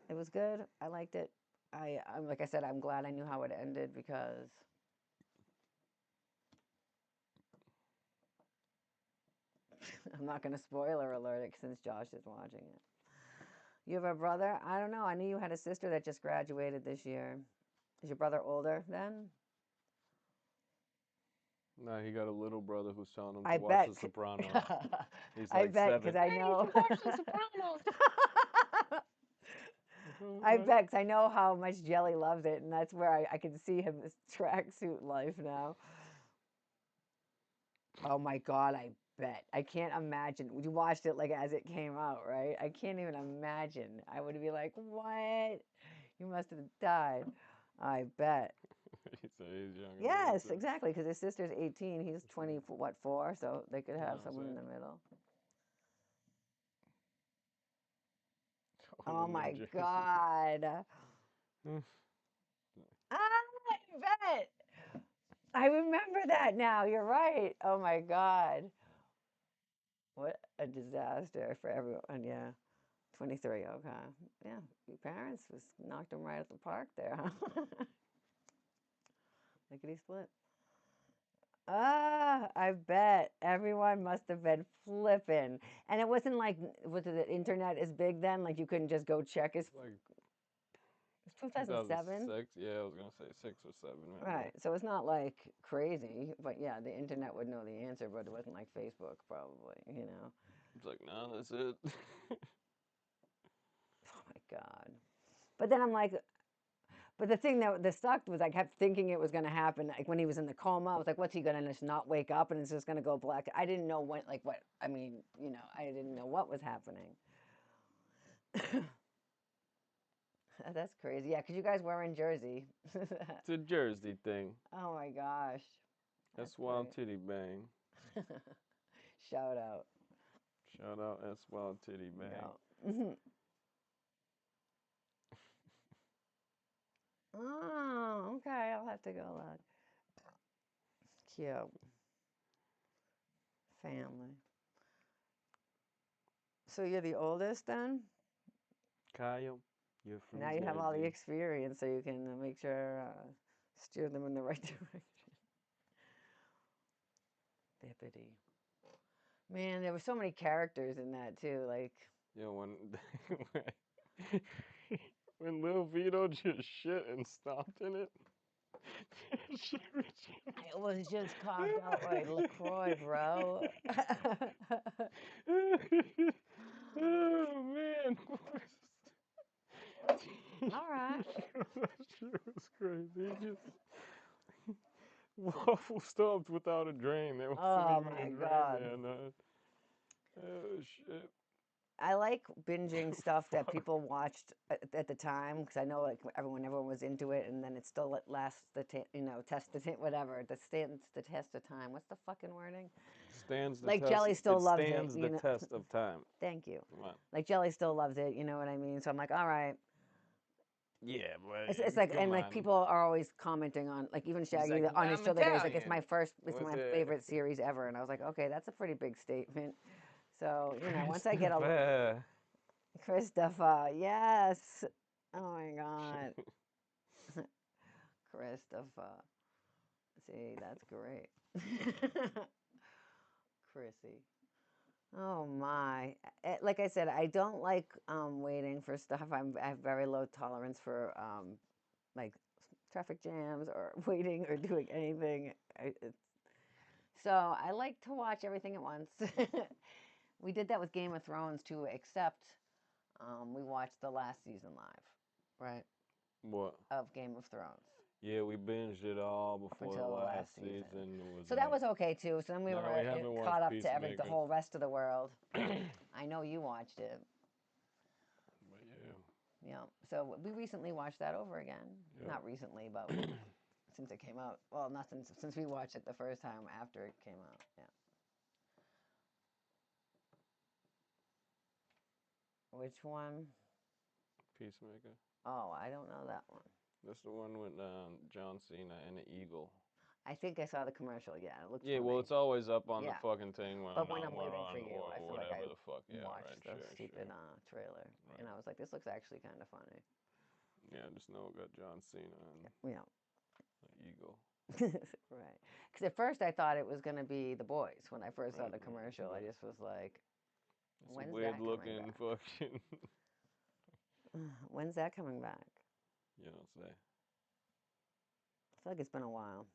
It was good. I liked it. I'm like I said, I'm glad I knew how it ended because I'm not going to spoiler alert it since Josh is watching it. You have a brother? I don't know. I knew you had a sister that just graduated this year. Is your brother older then? No, he got a little brother who's telling him to I watch bet. The Sopranos. He's I like bet because 7. I Hey, you know. should watch The Sopranos. I bet because I know how much Jelly loves it, and that's where I can see him this tracksuit life now. Oh my God, I bet. I can't imagine. You watched it like as it came out, right? I can't even imagine. I would be like, what? You must have died. I bet. He's younger than him Yes, too. exactly. Because his sister's 18. He's 20, what, 4? So they could have No, someone in so the middle. all Oh in their my jerseys. God. I bet. I remember that now. You're right. Oh my God. What a disaster for everyone. Yeah. 23. Okay. Yeah. Your parents was knocked them right at the park there, huh? Lickety split. Ah, I bet everyone must have been flipping. And it wasn't like, was it the internet is big then? Like you couldn't just go check his. Like It's 2007. 2006. Yeah, I was gonna say 6 or 7. Maybe. Right. So it's not like crazy, but yeah, the internet would know the answer, but it wasn't like Facebook probably, you know. It's like, no, that's it. Oh my God. But then I'm like, but the thing that sucked was I kept thinking it was going to happen. Like when he was in the coma, I was like, what's he going to just not wake up and it's just going to go black? I didn't know when, like what, I mean, you know, I didn't know what was happening. That's crazy. Yeah, because you guys were in Jersey. It's a Jersey thing. Oh my gosh. That's S Wild great. Titty Bang. Shout out. Shout out S Wild Titty Bang. Yeah. Oh, okay. I'll have to go look. Cute. Family. So you're the oldest then? Kyle, you're from Now you have all the Jersey. experience, so you can make sure steer them in the right direction. Bippity. Man, there were so many characters in that too. Like Yo, when when Lil Vito just shit and stomped in it. I was just coughed out like LaCroix, bro. Oh man. All right. That shit was crazy. He just waffle stomped without a drain. There wasn't Oh even a my drain God. there. No. Oh shit. I like binging stuff that Fuck. people watched at the time because I know like everyone was into it, and then it still lasts test the whatever the stands the test of time. What's the fucking wording? Stands the Like test. Jelly still It loves it, stands the test of time. Thank you. Come on. Like Jelly still loves it, you know what I mean? So I'm like, all right. Yeah, It's but like, and come like on. people are always commenting on, like even He's Shaggy like, on his I'm show the other day was like, Italian. it's What's my it? favorite series ever, and I was like, okay, that's a pretty big statement. So once I get a Christopher. Christopher, yes, oh my God, Christopher, see that's great, Chrissy. Oh my! Like I said, I don't like waiting for stuff. I have very low tolerance for like traffic jams or waiting or doing anything. So I like to watch everything at once. We did that with Game of Thrones too, except we watched the last season live, right? What? Of Game of Thrones. Yeah, we binged it all up before the until the last last season. season. It was So that like, was okay too. So then we no, were we haven't caught watched up to the Peacemaker. whole rest of the world. I know you watched it. But yeah. Yeah. So we recently watched that over again. Yep. Not recently, but since it came out. Well, not since we watched it the first time after it came out. Yeah. Which one? Peacemaker. Oh, I don't know that one. That's the one with John Cena and the eagle. I think I saw the commercial. Yeah, it looks. Yeah, funny. well, it's always up on Yeah. the fucking thing when But when I'm we're waiting on for you, I or feel like whatever I the fuck. Yeah, watched right, the sure, stupid sure. trailer, Right. and I was like, this looks actually kind of funny. Yeah, I just know it got John Cena and Yeah. the eagle. Right. Because at first I thought it was going to be The Boys. When I first saw Right, the commercial, right. I just was like, It's when's a weird that looking coming fucking. back? When's that coming back? You don't say. I feel like it's been a while.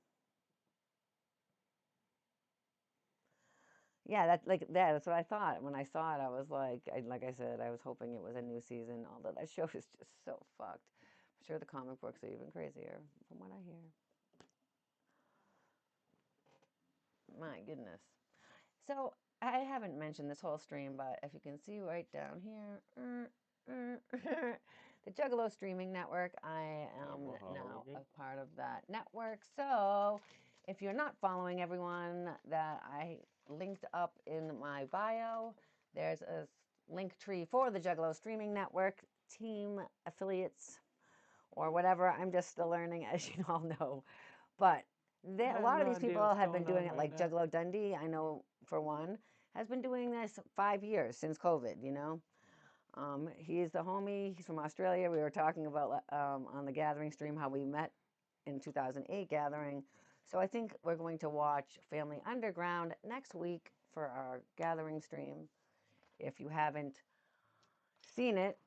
Yeah, that's what I thought. When I saw it, I was like I said, I was hoping it was a new season, although that show is just so fucked. I'm sure the comic books are even crazier, from what I hear. My goodness. So I haven't mentioned this whole stream, but if you can see right down here, the Juggalo streaming network, I am now a part of that network. So if you're not following everyone that I linked up in my bio, there's a link tree for the Juggalo streaming network, team affiliates, or whatever. I'm just still learning, as you all know. But a lot of these people have been doing it, like Juggalo Dundee, I know for one, has been doing this 5 years since COVID, you know. He's the homie, he's from Australia. We were talking about on the gathering stream how we met in 2008 gathering. So I think we're going to watch Family Underground next week for our gathering stream. If you haven't seen it,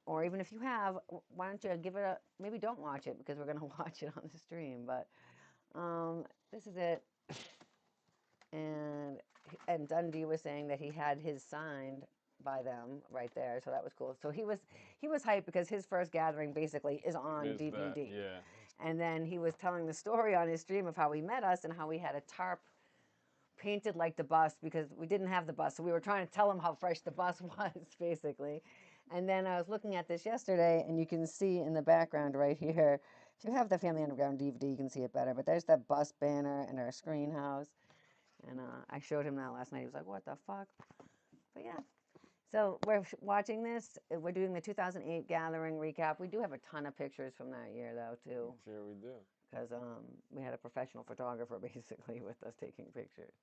or even if you have, why don't you give it maybe don't watch it because we're going to watch it on the stream, but this is it. And Dundee was saying that he had his signed by them right there, so that was cool. So he was hyped because his first gathering basically is on DVD. Yeah. And then he was telling the story on his stream of how he met us and how we had a tarp painted like the bus because we didn't have the bus. So we were trying to tell him how fresh the bus was, basically. And then I was looking at this yesterday, and you can see in the background right here, if you have the Family Underground DVD, you can see it better. But there's that bus banner and our screen house. And I showed him that last night. He was like, what the fuck? But yeah. So we're watching this. We're doing the 2008 gathering recap. We do have a ton of pictures from that year, though, too. Sure we do. Because we had a professional photographer basically with us taking pictures.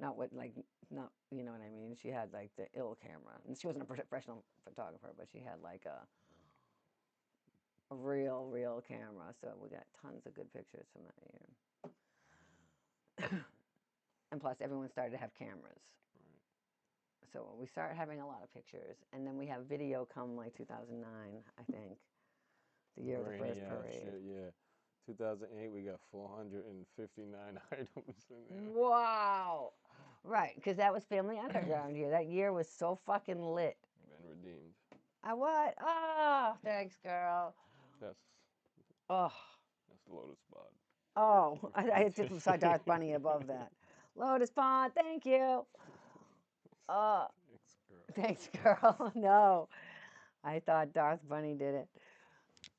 Not you know what I mean? She had like the ill camera. And she wasn't a professional photographer, but she had like a real camera. So we got tons of good pictures from that year. And plus, everyone started to have cameras. Right. So we started having a lot of pictures. And then we have video come like 2009, I think. The year of the first parade. Shit, yeah. 2008, we got 459 items in there. Wow. Right, because that was Family Underground year. That year was so fucking lit. Been redeemed. I what? Oh, thanks, girl. That's the Lotus Pod. Oh, I just saw Darth Bunny above that. Lotus Pod, thank you. Thanks, girl. Thanks, girl. No, I thought Darth Bunny did it.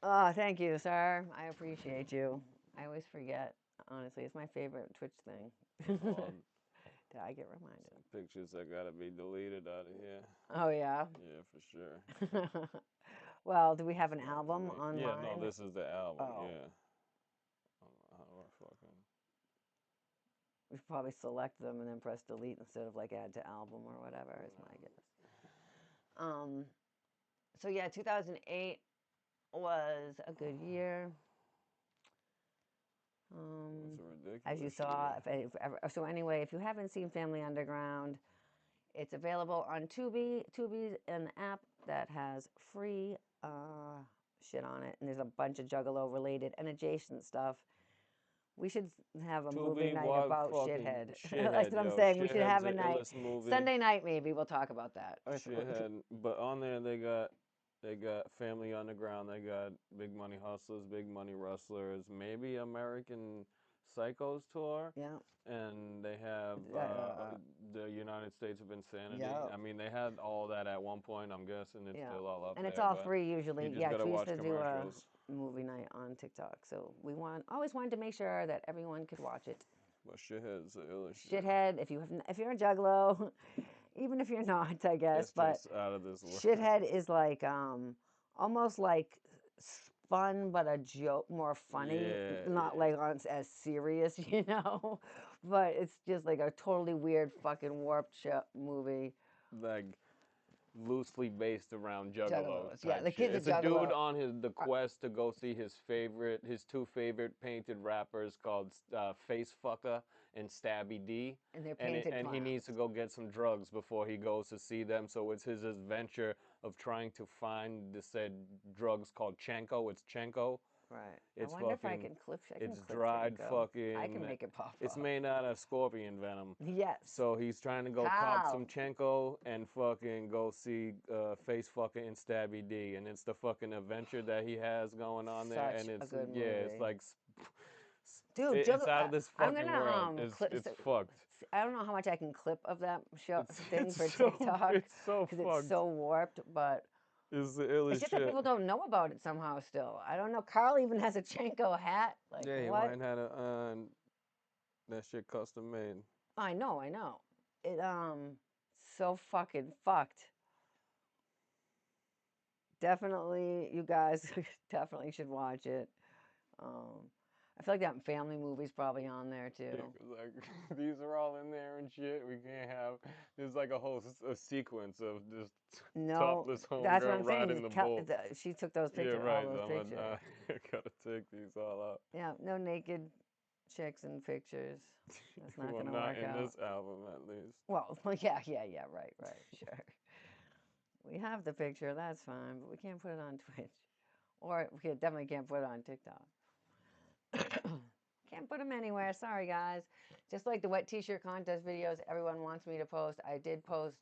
Oh, thank you, sir. I appreciate you. I always forget. Honestly, it's my favorite Twitch thing. I get reminded. Some pictures that gotta be deleted out of here. Oh yeah. Yeah, for sure. Well, do we have an album online? Yeah, no, this is the album. Oh. Yeah. How do I fucking? We should probably select them and then press delete instead of like add to album or whatever. Is my guess. So yeah, 2008 was a good year. It's a ridiculous As you saw, so anyway, if you haven't seen Family Underground, it's available on Tubi. Tubi's an app that has free shit on it, and there's a bunch of Juggalo related and adjacent stuff. We should have a movie night about Shithead. That's what I'm saying. We should have a night. Sunday night, maybe we'll talk about that. Shithead, but on there they got They got Family Underground. They got Big Money Hustlers, Big Money Rustlers, maybe American Psychos tour. Yeah. And they have the United States of Insanity. Yeah. I mean, they had all that at one point. I'm guessing it's Yeah. still all up And there. it's all but free usually. You just Yeah, gotta we used watch to do a commercials. movie night on TikTok. So we always wanted to make sure that everyone could watch it. But Shithead's the illest shit. Shithead, if you're a Juggalo, even if you're not, I guess, It's but just out of this world. Shithead is like almost like fun, but a joke, more funny, Yeah, not like as serious, you know. But it's just like a totally weird, fucking warped movie. like loosely based around Juggalo Juggalos, yeah, type the shit. kid's a It's a dude Juggalo. on the quest to go see his two favorite painted rappers called Face Fucker and Stabby D. And they're painted And he needs to clowns. go get some drugs before he goes to see them. So it's his adventure of trying to find the said drugs called Chenko. It's Chenko. Right. It's I wonder if I fucking. can clip. It's clip dried Janko. fucking. I can make it pop It's up. made out of scorpion venom. Yes. So he's trying to go cop some Chenko and fucking go see Face Fucker and Stabby D. And it's the fucking adventure that he has going on there. Such And a it's good it's movie. like. Dude, It's out of this I'm fucking gonna world. clip. It's fucked. I don't know how much I can clip of that thing It's for so TikTok it's so because it's fucked. so warped. But It's the it's illest just that shit. people don't know about it somehow. Still, I don't know. Carl even has a Chenko hat. Like Yeah, he what? went and had that shit custom made. I know. It so fucking fucked. Definitely, you guys definitely should watch it. I feel like that family movie's probably on there too. Yeah, 'cause, like these are all in there and shit. We can't have. There's like a sequence of just topless That's what I'm homegirl riding the bull. She took those Yeah, pictures, right. all those pictures. I gotta take these all out. Yeah, no naked chicks and pictures. That's not Well, gonna not work in out. this album, at least. Well, yeah, right, sure. We have the picture, that's fine, but we can't put it on Twitch, or we definitely can't put it on TikTok. Can't put them anywhere. Sorry, guys. Just like the wet t-shirt contest videos everyone wants me to post, I did post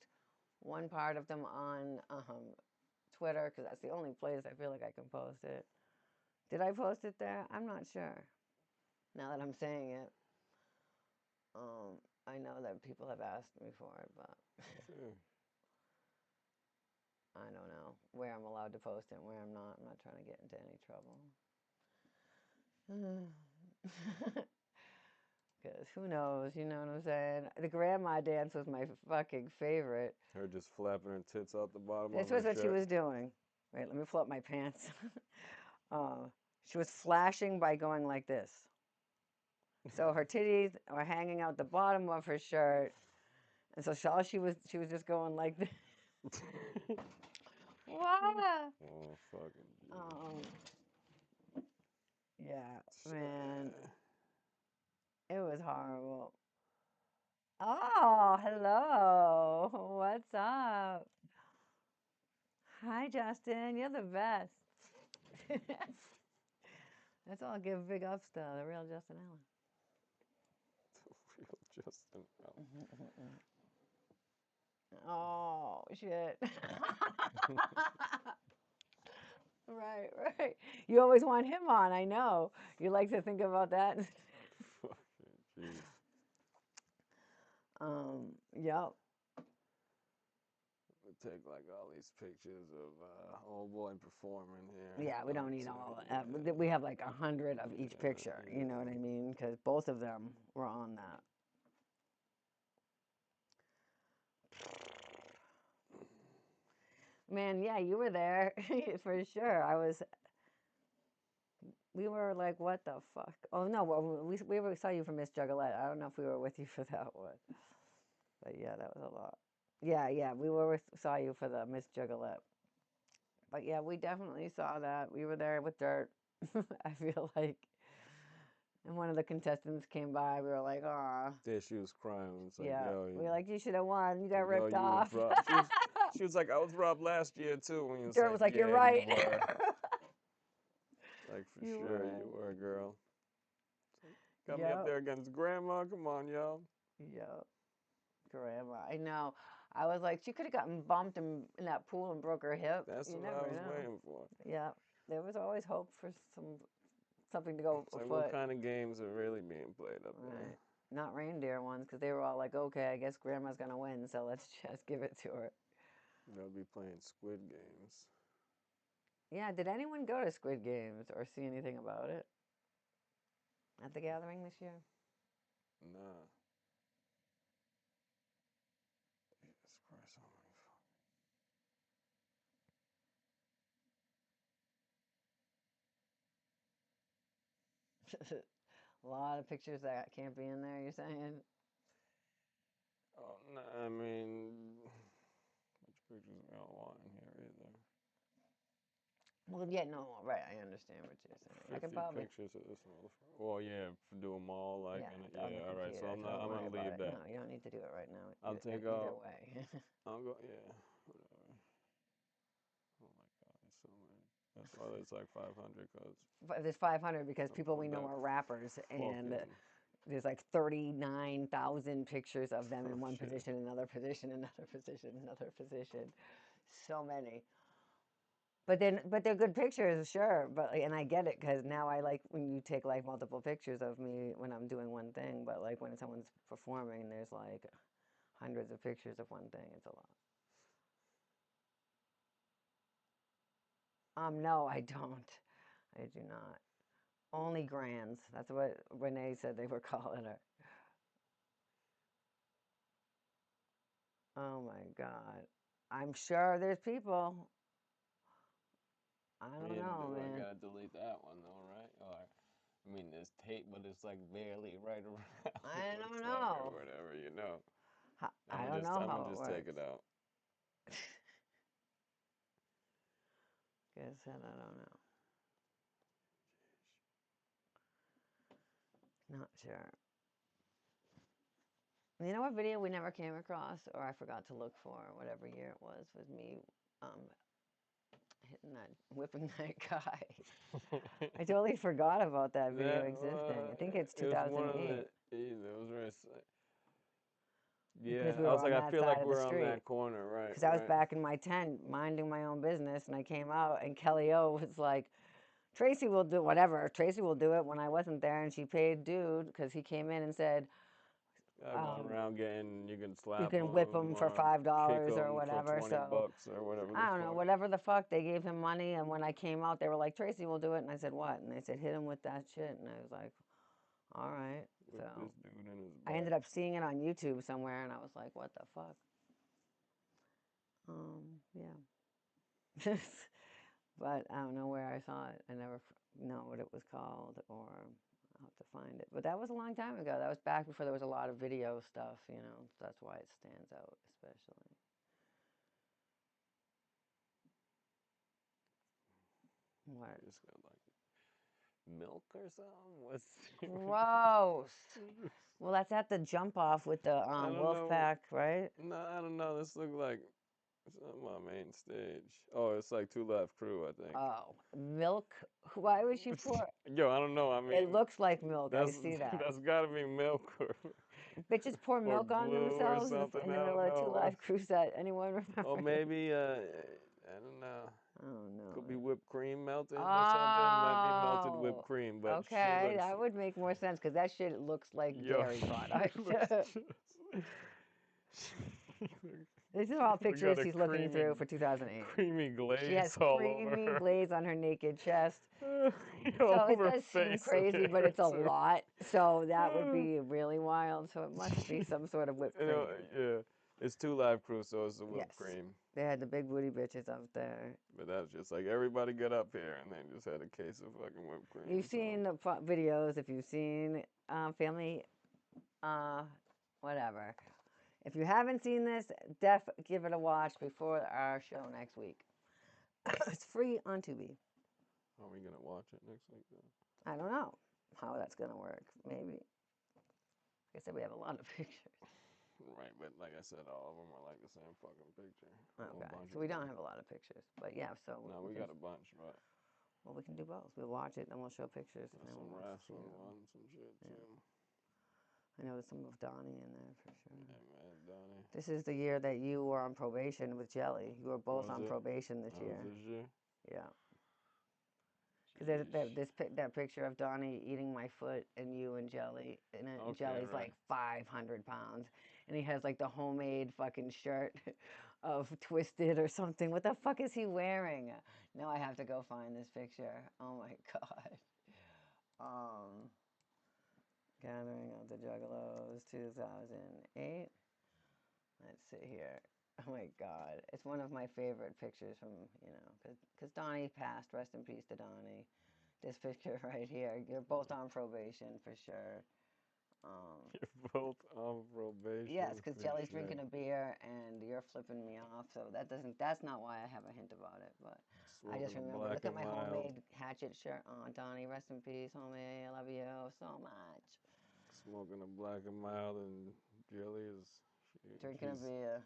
one part of them on Twitter because that's the only place I feel like I can post it. Did I post it there? I'm not sure. Now that I'm saying it, I know that people have asked me for it, but I don't know where I'm allowed to post it and where I'm not. I'm not trying to get into any trouble. Because who knows, you know what I'm saying? The grandma dance was my fucking favorite. Her just flapping her tits out the bottom This of her was what shirt. she was doing. Wait, let me pull up my pants. She was flashing by going like this. So her titties were hanging out the bottom of her shirt. And so she was just going like this. Wow. Oh, fucking. Yeah, man. It was horrible. Oh, hello. What's up? Hi, Justin. You're the best. That's all. Give big ups to the real Justin Allen. The real Justin Allen. Oh, shit. Right. You always want him on, I know. You like to think about that. Fucking jeez. Yep. Take like all these pictures of old boy performing here. Yeah, we don't need all of that. We have like 100 of each picture, you know what I mean? Because both of them were on that. Man, yeah, you were there for sure. We were like, what the fuck? Oh, no, we saw you for Miss Juggalette. I don't know if we were with you for that one. But yeah, that was a lot. Yeah, we saw you for the Miss Juggalette. But yeah, we definitely saw that. We were there with Dirt, I feel like. And one of the contestants came by. We were like, aw. Yeah, she was crying. It's like, Yeah, yo, we were like, you should have won. You got yo, ripped you off. was she was like, I was robbed last year too. When you Dirt was like, yeah, you're right. You were. Like, for You sure, were. you were, girl. Got me up there against grandma. Come on, yo. Yep. Grandma. I know. I was like, she could have gotten bumped in that pool and broke her hip. That's You what I never was know. waiting for. Yeah, there was always hope for something to go It's like, afoot. what kind of games are really being played up there? Right. Not reindeer ones, because they were all like, okay, I guess Grandma's gonna win, so let's just give it to her. They'll be playing Squid Games. Yeah, did anyone go to Squid Games or see anything about it at the gathering this year? Nah. Jesus Christ, oh my A lot of pictures that can't be in there, you're saying? Oh, no, I mean, which pictures we don't want in here either. Well, yeah, no, right, I understand what you're saying. I 50 can probably... pictures of this motherfucker. Well, yeah, do them all, like, Yeah, yeah, all right, so I'm worry gonna about leave it. that. No, you don't need to do it right now. I'll take either out, way. I'll go, yeah, whatever. Oh my God, there's so many. That's why there's like 500, because But there's 500 because people we know that are rappers, and fucking, there's like 39,000 pictures of them in oh one shit. position, another position, another position, another position. So many. But they're good pictures, sure. But and I get it, because now I like when you take like multiple pictures of me when I'm doing one thing. But like when someone's performing, and there's like hundreds of pictures of one thing, it's a lot. No, I don't. I do not. Only grands. That's what Renee said they were calling her. Oh my God. I'm sure there's people. I don't know, I man. gotta delete that one though, right? Or, I mean, there's tape, but it's like barely right around. I don't It's like, know. or whatever, you know. I don't know I'm how gonna it just works. take it out. Guess I don't know. Not sure. You know what video we never came across, or I forgot to look for, whatever year it was me whipping that guy. I totally forgot about that video existing. I think it's It was one of 2008. it was very. Because Yeah, we I were was on like, I that feel side like of the we're on street. that corner, right? Because I was back in my tent minding my own business, and I came out, and Kelly O was like, Tracy will do whatever. Tracy will do it when I wasn't there, and she paid dude because he came in and said, Going around you can slap you can whip them him for or kick $5 or them for whatever. 20 So bucks or whatever I the don't know, fuck. whatever the fuck. They gave him money, and when I came out, they were like, Tracy will do it, and I said, what? And they said, hit him with that shit, and I was like, all right. Whip So this dude in his I back. ended up seeing it on YouTube somewhere, and I was like, what the fuck? Yeah. But I don't know where I saw it. I never know what it was called, or I'll have to find it. But that was a long time ago. That was back before there was a lot of video stuff, you know. That's why it stands out, especially. What? Just got like milk or something? What's Gross. Well, that's at the jump off with the I don't wolf know. pack, right? No, I don't know. This look like it's on my main stage. Oh, it's like Two Live Crew, I think. Oh, milk. Why would she pour? Yo, I don't know. I mean, It looks like milk. I that's see that. that's gotta be milk Bitches pour or milk on glue or themselves something. in the I middle don't of Two know. Live Crew set. Anyone Or remember? maybe I don't know. Oh no. Could be whipped cream melted or something. Might be melted whipped Oh, cream, but she okay. looks. That would make more sense because that shit looks like Yo, dairy she product. looks just. These are all We got pictures a she's looking through for 2008. creamy She has glaze all over creamy her. glaze on her naked chest. All So it over her does seem face and crazy, but hair it's a too. lot. So that would be really wild. So it must be some sort of whipped cream in it. Yeah, it's Two Live Crew, so it's the whipped Yes. cream. They had the big booty bitches up there. But that's just like everybody get up here, and they just had a case of fucking whipped cream. You've seen the videos. If you've seen Family, whatever. If you haven't seen this, give it a watch before our show next week. It's free on Tubi. Are we gonna watch it next week though? I don't know how that's gonna work. Maybe. Like I said, we have a lot of pictures. Right, but like I said, all of them are like the same fucking picture. Okay, so we don't have a lot of pictures, but yeah. So no, we got a bunch, but well, we can do both. We'll watch it, then we'll show pictures, and then some we'll wrestling ones, some shit too. I know there's some of Donnie in there for sure. Yeah, man, Donnie. This is the year that you were on probation with Jelly. You were both Was on it? probation this That was year. this year? Yeah. Because Jeez. that picture of Donnie eating my foot and you and Jelly, and Okay, Jelly's right. like 500 pounds, and he has like the homemade fucking shirt of Twisted or something. What the fuck is he wearing? Now I have to go find this picture. Oh my god. Gathering of the Juggalos 2008. Let's see here. Oh my god, it's one of my favorite pictures from because Donnie passed. Rest in peace to Donnie. This picture right here. You're both on probation for sure. You're both on Yes, probation because for Jelly's sure. drinking a beer and you're flipping me off. So that's not why I have a hint about it. But I just Smoking a remember, black look at and my mild. homemade Hatchet shirt on. Donnie, rest in peace, homie. I love you so much. Smoking a black and mild, and Jelly is. Drinking a He's beer.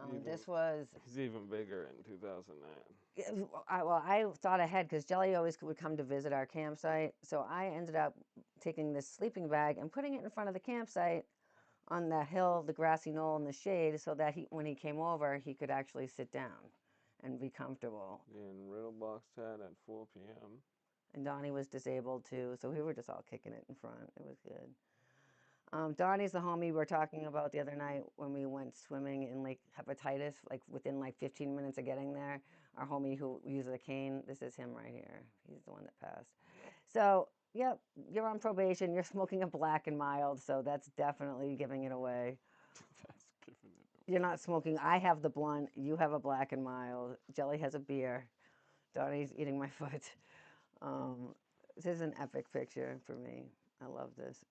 even. This was He's even bigger in 2009. I thought ahead because Jelly always would come to visit our campsite. So I ended up taking this sleeping bag and putting it in front of the campsite on the hill, the grassy knoll in the shade, so that when he came over, he could actually sit down and be comfortable. Getting riddle box tat at 4 p.m. And Donnie was disabled too, so we were just all kicking it in front. It was good. Donnie's the homie we were talking about the other night when we went swimming in Lake Hepatitis, like within like 15 minutes of getting there. Our homie who uses a cane, this is him right here. He's the one that passed. So, yep, you're on probation. You're smoking a black and mild, so that's definitely giving it away. That's giving it away. You're not smoking. I have the blunt. You have a black and mild. Jelly has a beer. Donnie's eating my foot. This is an epic picture for me. I love this.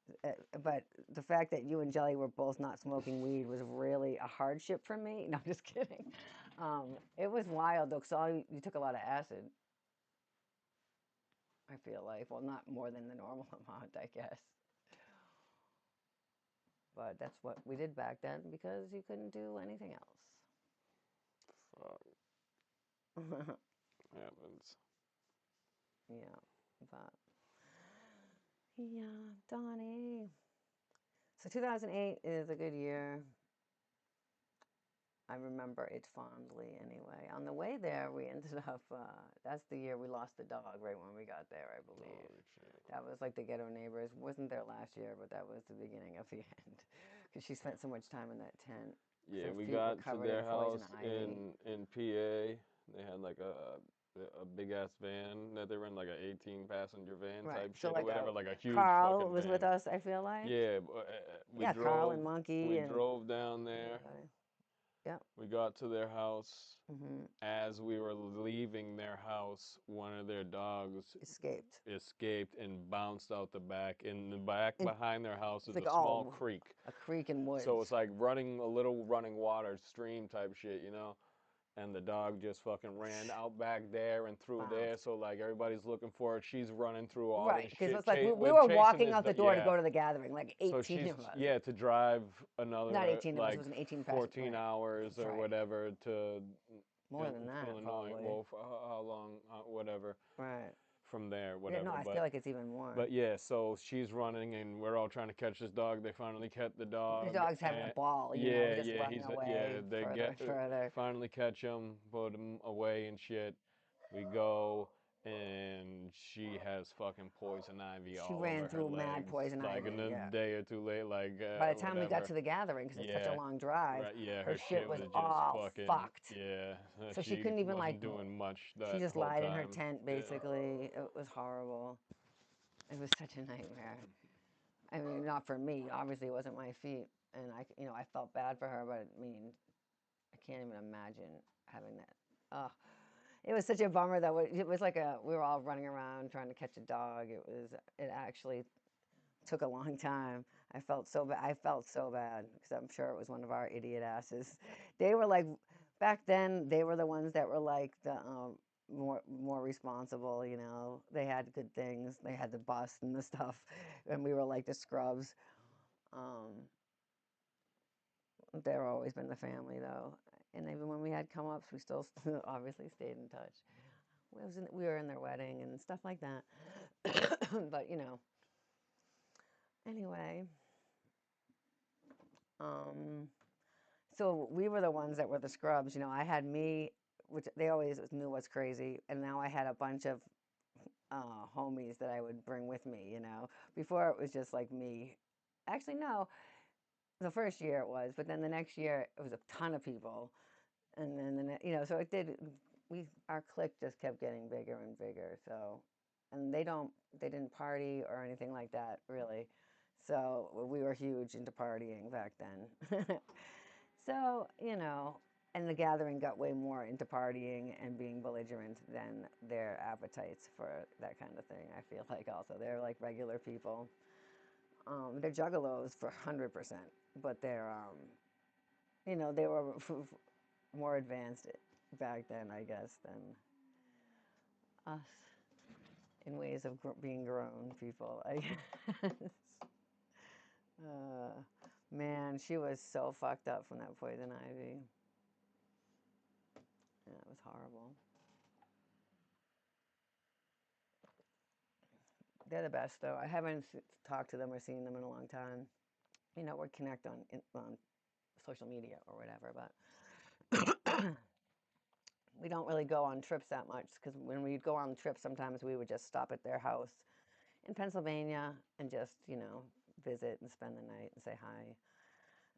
But the fact that you and Jelly were both not smoking weed was really a hardship for me. No, I'm just kidding. It was wild though, because you took a lot of acid. I feel like, well, not more than the normal amount, I guess. But that's what we did back then because you couldn't do anything else. Fuck. Happens. Yeah, but yeah, Donnie. So 2008 is a good year. I remember it fondly anyway. On the way there, we ended up, that's the year we lost the dog right when we got there, I believe. Holy shit. That was like the ghetto neighbors. Wasn't there last year, but that was the beginning of the end. Because she spent so much time in that tent. Yeah, Her we feet were got to covered in their poison house ivy. in PA. They had like a big ass van that they were in, like a 18 passenger van Right. type So shit or like whatever, like a huge Carl fucking was with van. us, I feel like. Yeah, Yeah, Carl and Monkey we and drove down there. everybody. Yep. We got to their house. Mm-hmm. As we were leaving their house, one of their dogs Escaped. escaped and bounced out the back. In the back And behind their house it's is like a small all creek. a creek and So woods. it's like running a little running water stream type shit, you know? And the dog just fucking ran out back there and through there. Bounced. So like everybody's looking for it. She's running through all Right, this because it shit. was like we We're were chasing walking this. out the door to Yeah. go to the gathering, like So 18 she's of us. yeah to drive Not another 18 of us, it like was an 18 passenger. 14 Right. hours That's or right. whatever to More than that, Illinois. probably. Well, for how long? Whatever. Right. From there, Yeah, no, whatever. I feel like it's even more. But yeah, so she's running and we're all trying to catch this dog. They finally catch the The dog. dog's having a And ball, yeah, just yeah, running away they further get and further. finally catch him, put him away and shit. We go and she has fucking poison ivy She all ran over her through mad legs. poison Like in ivy, a yeah. day or two late, like By the time we got whatever. to the gathering, because it's such a Yeah, long drive, right. Yeah, her her shit shit was was just all fucking fucked. yeah. So she She couldn't even wasn't doing much she that just whole lied in her time. tent, Yeah. basically. It was horrible. It was such a nightmare. I mean, not for me. Obviously, it wasn't my feet, and I felt bad for her. But I mean, I can't even imagine having that. Oh, it was such a bummer though. It was like we were all running around trying to catch a dog. It actually took a long time. I felt so bad. I felt so bad because I'm sure it was one of our idiot asses. They were like, back then, they were the ones that were like the more responsible. They had good things. They had the bus and the stuff, and we were like the scrubs. Um, they've always been the family though, and even when we had come ups, we still obviously stayed in touch. We were in their wedding and stuff like that. But anyway. So we were the ones that were the scrubs. You know, I had me, which they always knew was crazy, and now I had a bunch of homies that I would bring with me. You know, before it was just like me. Actually, no, the first year it was, but then the next year it was a ton of people, and then you know, so it did. Our clique just kept getting bigger and bigger. So, and they didn't party or anything like that really. So we were huge into partying back then. So, you know, and the gathering got way more into partying and being belligerent than their appetites for that kind of thing. I feel like also they're like regular people. They're juggalos for 100%, but they're, you know, they were more advanced back then, I guess, than us in ways of being grown people, I guess. Uh, Man, she was so fucked up from that poison ivy. Yeah, it was horrible. They're the best, though. I haven't talked to them or seen them in a long time. You know, we connect on social media or whatever, but we don't really go on trips that much because when we'd go on trips, sometimes we would just stop at their house in Pennsylvania and just, you know, visit and spend the night and say hi.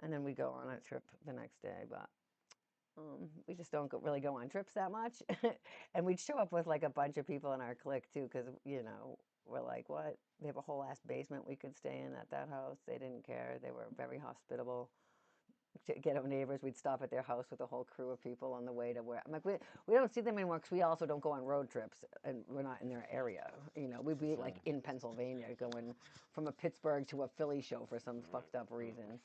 And then we go on a trip the next day, but we just don't really go on trips that much. And we'd show up with like a bunch of people in our clique too, because, you know, we're like, what? They have a whole ass basement we could stay in at that house. They didn't care. They were very hospitable. Ghetto neighbors, we'd stop at their house with a whole crew of people on the way to where I'm like, we don't see them anymore because we also don't go on road trips and we're not in their area. You know, we'd be like in Pennsylvania going from a Pittsburgh to a Philly show for some fucked up reason.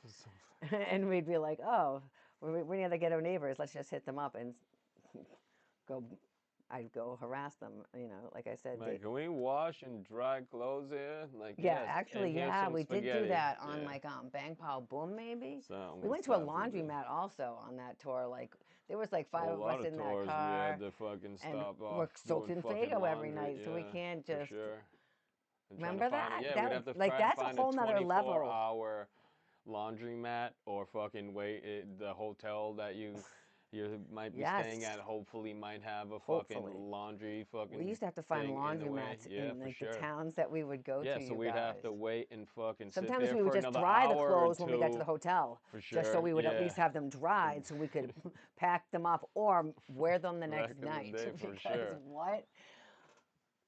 And we'd be like, oh, we're near the ghetto neighbors. Let's just hit them up and go. I'd go harass them, you know, like I said. Like, can we wash and dry clothes here? Like, Yeah, yes. actually, And here's yeah, some we did do spaghetti. that on Yeah. like Bang Pow Boom, maybe. We Some went to a stuff we did. laundromat also on that tour. Like there was like A 5 of lot us of in that tours we had car, to fucking and stop we're off soaked doing in fucking Fago every laundry. night, so we Yeah, can't for just sure. And trying to remember find it. that. Yeah, we'd That have to like try to that's a find a whole nother level. 24-hour laundromat or fucking wait. The hotel that you might be Yes, staying at hopefully might have a fucking hopefully. laundry We fucking used to have to find thing in the way. laundromats Yeah, in for like the sure. towns that we would go Yeah, to, so you we'd have guys. to wait and fucking sit Sometimes there we would for just another dry the hour or clothes when we got to the two. hotel, For just so sure. we would at least Yeah. have them dried so we could pack them up or wear them the Back next in the night. day, for Because sure. what?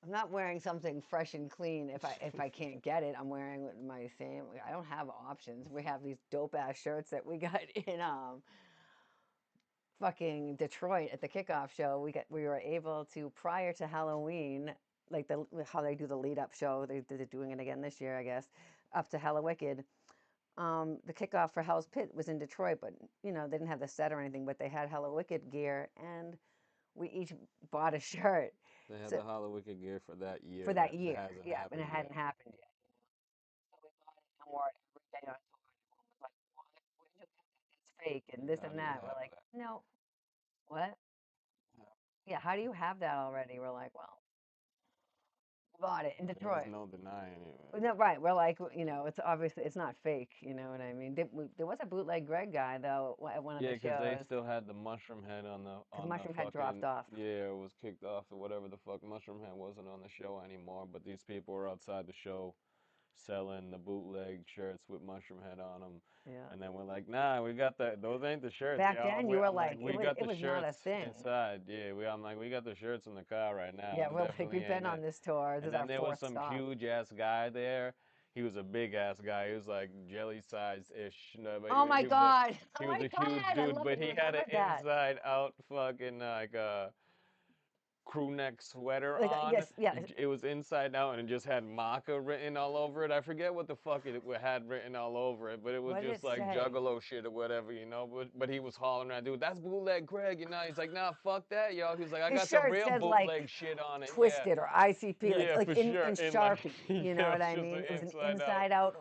I'm not wearing something fresh and clean if I can't get it. I'm wearing my same. I don't have options. We have these dope ass shirts that we got in fucking Detroit at the kickoff show. We were able to, prior to Halloween, like how they do the lead up show. They're doing it again this year, I guess, up to Hallowicked. The kickoff for Hell's Pit was in Detroit, but you know they didn't have the set or anything, but they had Hallowicked gear, and we each bought a shirt. They had So the Hallowicked gear for that for year. that That year, hasn't yeah, and it happened yet. hadn't happened yet. So we bought it and wore it every day on tour. And everyone was like, "What? Where did you get that? That's fake." And this How and do you that. We're have like, that? "No, what? Yeah, how do you have that already?" We're like, "Well, we bought it in There was Detroit." no denying it. No, right. We're like, you know, it's obviously it's not fake. You know what I mean? There was a bootleg Greg guy though at one of Yeah, the because they shows still had the mushroom head because on the Mushroom had dropped fucking, off. yeah, it was kicked off or whatever the fuck. Mushroom head wasn't on the show anymore, but these people were outside the show selling the bootleg shirts with mushroom head on them. Yeah. And then we're like, nah, we got those ain't the shirts, Back y'all. then, you were I'm like, like, we got it the was not a shirts thing. inside. Yeah, I'm like, we got the shirts in the car right now. Yeah, Them we're like, definitely we've been ain't on it. this tour. This And is then our there was fourth some stop. huge ass guy there. He was a big ass guy. He was like jelly size ish. No, but Oh my God! Oh he my was a huge God! I dude, love but that you he had an remembered that. inside out fucking like crew neck sweater Like, on. yes, yeah. It was inside out and it just had maca written all over it. I forget what the fuck it had written all over it, but it was What did just it like say? Juggalo shit or whatever, you know. But he was hollering at dude, that's bootleg Greg, you know. He's like, nah, fuck that, yo. He was like, I His got the shirt real said bootleg like shit on it, yeah. Twisted or ICP, Yeah, like for in sure. In like, Sharpie. You know yeah, what it's I just an mean? It was an inside out. inside out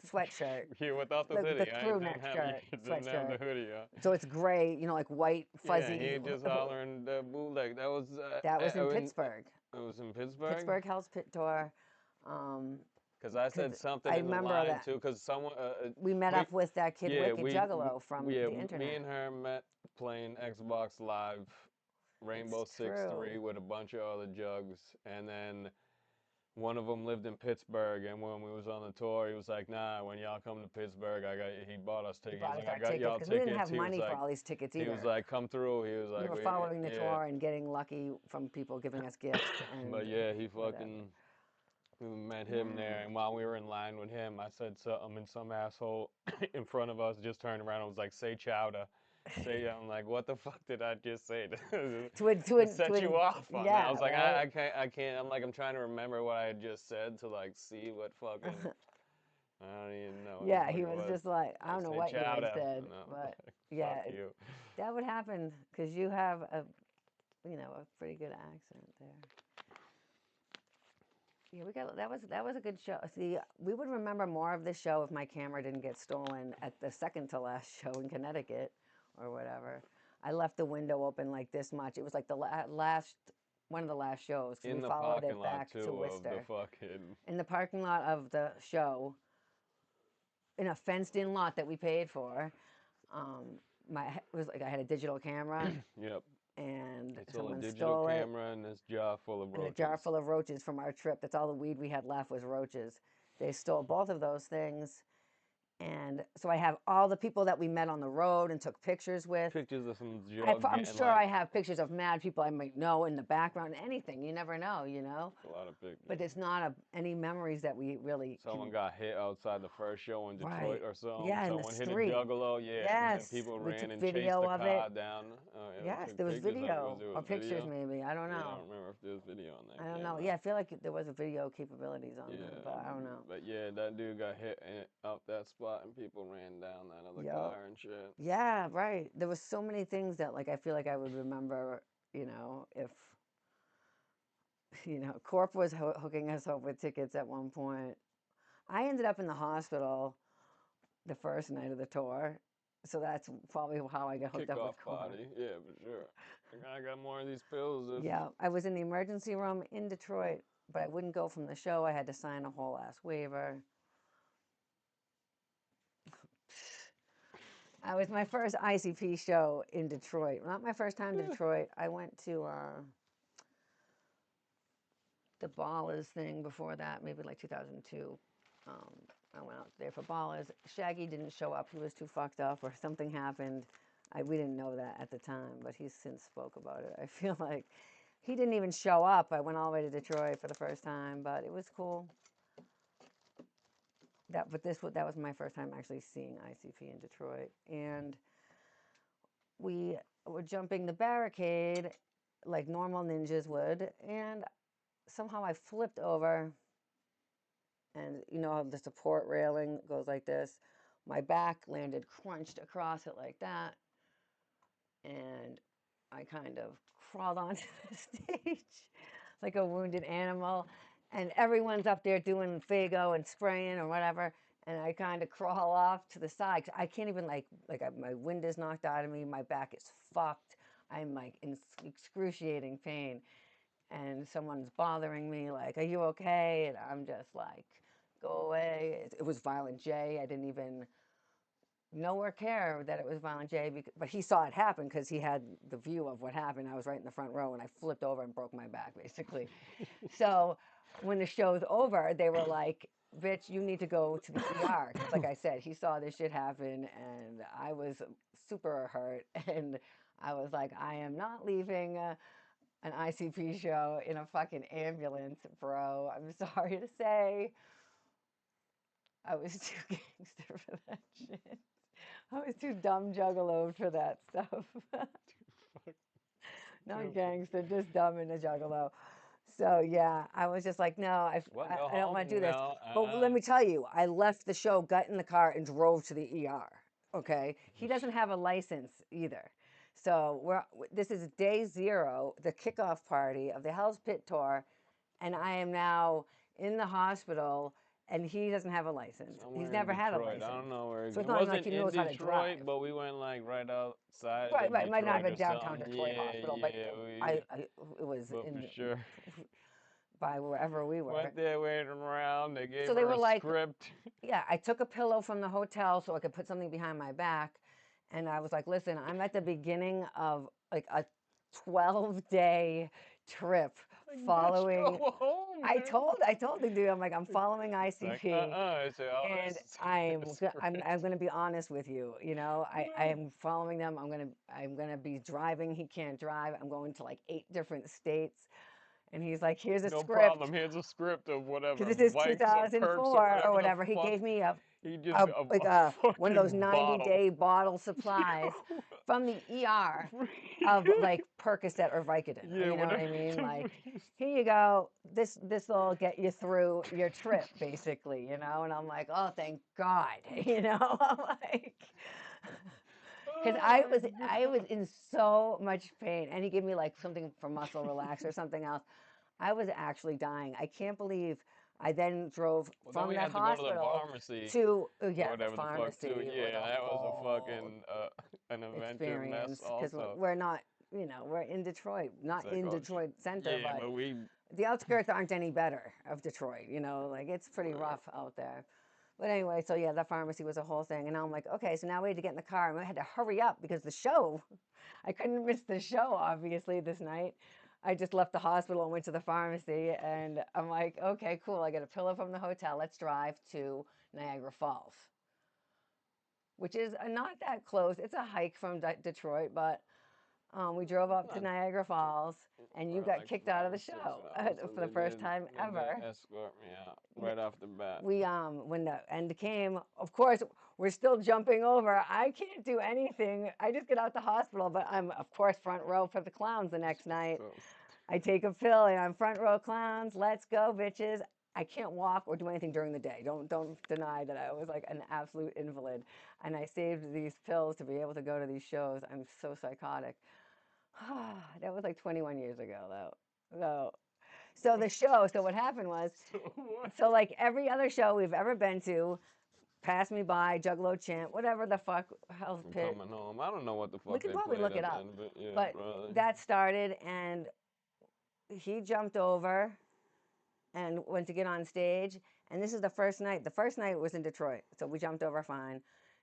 sweatshirt. Yeah, without the The hoodie. crew It neck didn't have shirt, it didn't have the sweatshirt. hoodie on. So it's gray, you know, like white, Yeah, he fuzzy. just hollering the bootleg. That was That was in Pittsburgh. it was in Pittsburgh. Pittsburgh Hell's Pit Tour. Um, Because I said something I in the remember line that. too. Because someone We met up with that kid yeah, Wicked Juggalo from yeah, the me internet. and her met playing Xbox Live, Rainbow It's Six Three true. with a bunch of other jugs, and then one of them lived in Pittsburgh, and when we was on the tour, he was like, "Nah, when y'all come to Pittsburgh, he bought us He tickets. bought He's us like, I our got tickets y'all because we didn't have tickets." money for all these tickets he was either. like, "Come through." He was We like, were following the yeah. tour and getting lucky from people giving us gifts and But yeah, he whatever. fucking. We met him there, and while we were in line with him, I said something, and some asshole in front of us just turned around and was like, "Say chowder." I'm like, what the fuck did I just say? To set you off on that. I was like, right? I can't. I'm like, I'm trying to remember what I had just said to like see what fucking. I don't even know. Yeah, he was just like, I don't know what you had said, No, but like, yeah, fuck you. that would happen because you have a pretty good accent there. Yeah, that was a good show. See, we would remember more of this show if my camera didn't get stolen at the second to last show in Connecticut or whatever. I left the window open like this much. It was like the last one of the last shows. In We the followed parking it lot back too to of Worcester. the fucking. In the parking lot of the show, in a fenced-in lot that we paid for. It was like I had a digital camera. Yep. And It's all a someone digital stole it. camera and this jar full of roaches. And a jar full of roaches from our trip. That's all the weed we had left was roaches. They stole both of those things. And so I have all the people that we met on the road and took pictures with. Pictures of some jug. I'm sure I have pictures of mad people I might know in the background. Anything. You never know, you know? A lot of pictures. But it's not any memories that we really... Someone got hit outside the first show in Detroit Right. or something. Yeah, Someone in the hit a street. Juggalo. Yeah. Yes. And people We ran took and chased video the of car it. down. Yes, there was video or pictures video? maybe. I don't know. Yeah, I don't remember if there was video on that. I don't know. Yeah, I feel like there was a video capabilities on there, but I don't know. But yeah, that dude got hit up that spot and people ran down that other car and shit. Yeah, right. There was so many things that like I feel like I would remember, you know, if Corp was hooking us up with tickets at one point. I ended up in the hospital the first night of the tour. So that's probably how I got hooked up with Corp. Party. Yeah, for sure. I got more of these pills. Yeah, I was in the emergency room in Detroit, but I wouldn't go from the show. I had to sign a whole ass waiver. I was my first ICP show in Detroit. Not my first time to Detroit. I went to the Ballers thing before that, maybe like 2002. I went out there for Ballers. Shaggy didn't show up. He was too fucked up or something happened. We didn't know that at the time, but he's since spoke about it. I feel like he didn't even show up. I went all the way to Detroit for the first time, but it was cool. That was my first time actually seeing ICP in Detroit. And we were jumping the barricade like normal ninjas would, and somehow I flipped over, and you know how the support railing goes like this? My back landed crunched across it like that, and I kind of crawled onto the stage like a wounded animal, and everyone's up there doing Fago and spraying or whatever, and I kind of crawl off to the side. I can't even my wind is knocked out of me, my back is fucked, I'm like in excruciating pain, and someone's bothering me like, are you okay? And I'm just like, go away. It was Violent J. I didn't even know or care that it was Violent J, but he saw it happen because he had the view of what happened. I was right in the front row and I flipped over and broke my back basically. So when the show's over, they were like, bitch, you need to go to the ER. Like I said, he saw this shit happen and I was super hurt. And I was like, I am not leaving an ICP show in a fucking ambulance, bro. I'm sorry to say. I was too gangster for that shit. I was too dumb juggalo for that stuff. Not gangster, just dumb and a juggalo. So yeah, I was just like, no, I don't want to do this. But let me tell you, I left the show, got in the car, and drove to the ER. Okay, he doesn't have a license either. So this is day 0, the kickoff party of the Hell's Pit tour, and I am now in the hospital. And he doesn't have a license. He's never had a license. I don't know where. So it it's not like he knows how to Detroit, drive. but we went like right outside. Right. Detroit Might not have been or downtown something. Detroit hospital, but it was for sure. by wherever we were. Went there waiting around. They gave So they her were a like, script. yeah, I took a pillow from the hotel so I could put something behind my back. And I was like, listen, I'm at the beginning of like a 12-day trip following. Go home. I told the dude, I'm like, I'm following It's like, ICP. I said, oh, And this is I'm going to be honest with you. You know, I am following them. I'm going to be driving. He can't drive. I'm going to like 8 different states. And he's like, here's a no script. problem. Here's a script of whatever. Because this is Vikes or perks 2004 or the whatever. He fuck. gave me He just one of those fucking 90-day bottle supplies from the ER of like Percocet or Vicodin. Yeah, You know what I whatever mean? the Like, fuck is- here you go. This will get you through your trip, basically. You know? And I'm like, oh, thank God. You know? I'm like. Because I was in so much pain, and he gave me like something for muscle relax or something else. I was actually dying. I can't believe I then drove Well, then from we that had to go to the hospital pharmacy to or yeah, the whatever the fuck too. pharmacy was Yeah, a that was a whole fucking an adventure mess experience because also. we're not, you know, we're in Detroit, It's not like, in oh, Detroit center, yeah, but but we the outskirts aren't any better of Detroit. You know, like it's pretty rough out there. But anyway, so yeah, the pharmacy was a whole thing. And I'm like, okay, so now we had to get in the car and we had to hurry up because the show, I couldn't miss the show, obviously, this night. I just left the hospital and went to the pharmacy. And I'm like, okay, cool. I got a pillow from the hotel. Let's drive to Niagara Falls, which is not that close. It's a hike from Detroit, but we drove up to not Niagara Falls, and you for got like kicked out of the 6 show hours, and for the first time they ever. did escort me out right off the bat. We when the end came, of course, we're still jumping over. I can't do anything. I just get out the hospital, but I'm of course front row for the clowns the next night. So, I take a pill and I'm front row clowns. Let's go, bitches. I can't walk or do anything during the day. Don't deny that I was like an absolute invalid. And I saved these pills to be able to go to these shows. I'm so psychotic. That was like 21 years ago though. So the show, so what happened was, what? so like every other show we've ever been to, Pass Me By, Juggalo Chant, whatever the fuck, Hell's I'm Pit. coming home. I don't know what the We fuck could they probably played look at it the up. end of it. Yeah, But brother. that started and he jumped over and went to get on stage. And this is the first night. The first night was in Detroit, so we jumped over fine.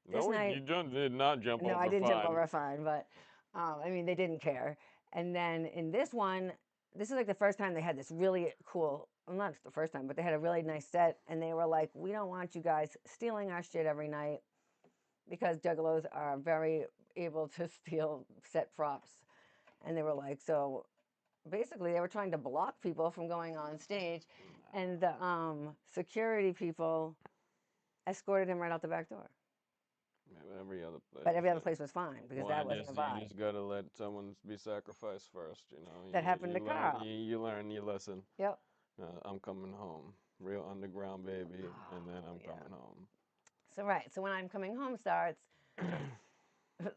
This No, you night, did not jump no, I over didn't jump fine. over fine, but I mean, they didn't care. And then in this one, this is like the first time they had this really cool, well, not the first time, but they had a really nice set. And they were like, we don't want you guys stealing our shit every night because juggalos are very able to steal set props. And they were like, so basically they were trying to block people from going on stage. And the security people escorted him right out the back door. Yeah, every other place. But every other place was fine because Well, that wasn't a you vibe. just gotta let someone be sacrificed first, you know. That happened to Carl. You learn, you listen. Yep. I'm coming home, real underground baby, and then I'm Yeah. coming home. So right. So when I'm coming home starts,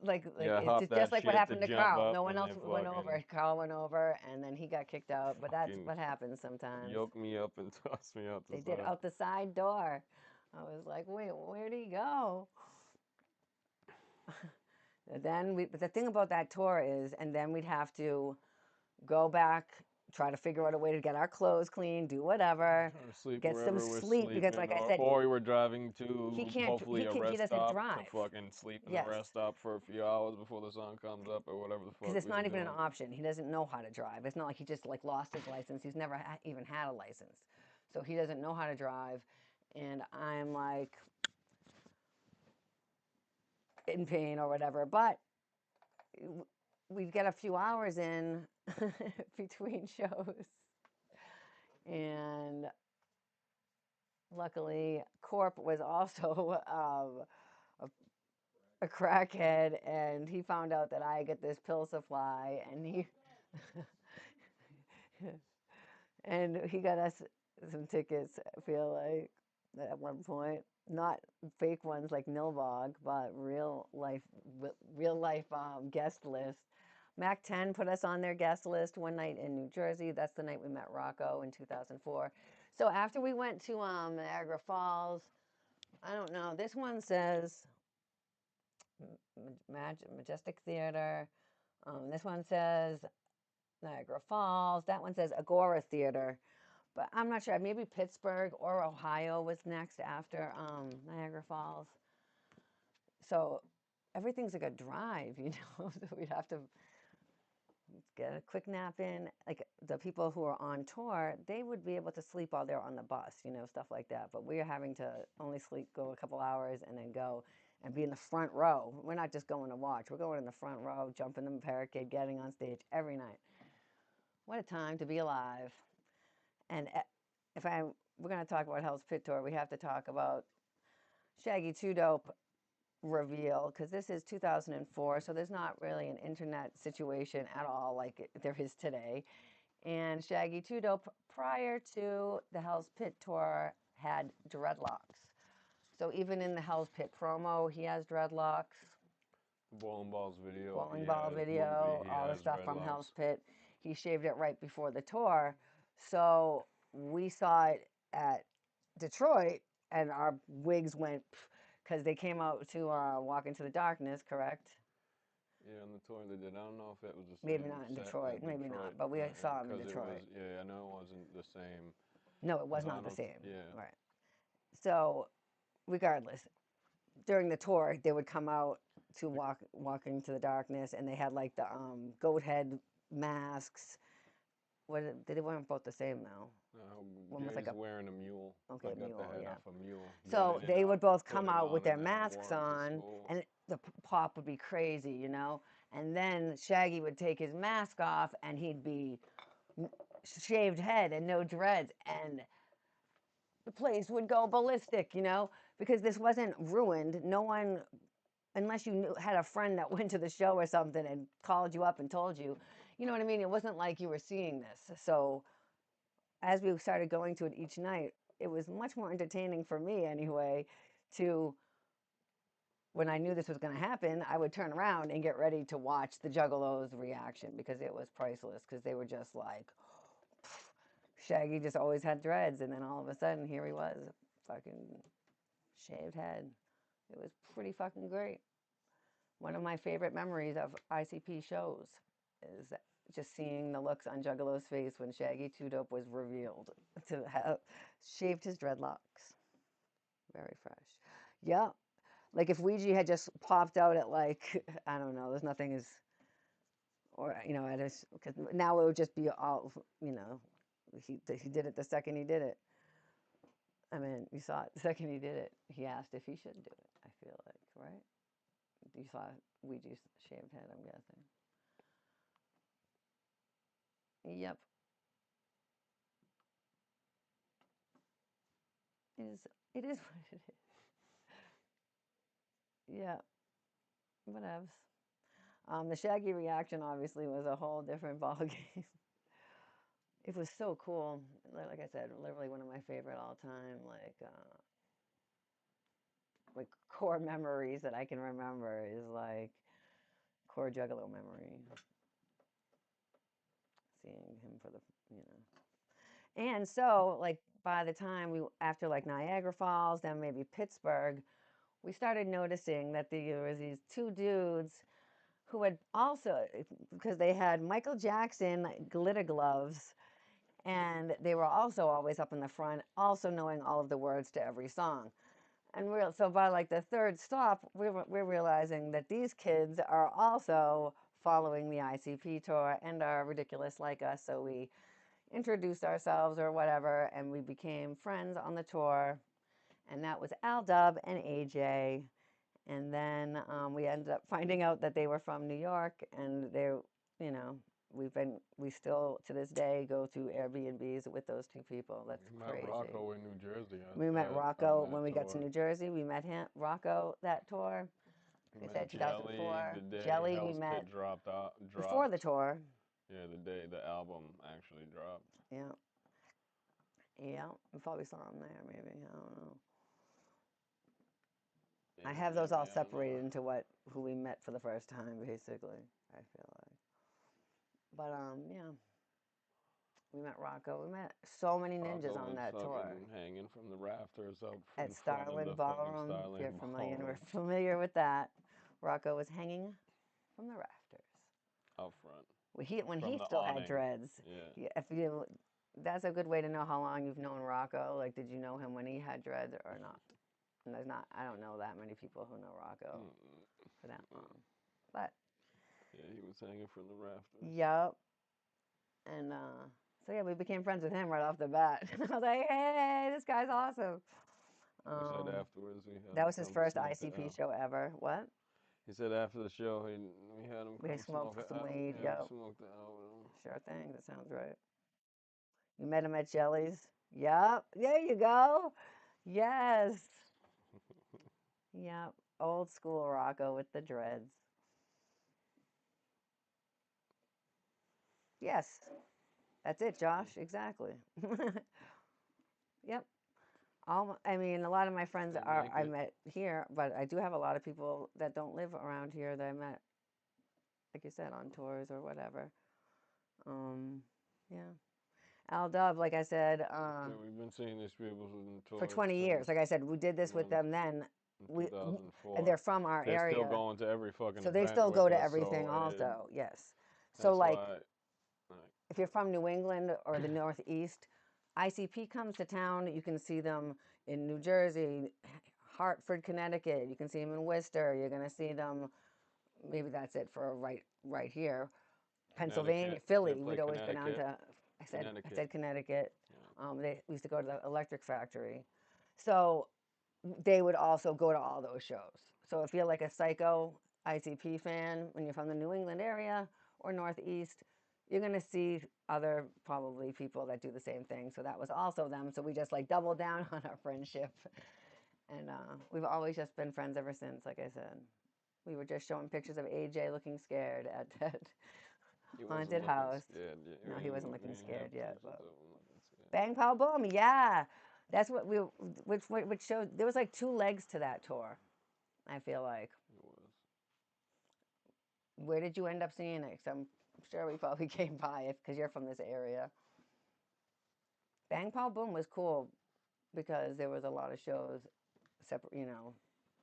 like Yeah, it's hop just that like what shit to happened to jump Carl. up No one and else then went over. fucking Carl went over, and then he got kicked out. But that's fucking what happens sometimes. yoke me up and toss me out the They did side. out the side door. I was like, wait, where'd he go? But the thing about that tour is, and then we'd have to go back, try to figure out a way to get our clothes clean, do whatever, Or sleep get some wherever we're sleep because, sleeping, like I said, or we were driving he to can't. hopefully a He rest doesn't stop to drive. fucking sleep in the Yes, rest stop for a few hours before the sun comes up or whatever the because fuck it's we were not even an doing. option. He doesn't know how to drive. It's not like he just like lost his license. He's never even had a license, so he doesn't know how to drive. And I'm like in pain or whatever, but we'd get a few hours in between shows. And luckily, Corp was also a crackhead, and he found out that I get this pill supply, and he got us some tickets. I feel like at one point, not fake ones like Nilbog, but real life guest list. Mac 10 put us on their guest list one night in New Jersey. That's the night we met Rocco in 2004. So after we went to Niagara Falls, I don't know. This one says Majestic Theater. This one says Niagara Falls. That one says Agora Theater. But I'm not sure. Maybe Pittsburgh or Ohio was next after Niagara Falls. So everything's like a drive, you know. So we'd have to get a quick nap in. Like the people who are on tour, they would be able to sleep while they're on the bus, you know, stuff like that. But we're having to only sleep, go a couple hours, and then go and be in the front row. We're not just going to watch. We're going in the front row, jumping the barricade, getting on stage every night. What a time to be alive. And if we're going to talk about Hell's Pit Tour, we have to talk about Shaggy 2 Dope reveal, because this is 2004, so there's not really an internet situation at all like there is today. And Shaggy 2 Dope, prior to the Hell's Pit Tour, had dreadlocks. So even in the Hell's Pit promo, he has dreadlocks. Bowling Balls video. Bowling Ball video, all the stuff from Hell's Pit. He shaved it right before the tour. So we saw it at Detroit, and our wigs went, because they came out to Walk Into the Darkness, correct? Yeah, on the tour they did. I don't know if it was the same. Maybe not in Detroit, maybe not, but we saw him in Detroit. Yeah, I know it wasn't the same. No, it was not the same. Yeah. Right. So, regardless, during the tour, they would come out to walk into the darkness, and they had like the goat head masks. They weren't both the same though. One was like wearing a mule. Okay, like mule, the head yeah. off a mule. So they would both come out with their masks on, and the pop would be crazy, you know. And then Shaggy would take his mask off, and he'd be shaved head and no dreads, and the place would go ballistic, you know, because this wasn't ruined. No one, unless you had a friend that went to the show or something and called you up and told you, you know what I mean? It wasn't like you were seeing this. So as we started going to it each night, it was much more entertaining for me anyway to, when I knew this was going to happen, I would turn around and get ready to watch the Juggalos' reaction, because it was priceless, because they were just like, Shaggy just always had dreads, and then all of a sudden here he was, fucking shaved head. It was pretty fucking great. One of my favorite memories of ICP shows is just seeing the looks on Juggalo's face when Shaggy 2 Dope was revealed to have shaved his dreadlocks. Very fresh. Yeah. Like if Ouija had just popped out at like, I don't know, there's nothing as, or, you know, at his, because now it would just be all, you know, he did it the second he did it. I mean, you saw it the second he did it. He asked if he should do it, I feel like, right? You saw Ouija's shaved head, I'm guessing. Yep. It is what it is. Yeah. Whatevs. The Shaggy reaction obviously was a whole different ballgame. It was so cool. Like I said, literally one of my favorite all time, like core memories that I can remember is like core Juggalo memory. Seeing him for the, you know. And so, like, by the time after like Niagara Falls, then maybe Pittsburgh, we started noticing that there was these two dudes who had also, because they had Michael Jackson glitter gloves, and they were also always up in the front, also knowing all of the words to every song. And so by like the third stop, we're realizing that these kids are also following the ICP tour and are ridiculous like us. So we introduced ourselves or whatever, and we became friends on the tour. And that was Al Dub and AJ. And then we ended up finding out that they were from New York, and they're, you know, we still to this day go to Airbnbs with those two people. That's crazy. We met Rocco in New Jersey. We met Rocco when we got to New Jersey. We met Rocco that tour. We met 2004. The day Jelly we Hell's met Pit dropped before the tour. Yeah, the day the album actually dropped. Yeah. Yeah, we probably saw him there, maybe. I don't know. Yeah, I have those all separated into who we met for the first time, basically, I feel like. But, yeah. We met Rocco. We met so many ninjas on that tour. Hanging from the rafters up at Starland Ballroom. If you're familiar with that, Rocco was hanging from the rafters. Up front. When he still had dreads. Yeah. If you that's a good way to know how long you've known Rocco. Like, did you know him when he had dreads or not? And there's not, I don't know that many people who know Rocco for that long. But yeah, he was hanging from the rafters. yep. And so yeah, we became friends with him right off the bat. I was like, hey, this guy's awesome. He said afterwards we had That him was his come first smoke it ICP out. show ever. What? He said after the show we had him We come smoke smoked it some out. weed. Yeah, Yep. smoked it out with him. Sure thing. That sounds right. You met him at Jelly's? Yep. There you go. Yes. Yep. Old school Rocco with the dreads. Yes. That's it, Josh. Exactly. Yep. I mean, a lot of my friends They are make I it. met here, but I do have a lot of people that don't live around here that I met, like you said, on tours or whatever. Yeah. Al Dub, like I said, Yeah, we've been seeing these people in for tours 20 years. Like I said, we did this with in them then. We and 2004. they're from our They're still area, going to every fucking so they event still go with to us. everything So also. Yes. So that's like, why. if you're from New England or the Northeast, ICP comes to town. You can see them in New Jersey, Hartford, Connecticut. You can see them in Worcester. You're going to see them. Maybe that's it for right here. Pennsylvania, Connecticut. They Philly. play We'd always go down Connecticut. to. I Connecticut. said Connecticut. Yeah. We used to go to the electric factory, so they would also go to all those shows. So if you're like a psycho ICP fan, when you're from the New England area or Northeast, you're gonna see other probably people that do the same thing. So that was also them. So we just like doubled down on our friendship, and we've always just been friends ever since. Like I said, we were just showing pictures of AJ looking scared at that He wasn't haunted looking house. scared yet. No, he wasn't looking scared yet. But... But Bang Pow Boom, yeah, that's what we. Which showed there was like two legs to that tour. I feel like. It was. Where did you end up seeing it? 'Cause I'm sure we probably came by it because you're from this area. Bang Pow Boom was cool because there was a lot of shows separate.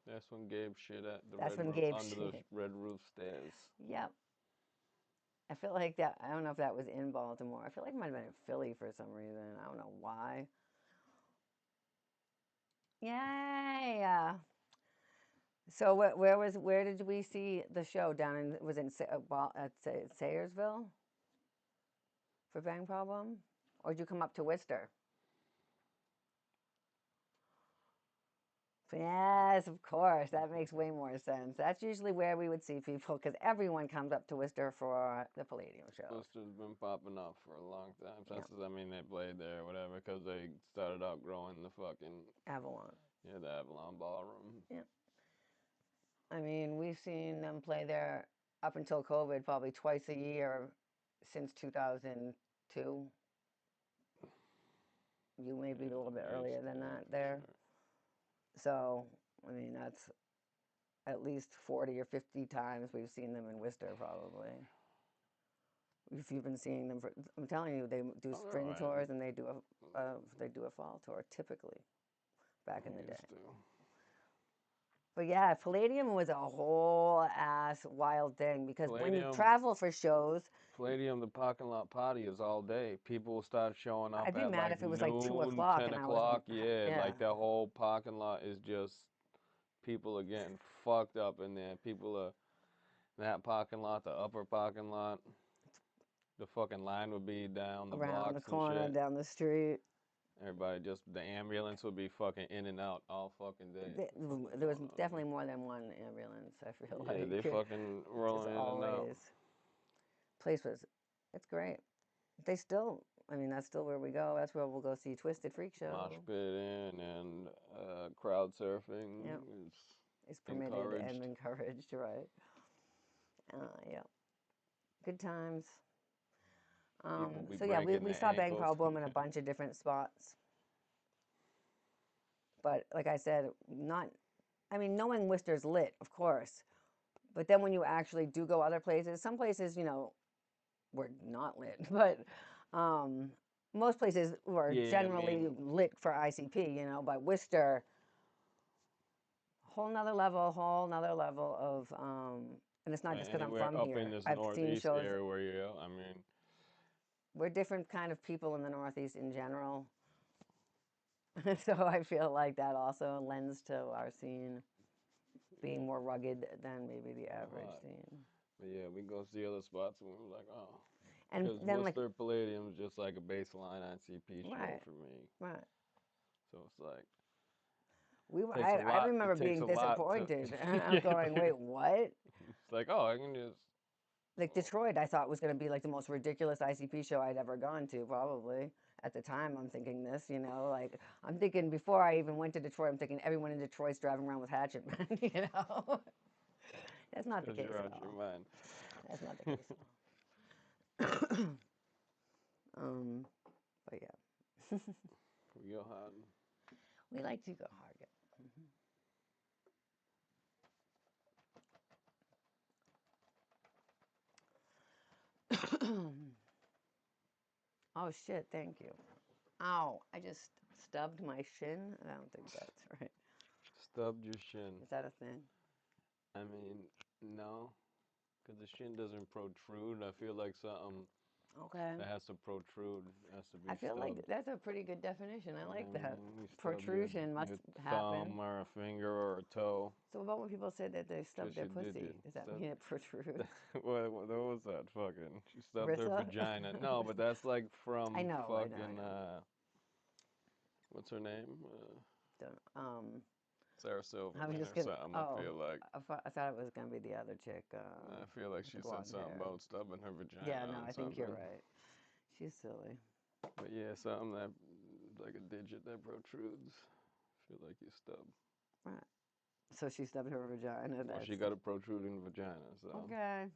That's when Gabe shit at the That's red when roof, Gabe under the shit. red roof stairs. Yep. I feel like that. I don't know if that was in Baltimore. I feel like it might have been in Philly for some reason. I don't know why. Yay! So where did we see the show down in was it at Sayersville for Bang Pow Boom, or did you come up to Worcester? Yes, of course. That makes way more sense. That's usually where we would see people because everyone comes up to Worcester for the Palladium show. Worcester's been popping up for a long time. Since Yeah. I mean they played there or whatever because they started outgrowing the fucking Avalon. yeah, the Avalon Ballroom. Yeah. I mean, we've seen them play there up until COVID probably twice a year since 2002. You may be a little bit earlier than that there. Sure. So, I mean, that's at least 40 or 50 times we've seen them in Worcester, probably. If you've been seeing them, I'm telling you, they do spring tours and they do a fall tour typically, back in the day. But yeah, Palladium was a whole ass wild thing because when you travel for shows, Palladium, the parking lot party is all day. People will start showing up I'd be at mad like if it was noon, like 2 o'clock 10 and I o'clock. was Yeah, like that whole parking lot is just people are getting fucked up in there. People are that parking lot, the upper parking lot. The fucking line would be down the around the blocks and corner, shit. down the street. Everybody just the ambulance would be fucking in and out all fucking day. There was definitely more than one ambulance. I feel like. Yeah, they fucking rolling in and out. Place was, it's great. They still, I mean, that's still where we go. That's where we'll go see Twisted Freak Show. Mosh pit in and crowd surfing is permitted and encouraged, right? Yeah. Good times. So yeah, we saw Bang Pow Boom in a bunch of different spots. But like I said, knowing Worcester's lit, of course. But then when you actually do go other places, some places, were not lit. But most places were generally lit for ICP, but Worcester, whole nother level of, and it's not just because I'm from here. In this I've seen northeast shows. area where you're, I mean, we're different kind of people in the Northeast in general. So I feel like that also lends to our scene being more rugged than maybe the average scene. But yeah, we go see other spots and we're like, oh. And Because then like, Worcester Palladium is just like a baseline ICP show right, for me. right. So it's like, We were, takes a I lot. remember It takes being a lot to. disappointed. I'm Yeah, going, wait, what? it's like, oh, I can just. Like Detroit, I thought was going to be like the most ridiculous ICP show I'd ever gone to, probably. At the time, I'm thinking this, you know, like I'm thinking before I even went to Detroit, I'm thinking everyone in Detroit's driving around with hatchet men, you know. That's not the Because case you're at out your all. mind. That's not the case at all. Um, but yeah, We go hard. we like to go hard. Oh shit! Thank you. Ow! I just stubbed my shin. I don't think that's right. Stubbed your shin. Is that a thing? I mean, no. Because the shin doesn't protrude. I feel like something Okay. that has to protrude has to be I feel stubbed. like that's a pretty good definition. I You know like what I that. mean? You stub Protrusion must your happen. thumb or a finger or a toe. So about when people say that they stubbed Just their your digit. pussy, does that Stub. mean it protrudes? What was that fucking? She stubbed her Rissa? vagina. No, but that's like I from know, I know, I fucking, know. what's her name? Don't, Sarah I was Silverman just or gonna. something, I Oh, feel like. I thought it was gonna be the other chick. I feel like With she the said blonde something hair. about stubbing her vagina Yeah, no, on I think you're something. right. She's silly. But yeah, something that, like a digit that protrudes. I feel like you stub. Right. So she stubbed her vagina. Well, That's she got a protruding vagina, so. okay.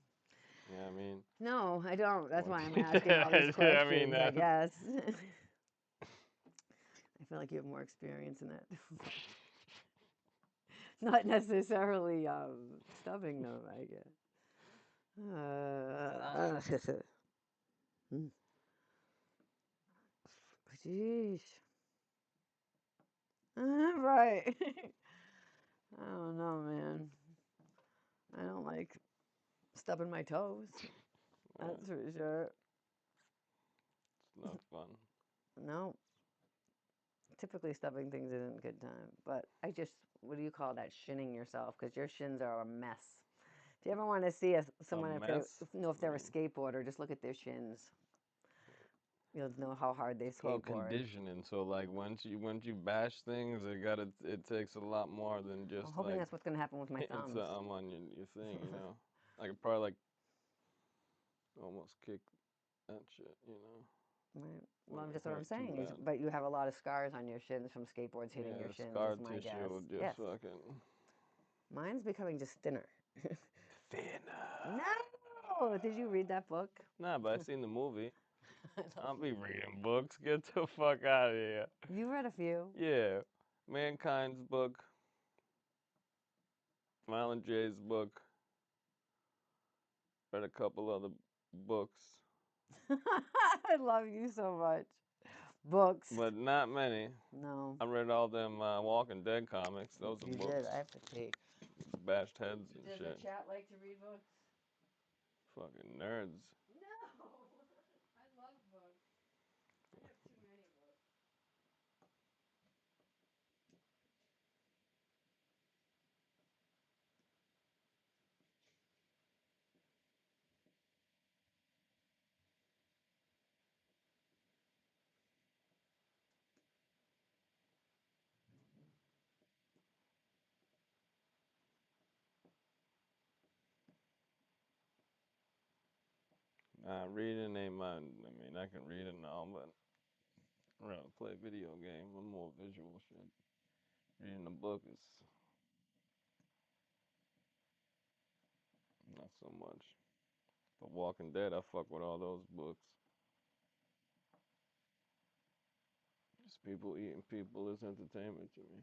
Yeah, I mean. No, I don't. That's One why I'm thing asking all these I mean, questions, I guess. I feel like you have more experience in that. Not necessarily stubbing them, I guess. Jeez. Right. I don't know, man. I don't like stubbing my toes. That's for sure. it's not fun. No. Typically, stubbing things isn't a good time. But I just, what do you call that? Shinning yourself, because your shins are a mess. If you ever want to see A someone, if they mess? know if I they're a mean, skateboarder, just look at their shins. You'll know how hard they it's called skateboard. conditioning. So like once you bash things, it takes a lot more than I'm just hoping like that's what's going to happen with my hitting thumbs. something on your thing, you know. I could probably like almost kick that shit, you know. Right. Well, Wouldn't just what I'm hurt too saying is, bad. but you have a lot of scars on your shins from skateboards hitting Yeah, your the shins, is scar my guess. tissue just Yes. fucking Mine's becoming just thinner. thinner. No! Did you read that book? Nah, but I seen the movie. I I'll love be movies. reading books. Get the fuck out of here. You read a few. Yeah, Mankind's book, Violent J's book. Read a couple other books, I love you so much. Books. but not many. No, I read all them Walking Dead comics. Those are you did. I books. have to pee. Bashed heads and Does the shit. chat like to read books? Fucking nerds. No! I love books. I have too many books. Reading ain't mine. I mean, I can read it now, but I'd rather play video game. I'm more visual shit. Reading a book is not so much. The Walking Dead, I fuck with all those books. Just people eating people is entertainment to me.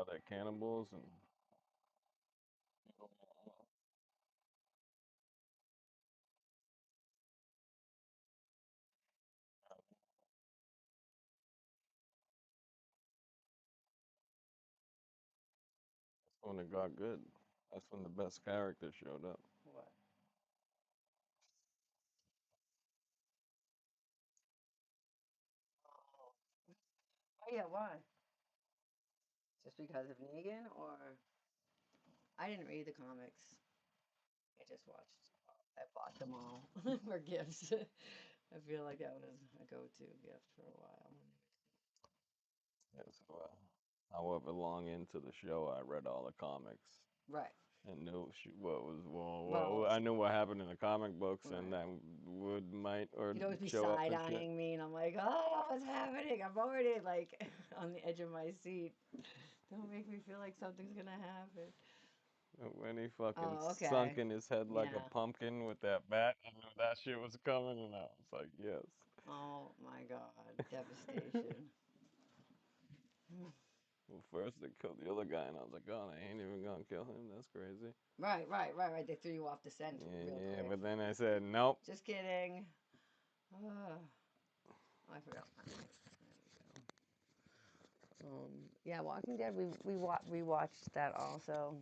how they're cannibals and. That's when it got good. That's when the best character showed up. What? Oh, oh yeah, why? Just because of Negan, or I didn't read the comics. I just watched. I bought them all for gifts. I feel like that was a go-to gift for a while. Yeah, so, however long into the show, I read all the comics Right. and knew what was Well, I knew what happened in the comic books and right. that would might or You'd always be show up and shit. side-eyeing me, and I'm like, oh, what's happening? I'm already like on the edge of my seat. Don't make me feel like something's gonna happen. When he fucking Oh, sunk okay. in his head like a Yeah. pumpkin with that bat, I knew that shit was coming, and I was like, yes. Oh my God. Devastation. Well, first they killed the other guy, and I was like, oh, they ain't even gonna kill him. That's crazy. Right. They threw you off the scent Yeah, real yeah, quick. but then I said, nope. Just kidding. Oh, I forgot my mic. There we go. Yeah, Walking Dead. We watched that also.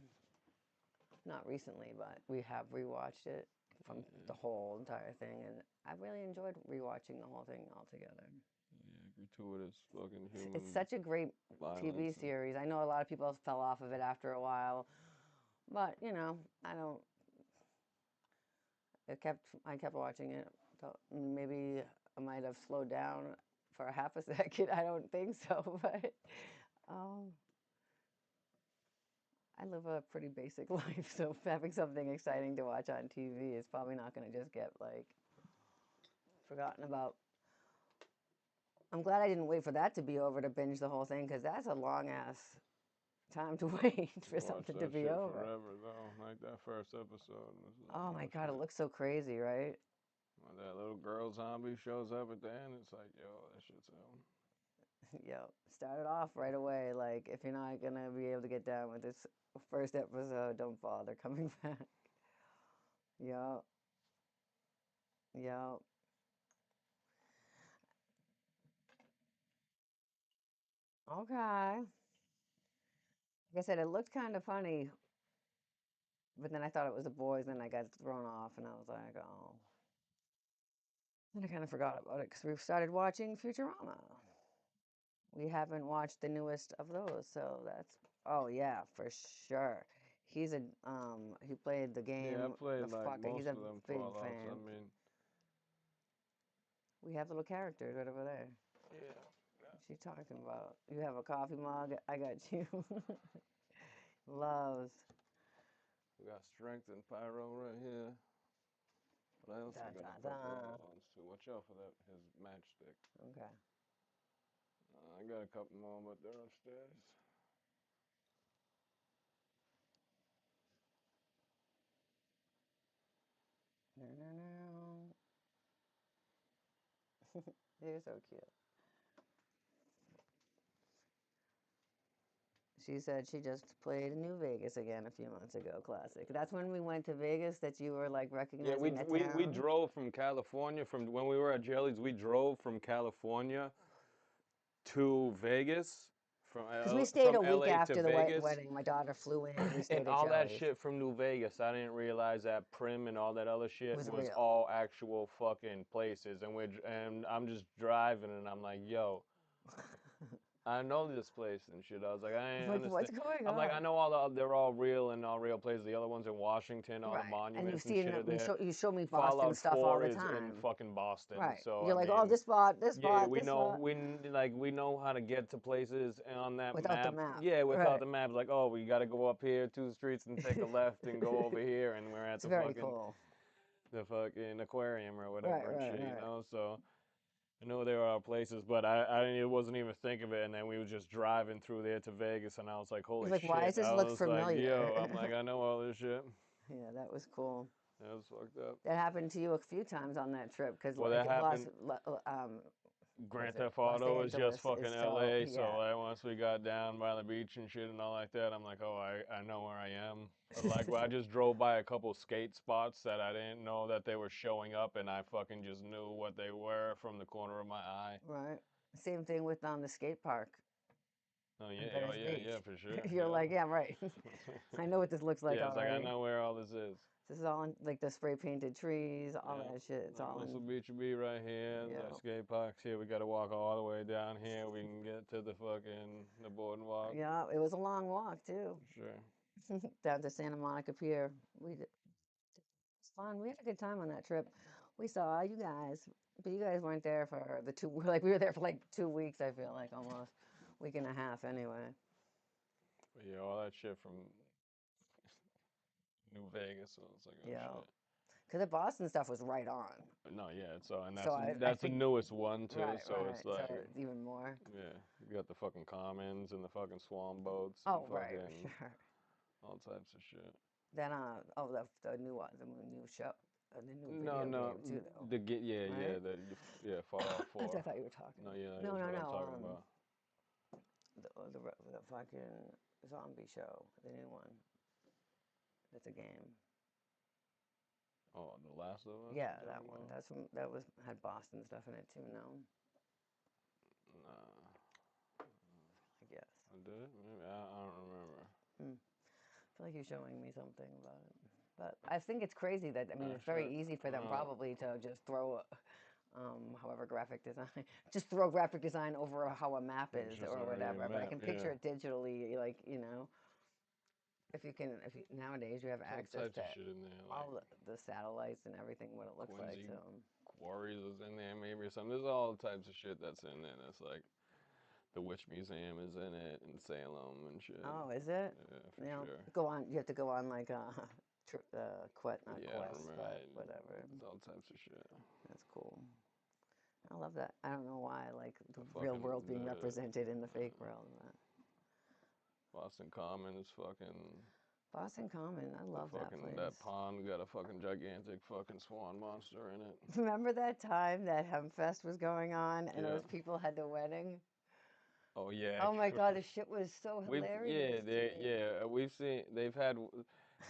Not recently, but we have rewatched it from Yeah, the whole entire thing, and I really enjoyed rewatching the whole thing altogether. yeah, gratuitous fucking It's human such a great TV violence. series. I know a lot of people fell off of it after a while, but I don't. I kept watching it. Maybe I might have slowed down for a half a second. I don't think so, but um, I live a pretty basic life, so having something exciting to watch on TV is probably not going to just get like forgotten about. I'm glad I didn't wait for that to be over to binge the whole thing, because that's a long ass time to wait for Watch something to that be shit over. forever though. Like that first episode was like, Oh my oh God, it shit. looks so crazy, right? When that little girl zombie shows up at the end, it's like, yo, that shit's out. Yo, start it off right away. Like, if you're not gonna be able to get down with this first episode, don't bother coming back. Yo, yo. Okay. Like I said, it looked kind of funny, but then I thought it was the boys, then I got thrown off, and I was like, oh. Then I kind of forgot about it because we started watching Futurama. We haven't watched the newest of those, so that's, oh yeah, for sure. He played the Yeah, I game, played the like fucker. He's most a of them big Fallouts. I fan. mean, We have little characters right over there. yeah. What's she talking about? You have a coffee mug. I got you. Loves. We got Strength and Pyro right here. But I also Da got a da couple da. other ones too. Watch out for that his matchstick. Okay. I got a couple more, but they're upstairs. No, no, no. They're so cute. She said she just played New Vegas again a few months ago. Classic. That's when we went to Vegas that you were like Yeah, recognizing that we town. drove from California from when we were at Jelly's. We drove from California to Vegas Because we stayed from a week LA to after the Vegas. wedding. My daughter flew in. We And stayed at all that Jelly's. shit from New Vegas, I didn't realize that Prim and all that other It shit was was real. all actual fucking places. And I'm just driving and I'm like, yo, I know this place and shit. I was like, I I'm ain't like, what's understand. going I'm like, I on? know they're all real and all real places. The other ones in Washington, all the Right. And you've monuments and seen shit are them. there. You show me Boston Fallout stuff all 4 the is in time. fucking Boston. Right. So You're I like, oh, mean, this yeah, spot, this spot, we know how to get to places on that without the map. map. Yeah, without Right. the map, like, oh, we got to go up here 2 streets and take a left and go over here, and we're at It's very cool. the fucking aquarium or Right, whatever and right, shit, you right. know. So I know there are places, but I wasn't even think of it, and then we were just driving through there to Vegas, and I was like, You're holy like, why does shit! this I look was like, yo, I'm familiar? like, I know all this shit. Yeah, that was cool. That was fucked up. That happened to you a few times on that trip because Well, like that happened. Grand Was it Theft Los Auto is just Angeles fucking is so, LA, so yeah. like, once we got down by the beach and shit and all like that, I'm like, oh, I know where I am. Like, I just drove by a couple skate spots that I didn't know that they were showing up, and I fucking just knew what they were from the corner of my eye. Right. Same thing with the skate park Oh in yeah, oh Venice yeah, Beach. yeah, for sure. You're like, yeah, right. I know what this looks like Yeah, it's like I already. know where all this is. This is all in, like the spray painted trees, all Yeah. that shit. It's Like all Muscle in. Beach will be right here. Yeah. The skate park's here. We got to walk all the way down here. We can get to the boardwalk. Yeah, it was a long walk too, Sure. down to Santa Monica Pier. It's fun. We had a good time on that trip. We saw you guys, but you guys weren't there for the two. Like we were there for like 2 weeks. I feel like almost week and a half anyway. But yeah, all that shit from New Vegas. So it's like, oh Yeah, shit. because the Boston stuff was right on. No, yeah. So and So I that's the think newest one too. right, So it's right. So like, it's even more. yeah, you got the fucking commons and the fucking swan boats and Oh, right, fucking sure. all types of shit. Then oh the new one, the new show, the new No, video no, game too though, yeah, right? Fallout That's what I 4. thought you were talking No, about. yeah, No, that's no, what I'm no. talking about. The fucking zombie show, the new one. That's a game. Oh, The Last of Us? You Yeah, that talking one. about? That was had Boston stuff in it too. No, Nah, I guess. I did. Maybe I don't remember. Hmm. I feel like you're showing me something about it, but I think it's crazy that it's Sure. very easy for them No, probably to just throw, however graphic design, just throw graphic design over how a map it's is just or already a whatever. But I map. can picture Yeah, it digitally, like if you nowadays you have there's all access types of to shit in there, like all the satellites and everything, what it looks like. Quincy So, Quarries is in there, maybe or something. There's all types of shit that's in there. That's like the Witch Museum is in it in Salem and shit. oh, is it? Yeah, for sure. Go on. You have to go on like a not Yeah, I don't quest, but remember. whatever. There's all types of shit. That's cool. I love that. I don't know why, like the The real world fucking being represented in the fake uh, world. But Boston Common is fucking Boston Common, I love that that place. pond got a fucking gigantic fucking swan monster in it. Remember that time that Hempfest was going on and Yeah. those people had the wedding? Oh yeah. Oh my God, the shit was so Yeah, hilarious to me. we've seen they've had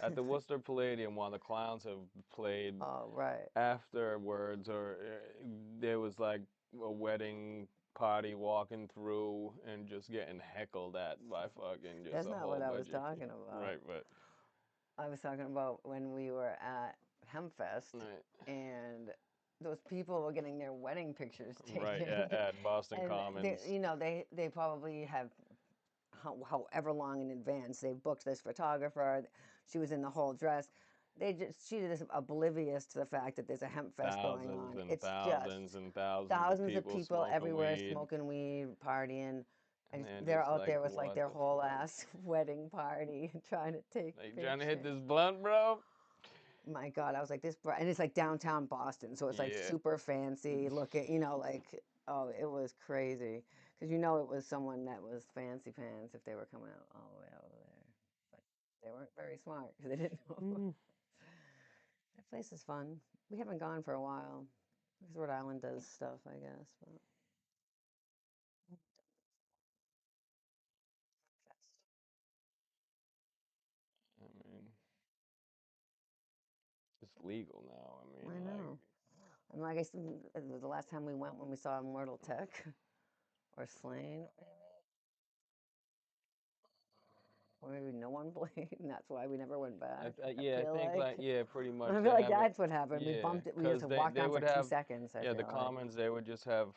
at the Worcester Palladium while the clowns have played Oh, right. afterwards, or there was like a wedding party walking through and just getting heckled at by fucking just That's a not whole what I was bunch of talking about. right, but I was talking about when we were at Hempfest right, and those people were getting their wedding pictures right taken. at Boston And Commons. they probably have however long in advance they've booked this photographer. She was in the whole dress. She is oblivious to the fact that there's a hemp fest going Thousands on. and It's thousands just and thousands of thousands of people people smoking everywhere weed, smoking weed, partying, and and they're they're just out like, there with like what their the whole fuck? ass wedding party trying to take Like trying to hit pictures. this blunt, bro? My God, I was like and it's like downtown Boston, so it's like Yeah. super fancy looking, like oh, it was crazy because it was someone that was fancy pants if they were coming out all the way over there, but they weren't very smart because they didn't know. Mm. That place is fun. We haven't gone for a while because Rhode Island does stuff, I guess. But I mean, it's legal now. I I mean, like, know. And like I said, the last time we went when we saw Immortal Tech or Slain, or maybe no one played, and that's why we never went back. I I feel think like like. yeah, pretty I much feel they like have it. that's what happened. We Yeah, bumped it. We just because walked they down for would two have seconds. I the feel like. commons. They would just have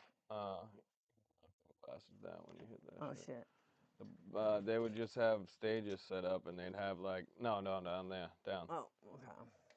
glasses down when you hit that Oh shit. shit. They would just have stages set up, and they'd have like no down there down. Oh, okay.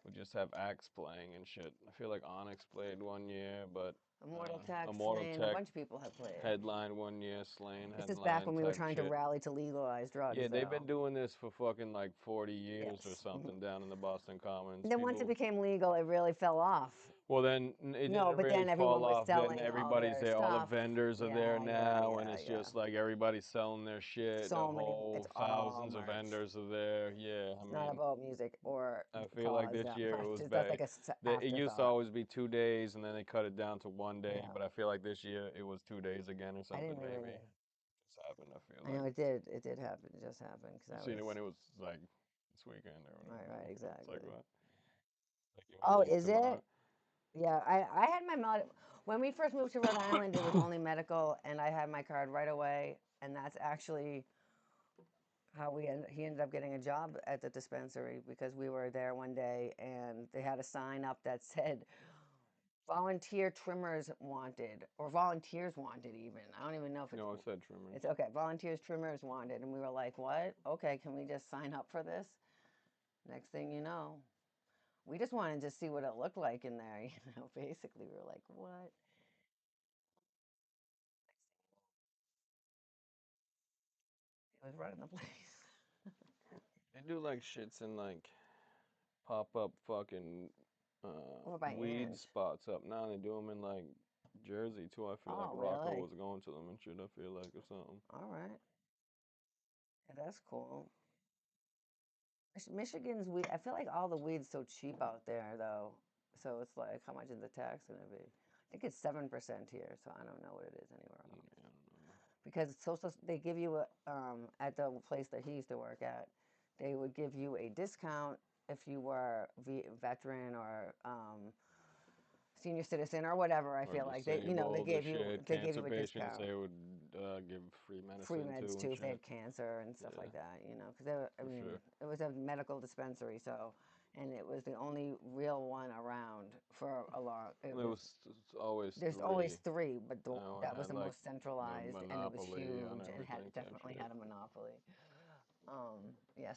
Would just have acts playing and shit. I feel like Onyx played one year, but Immortal Tech, Immortal Slain. A Tech bunch of people have played. headlined one year, Slain This is back headline when we were type trying to shit. rally to legalize drugs, Yeah, they've been though. doing this for fucking like 40 years or Yes. something down in the Boston And Commons. then once it People, became legal, it really fell off. Well, then it No, didn't but really then fall everyone was off. Then selling all everybody's their there. All the stuff. vendors are there now, and it's Yeah. just like everybody's selling their shit. The So many, whole it's all thousands of merch. vendors are there. Yeah, I It's not mean, about music or I feel like cars this that year it much. was That's like bad. a It used to afterthought. always be 2 days, and then they cut it down to 1 day. Yeah. But I feel like this year it was 2 days again or I something. didn't Maybe even, it's happened. I feel I know like it did happen. It just happened because I've I seen it when was, it was like this weekend or right, whatever. It's like exactly. what? Like you went Oh, like is tomorrow. it? Yeah, I had my when we first moved to Rhode Island, it was only medical, and I had my card right away, and that's actually how he ended up getting a job at the dispensary because we were there one day and they had a sign up that said volunteer trimmers wanted or volunteers wanted even. I don't even know if No, it said trimmers. it's okay. Volunteers trimmers wanted, and we were like, "What? Okay, can we just sign up for this?" Next thing you know, we just wanted to see what it looked like in there, basically we were like, "What?" It was running the place. They do like shits in like pop up fucking Over by weed Ange. spots up now. They do them in like Jersey too. I feel like Oh, Rocco really? was going to them and shit. I feel like or something. All right. Yeah, that's cool. Michigan's weed, I feel like all the weed's so cheap out there, though. So it's like, how much is the tax going to be? I think it's 7% here, so I don't know what it is anywhere Yeah, else. I don't know. Because social, they give you a, at the place that he used to work at, they would give you a discount if you were veteran or senior citizen or whatever. I Or feel like they disabled or shit. gave Cancer you a patients, discount. they would give free Free medicine meds too and too if they had shit. cancer and stuff Yeah, like that, because I for mean, sure. it was a medical dispensary, so, and it was the only real one around for a long, it There was, was always there's always three. three, but Now it that was had the like most the centralized and it was monopoly on huge and had everything type definitely shit. had a monopoly. Yeah,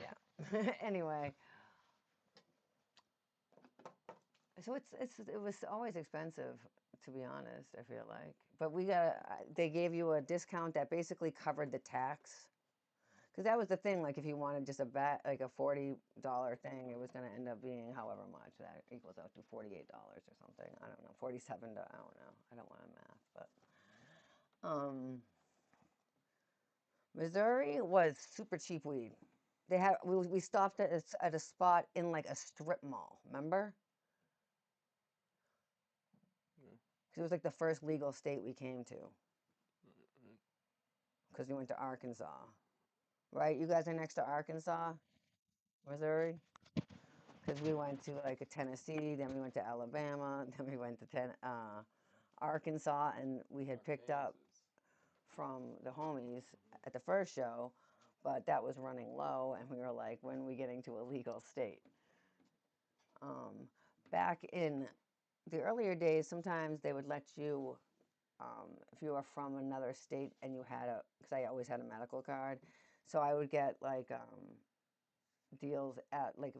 yeah. Anyway, so it was always expensive, to be honest, I feel like. But they gave you a discount that basically covered the tax. Because that was the thing, like if you wanted just like a $40 thing, it was going to end up being however much. That equals out to $48 or something. I don't know, 47 I don't know. I don't want to math, but Missouri was super cheap weed. We stopped at a spot in like a strip mall, remember? Yeah. Because it was like the first legal state we came to. Mm-hmm. Because we went to Arkansas, right? You guys are next to Arkansas, Missouri? Because we went to like a Tennessee, then we went to Alabama, then we went to Arkansas, and we had picked up Kansas. from the homies at the first show, but that was running low, and we were like, when are we getting to a legal state? Back in the earlier days, sometimes they would let you, if you were from another state and you had because I always had a medical card, so I would get like deals at like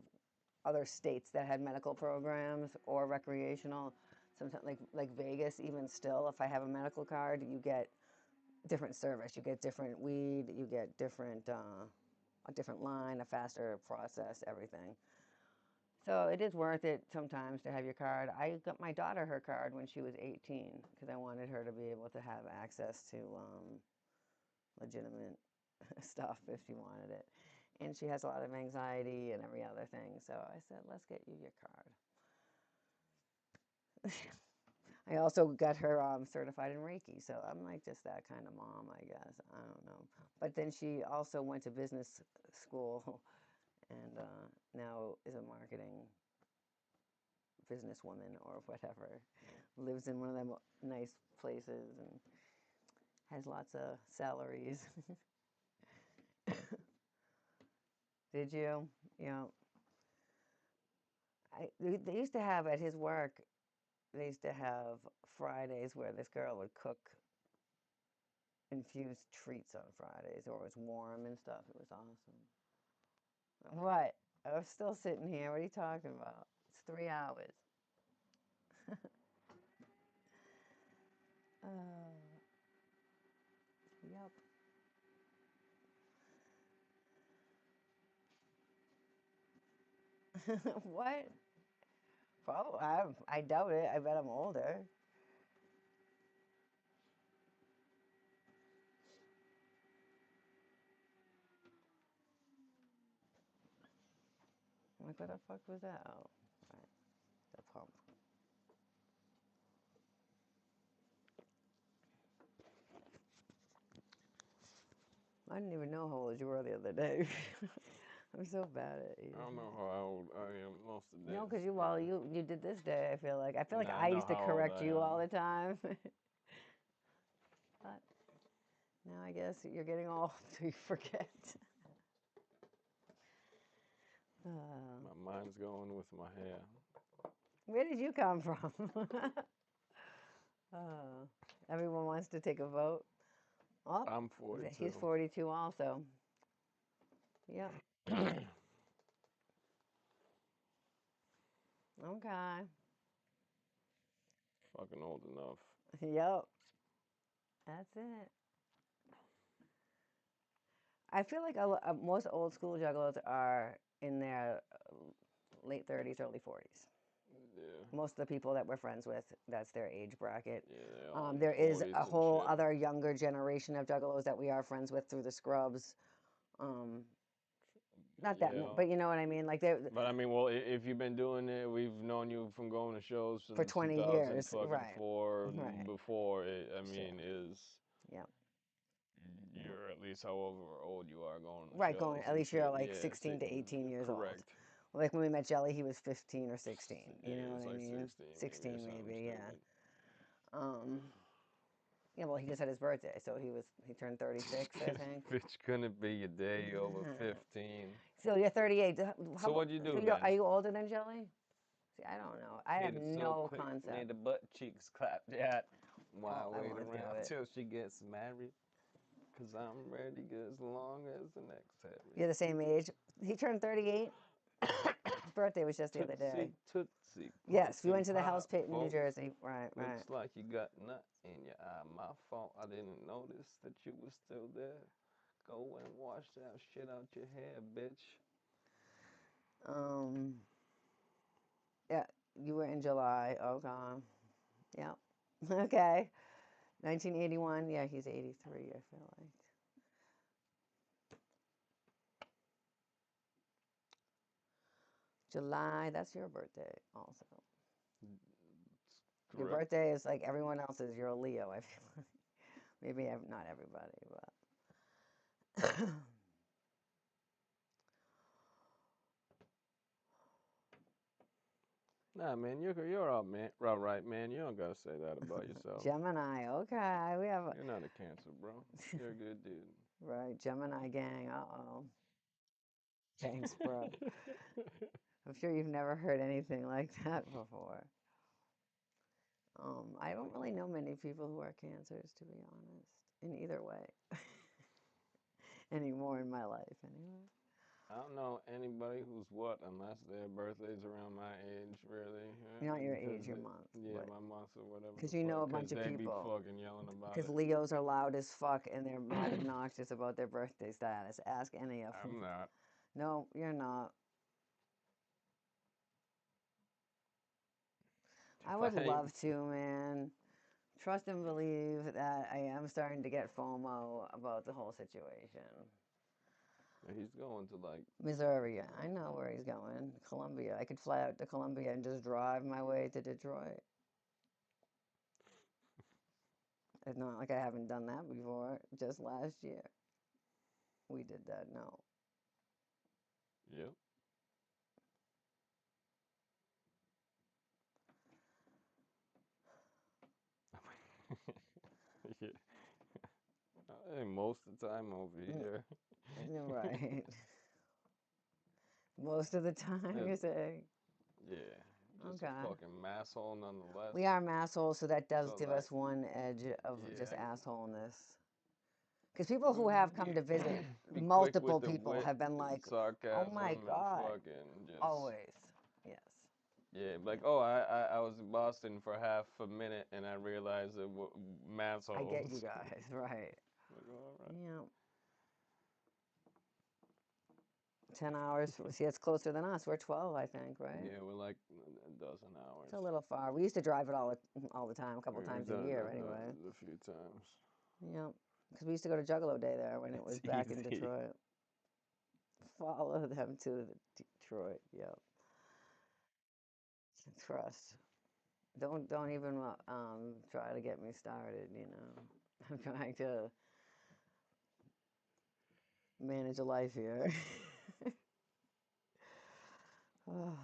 other states that had medical programs or recreational. Sometimes like Vegas, even still, if I have a medical card, you get different service. You get different weed. You get a different line, a faster process, everything. So it is worth it sometimes to have your card. I got my daughter her card when she was 18 because I wanted her to be able to have access to legitimate stuff if she wanted it. And she has a lot of anxiety and every other thing. So I said, let's get you your card. I also got her certified in Reiki. So I'm like just that kind of mom, I guess. I don't know. But then she also went to business school and now is a marketing businesswoman or whatever. Lives in one of them nice places and has lots of salaries. Did you? You know, they used to have at his work, they used to have Fridays where this girl would cook infused treats on Fridays, or it was warm and stuff. It was awesome. What? I was still sitting here. What are you talking about? It's 3 hours. Uh, yep. What? Probably. I doubt it. I bet I'm older. Like, what the fuck was that? Oh, right. The pump. I didn't even know how old you were the other day. I'm so bad at you. I don't know how old I am most of the days. No, because you did this day. I feel like Nah, I I know used to how old correct I you am. all the time. But now I guess you're getting old, so you forget. My mind's going with my hair. Where did you come from? Everyone wants to take a vote. Oh, I'm 42. he's 42 also. Yep. Okay. Fucking old enough. Yep. That's it. I feel like most old school juggalos are in their late 30s, early 40s. Yeah. Most of the people that we're friends with, that's their age bracket. Yeah, they're all in There their is 40s a and whole shit. other younger generation of juggalos that we are friends with through the scrubs. Not that, Yeah. but you know what I mean. Like But I mean, well, if you've been doing it, we've known you from going to shows for since 20 years, right? 2004. Right. Before it, I Sure. mean, is Yeah. you're at least however old you are going to Right, shows going. At and least you're shit. like Yeah, 16 to 18 years old. correct. Like when we met Jelly, he was 15 or 16. You Yeah, know it's what I like mean? 16 maybe or 16 something maybe, yeah. stupid. Yeah, well, he just had his birthday, so he turned 36, I think. Bitch, couldn't be a day over 15. So you're 38. So what'd you do so then? are you older than Jelly? See, I don't know. I have Hit it so no quick, made concept. the butt cheeks clap that. Why Oh, I wait won't do around it. till she gets married? Cause I'm ready as long as the next Harry. You're the same age. He turned 38. His birthday was just the other day. Tootsie. Yes, we went to the Pop, house pit in New folks. Jersey. Right, right. Looks like you got nut in your eye. My fault, I didn't notice that you were still there. Go and wash that shit out your hair, bitch. Yeah, you were in July. Okay. Yeah. Okay. 1981. Yeah, he's 83, I feel like. July, that's your birthday also. Your Correct. birthday is like everyone else's. You're a Leo, I feel like. Maybe not everybody, but. Nah, man, you're all man, all right, man. You don't gotta say that about yourself. Gemini, okay. We have You're not a Cancer, bro. You're a good dude. right, Gemini gang. Uh-oh. Thanks, bro. I'm sure you've never heard anything like that before. I don't really know many people who are cancers, to be honest, in either way. Anymore in my life, anyway. I don't know anybody who's what unless their birthday's around my age, really. Not your Because age, your month. yeah, my month or whatever. Because the you know fuck, a bunch 'cause of they be people. fucking yelling about Because it. Leos are loud as fuck and they're mad obnoxious about their birthday status. Ask any of them. I'm not. No, you're not. I would love to, man. Trust and believe that I am starting to get FOMO about the whole situation. He's going to like Missouri, yeah, I know where he's going. Columbia. I could fly out to Columbia and just drive my way to Detroit. It's not like I haven't done that before. Just last year, we did that. No. Yep. Yeah. Most of the time over here. Right. Most of the time, you're saying? Yeah. Just a Okay. fucking masshole nonetheless. We are assholes, so that does So give that- us one edge of just Yeah. assholeness. Because people who have come to visit, Be quick multiple with the people wit have been and like, sarcasm oh my and God. fucking just Always. Yes. yeah, like oh I was in Boston for half a minute and I realized it was massholes. I get you guys, right. Like, all right. Yeah. 10 hours. See, it's closer than us. We're 12, I think, right? Yeah, we're like a dozen hours. It's a little far. We used to drive it all the time, a couple We've times a done year it anyway. a few times. Yep. Because we used to go to Juggalo Day there when it was It's back in easy. Detroit. Follow them to Detroit. Yep. Trust. Don't even try to get me started. You know, I'm trying to manage a life here. I'm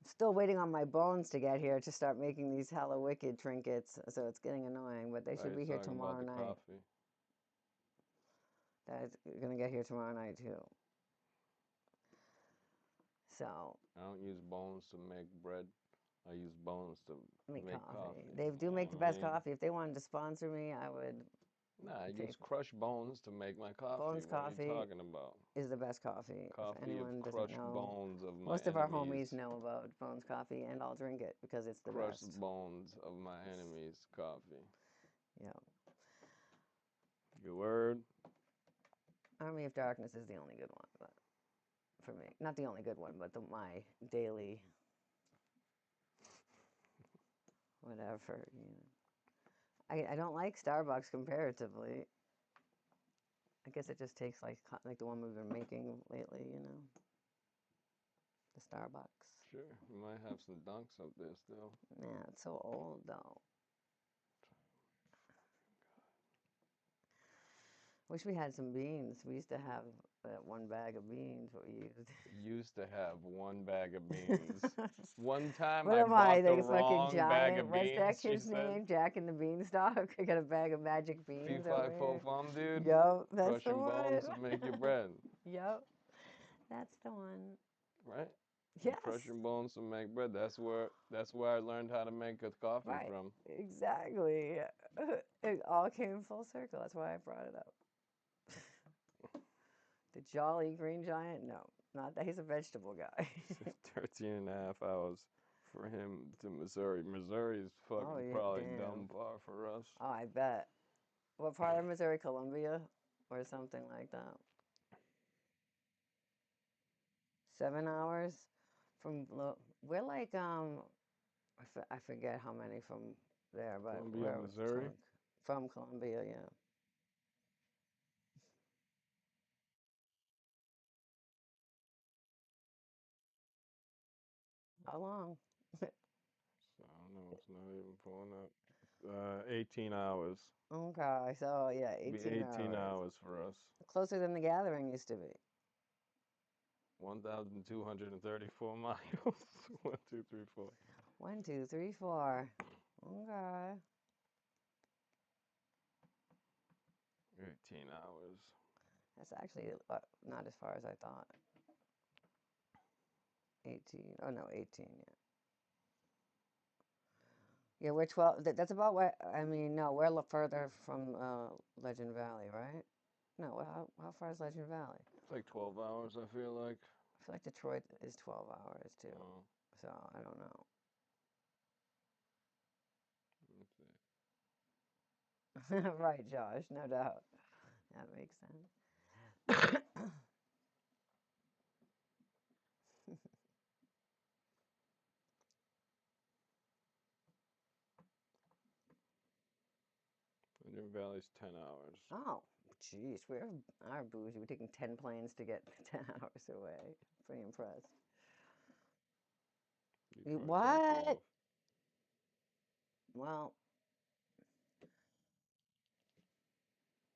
still waiting on my bones to get here to start making these Hallowicked trinkets. So it's getting annoying, but they should be here tomorrow night. Coffee. That's gonna get here tomorrow night too. So I don't use bones to make bread. I use bones to make coffee. They do make the best coffee. If they wanted to sponsor me, I would. Nah, I use crushed bones to make my coffee. Bones what coffee are you talking about? Is the best coffee. Coffee if anyone of doesn't crushed know, bones of my most enemies. of our homies know about Bones Coffee, and I'll drink it because it's the crushed best. Bones of my enemies coffee. Yeah. Good word. Army of Darkness is the only good one, but for me, not the only good one, but my daily whatever. You know. I don't like Starbucks comparatively. I guess it just tastes like the one we've been making lately, you know. The Starbucks. Sure, we might have some dunks up there still. Yeah, it's so old though. Wish we had some beans. We used to have that one bag of beans. What we used to have one bag of beans. One time what I am bought I, the fucking wrong giant? bag of What's beans. that kid's name? Jack and the Beanstalk. I got a bag of magic beans over here. Dude. Yep, that's Crushing the one. bones to make your bread. Yep, that's the one. Right? Yes. Crushing bones to make bread. That's where I learned how to make a coffee from. Exactly. It all came full circle. That's why I brought it up. The Jolly Green Giant? No, not that. He's a vegetable guy. 13 and a half hours for him to Missouri. Missouri's fucking probably dumb far for us. Oh, I bet. What part of Missouri? Columbia? Or something like that. 7 hours from, we're like, I forget how many from there, but Columbia, Missouri? From Columbia, yeah. How long? So I don't know. It's not even pulling up. 18 hours. Okay, so yeah, 18 hours for us. Closer than the gathering used to be. 1,234 miles. 1, 2, 3, 4. 1, 2, 3, 4. Okay. 18 hours. That's actually not as far as I thought. 18. Oh no, 18. Yeah. Yeah, we're 12. That's about what I mean. No, we're further from Legend Valley, right? No, how far is Legend Valley? It's like 12 hours, I feel like. I feel like Detroit is 12 hours too. Oh. So I don't know. Right, Josh, no doubt. That makes sense. Legend Valley's 10 hours. Oh, jeez, our bougie. We're taking 10 planes to get 10 hours away. Pretty impressed. What? Well,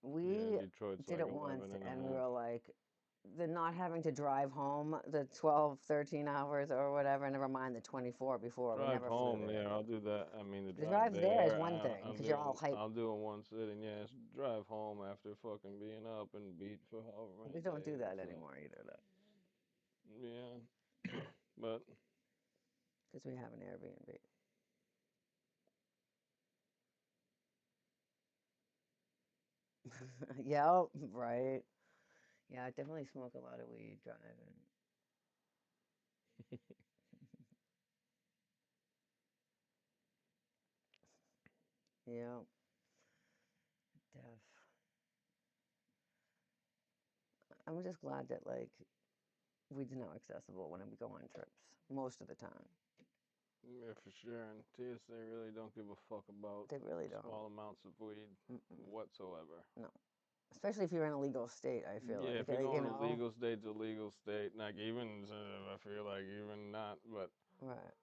we did it once, and we were like, the not having to drive home the 12, 13 hours or whatever, never mind the 24 before. Drive we never home, flew yeah, I'll do that. I mean, the drive there is one thing, because you're all hyped. I'll do it one sitting, yeah. Drive home after fucking being up and beat for however many We don't do days, that anymore either, though. Yeah, but... Because we have an Airbnb. Yeah, right. Yeah, I definitely smoke a lot of weed driving. Yeah. Def. I'm just glad that like weed's now accessible when we go on trips most of the time. Yeah, for sure. And TSA really don't give a fuck about They really don't. small amounts of weed whatsoever. No, especially if you're in a legal state. I feel Yeah, like if you're you going to know. legal state to legal state, like even I feel like even not, but Right.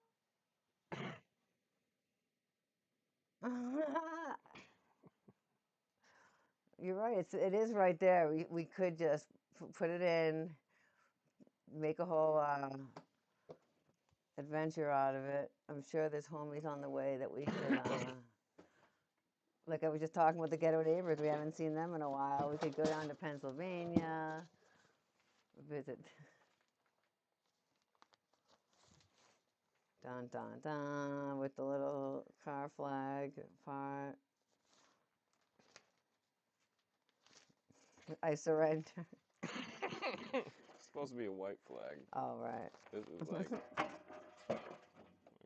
You're right. It is right there. We could just put it in, make a whole adventure out of it. I'm sure there's homies on the way that we could. Like I was just talking with the ghetto neighbors. We haven't seen them in a while. We could go down to Pennsylvania, visit. Dun dun dun with the little car flag part. I surrender. it's supposed to be a white flag. Oh, right. This is like,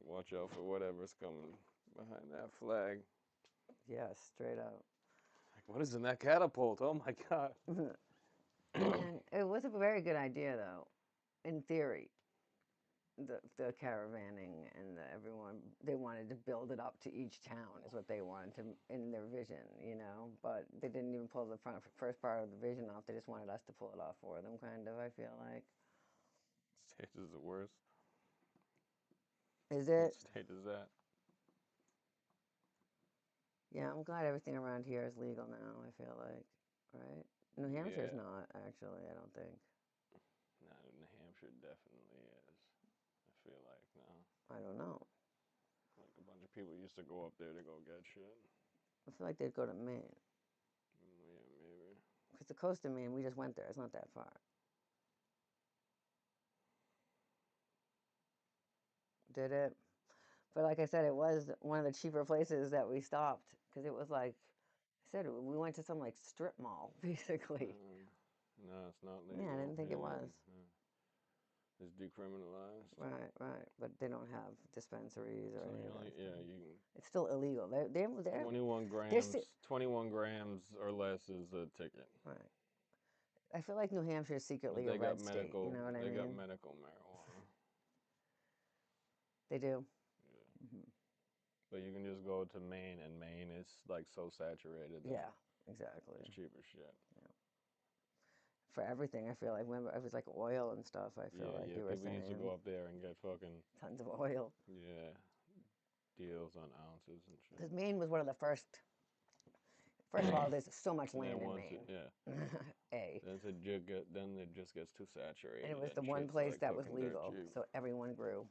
watch out for whatever's coming behind that flag. Yeah, straight up. Like, what is in that catapult? Oh my god. And it was a very good idea, though, in theory. The caravanning and everyone, they wanted to build it up to each town is what they wanted to in their vision, you know. But they didn't even pull the first part of the vision off. They just wanted us to pull it off for them, kind of. I feel like. State is the worst. Is it? What state is that? Yeah, I'm glad everything around here is legal now. I feel like, right? New Hampshire's not actually. I don't think. No, New Hampshire definitely is. I feel like no. I don't know. Like a bunch of people used to go up there to go get shit. I feel like they'd go to Maine. Yeah, maybe. Because the coast of Maine, we just went there. It's not that far. Did it? But like I said, it was one of the cheaper places that we stopped because it was like I said, we went to some like strip mall basically. No, it's not legal. Yeah, I didn't think it was. It's decriminalized. Right. But they don't have dispensaries or So anything. you can. It's still illegal. They're 21 grams. 21 grams or less is a ticket. Right. I feel like New Hampshire is secretly a red state. You know what I mean? They got medical marijuana. They do. Yeah. Mm-hmm. But you can just go to Maine, and Maine is like so saturated. Yeah, exactly. It's cheap as shit. Yeah. For everything, I feel like. Remember, it was like oil and stuff. I feel like you were saying. People used to go up there and get fucking tons of oil. Yeah, deals on ounces and shit. Because Maine was one of the first. First of all, there's so much land in Maine. Then it just gets too saturated. And it was the one place that was legal, so everyone grew,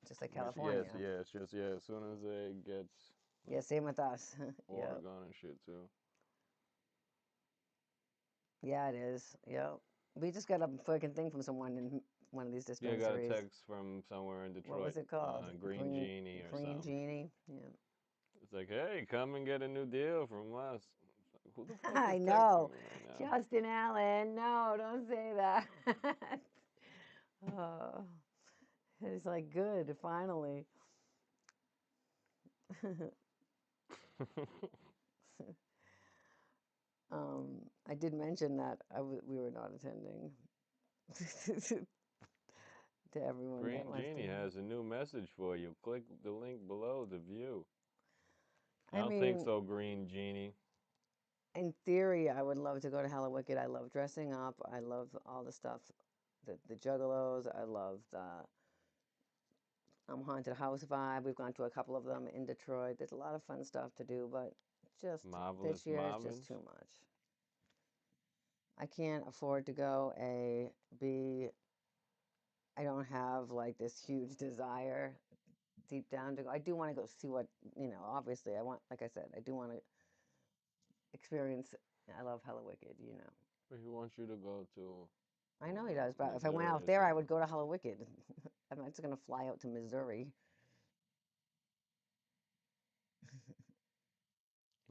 just like California. Yes, it's just as soon as it gets. Yeah, same with us. Oregon and shit too. Yeah, it is. Yep. We just got a fucking thing from someone in one of these dispensaries. Yeah, got a text from somewhere in Detroit. What was it called? Green Genie or something. Green Genie. Yeah. It's like, hey, come and get a new deal from us. Who the fuck I is know. texting me right now? Justin Allen. No, don't say that. Oh, it's like good, finally. I did mention that we were not attending. To everyone. Green Genie has a new message for you. Click the link below to view. I don't think so, Green Genie. In theory, I would love to go to Hallowicked. I love dressing up. I love all the stuff, the Juggalos. I love the haunted house vibe. We've gone to a couple of them in Detroit. There's a lot of fun stuff to do, but just Marvelous this year is just too much. I can't afford to go. A, B, I don't have like this huge desire deep down to go. I do want to go see what, obviously I want, like I said, I do want to experience. I love Hallowicked, But he wants you to go to. I know he does, but if I went out there, I would go to Hallowicked. I'm not just going to fly out to Missouri.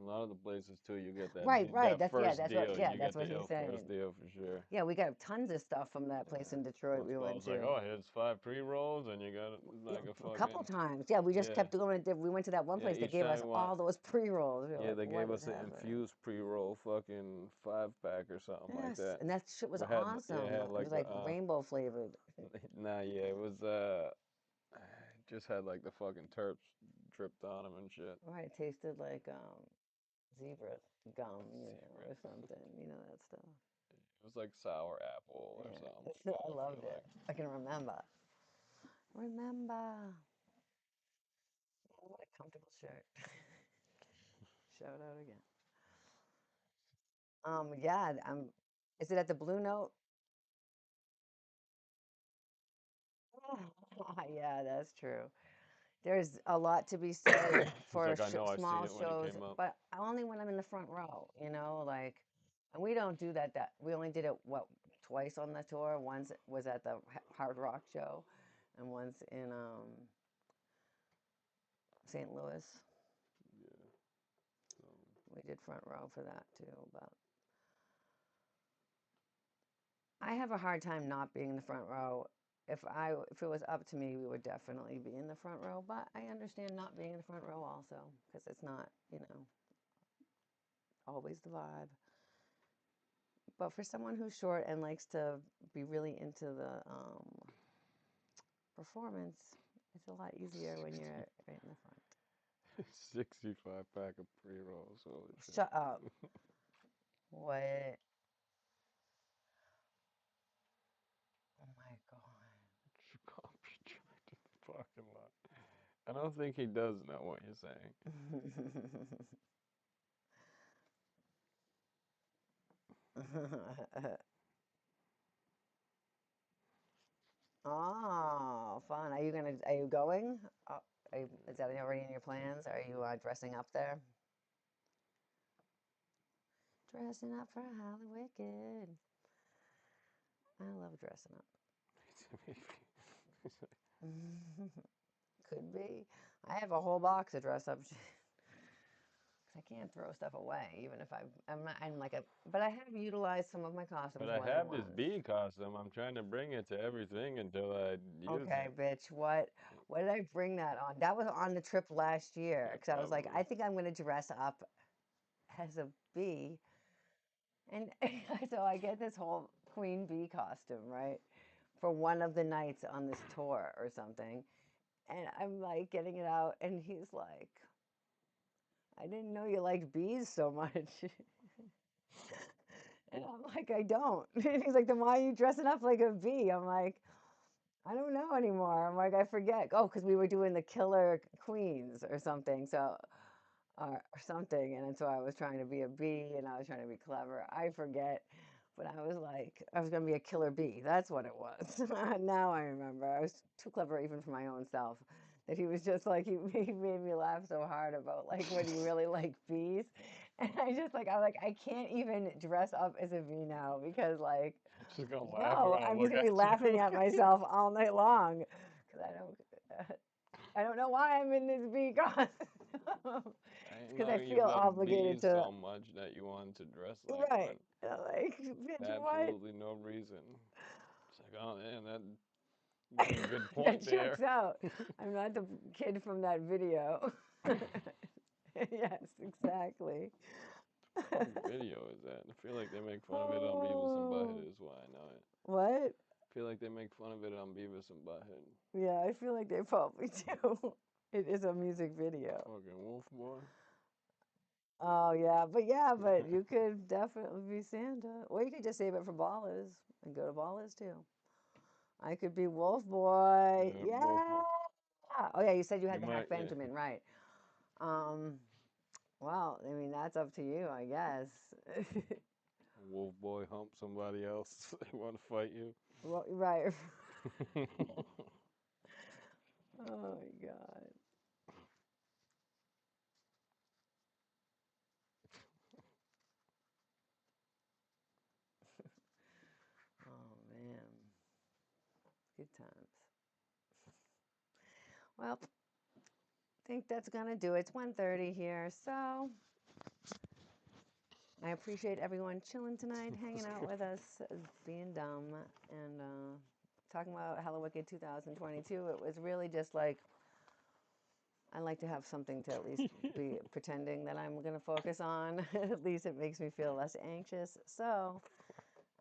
A lot of the places too, you get that Right, right. that first deal. You That's get what the he's ill first saying. deal for sure. Yeah, we got tons of stuff from that place in Detroit Once we I went was like, to. oh, here's 5 pre-rolls, and you got Yeah, like a a couple fucking times. Yeah, we just yeah, kept going. We went to that one yeah. place that Each gave time us we all want, those pre-rolls. We were yeah, like, they what gave is us an happening? infused pre-roll fucking 5-pack or something like Yes, that. and that shit was It had yeah, it awesome. had It was like like the rainbow flavored. nah, yeah, it was it just had like the fucking terps dripped on them and shit. Right, it tasted like zebra gum, Zebra. or something, that stuff. It was like sour apple or Yeah, something. I I feel loved it. like. I can remember. Remember. Oh, what a comfortable shirt. Shout out again. Yeah, is it at the Blue Note? Yeah, that's true. There's a lot to be said He's for like, I know I seen small it when it shows, came up. but only when I'm in the front row, like, and we don't do that. We only did it twice on the tour. Once was at the Hard Rock show, and once in St. Louis. Yeah. So We did front row for that too, but I have a hard time not being in the front row. If it was up to me, we would definitely be in the front row, but I understand not being in the front row also because it's not, always the vibe. But for someone who's short and likes to be really into the performance, it's a lot easier when you're right in the front. 65-pack of pre-rolls. Holy shit. Shut up. What? Oh my Chicago tracked in the parking lot. I don't think he does know what you're saying. God. Oh, fun. Are you going? Is that already in your plans? Are you dressing up there? Dressing up for Hallowicked. I love dressing up. Could be. I have a whole box of dress up. 'Cause I can't throw stuff away, even if I'm like but I have utilized some of my But costumes I more than have this once. bee costume. I'm trying to bring it to everything until I use Okay, it. bitch, what did I bring that on? That was on the trip last year, Yeah, because I was like, probably. I think I'm gonna dress up as a bee. And so I get this whole queen bee costume, right? For one of the nights on this tour or something. And I'm like getting it out, and he's like, I didn't know you liked bees so much. And I'm like, I don't. And he's like, then why are you dressing up like a bee? I'm like, I don't know anymore. I'm like, I forget. Oh, because we were doing the killer queens or something. So, or something. And so I was trying to be a bee and I was trying to be clever. I forget. But I was like, I was going to be a killer bee. That's what it was. Now I remember. I was too clever even for my own self. That he was just like, he made me laugh so hard about like, would he really like bees? And I'm like, I can't even dress up as a bee now because like, I'm just gonna laugh and no, gonna I'm look just gonna be at laughing you. at myself all night long because I don't know why I'm in this bee costume. I It's didn't because know I you feel loved obligated bees to. so much that you wanted to dress like Right. one. Like, bitch, what? Absolutely no reason. It's like, oh man, that you got a good That point checks there. out. I'm not the kid from that video. Yes, exactly. What fucking video is that? I feel like they make fun of it on Beavis and Oh, Butthead is why I know it. what? I feel like they make fun of it on Beavis and Butthead. Yeah, I feel like they probably do. It is a music video. Fucking Wolf Boy. Oh but you could definitely be Santa, or you could just save it for ballers and go to ballers too. I could be Wolf Boy. Yeah, Wolf Yeah. Boy. Oh yeah, you said you You had the half might, yeah. Benjamin, right? Um, well, I mean that's up to you, I guess. Wolf Boy hump somebody else. They want to fight you. Well, right. Oh my God. Oh man. Good times. Well, I think that's gonna do it. It's 1:30 here, so I appreciate everyone chilling tonight, hanging out with us, being dumb, and talking about Hallowicked 2022. It was really just like, I like to have something to at least be pretending that I'm going to focus on. At least it makes me feel less anxious. So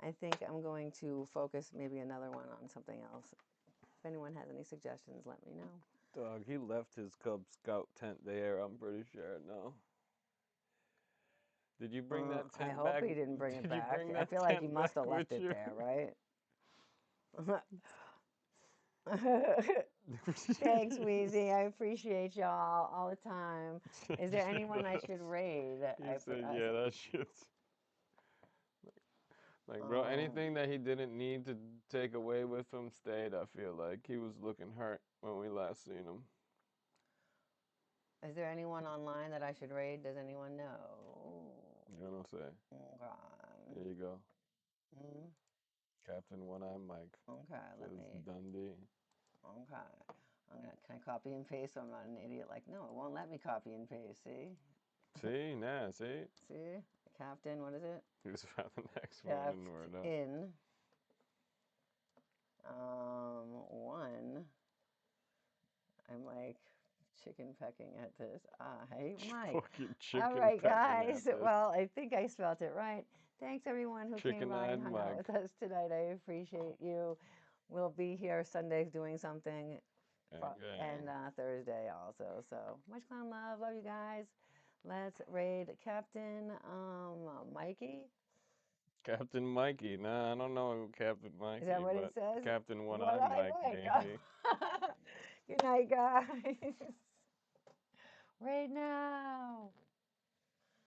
I think I'm going to focus maybe another one on something else. If anyone has any suggestions, let me know. Dog, he left his Cub Scout tent there, I'm pretty sure. No. Did you bring that I tent hope back? he didn't bring it Did you back. bring I that feel like he tent must have back left with it you? there, right? Thanks, Wheezy. I appreciate y'all all the time. Is there anyone I should raid? He said, yeah, that shit's... Like, bro, anything that he didn't need to take away with him stayed, I feel like. He was looking hurt when we last seen him. Is there anyone online that I should raid? Does anyone know? You know what I'm saying? Okay. There you go. Mm-hmm. Captain One-Eye Mike. Okay, let me... Dundee. Okay. Can I copy and paste so I'm not an idiot? Like, no, it won't let me copy and paste, see? See? Nah, see? See? Captain, what is it? Who's about the next one and we're done. In. One. I'm like chicken pecking at this. Hey, Mike. Fucking chicken All right, pecking guys. at this. Well, I think I spelled it right. Thanks, everyone who came by and hung out Mike. with us tonight. I appreciate you. We'll be here Sundays doing something, and Thursday also. So much clown love. Love you guys. Let's raid Captain Mikey. Captain Mikey. Nah, I don't know Captain Mikey. Is that what it says? Captain One-Eye Mike, maybe. Good night, guys. Right now.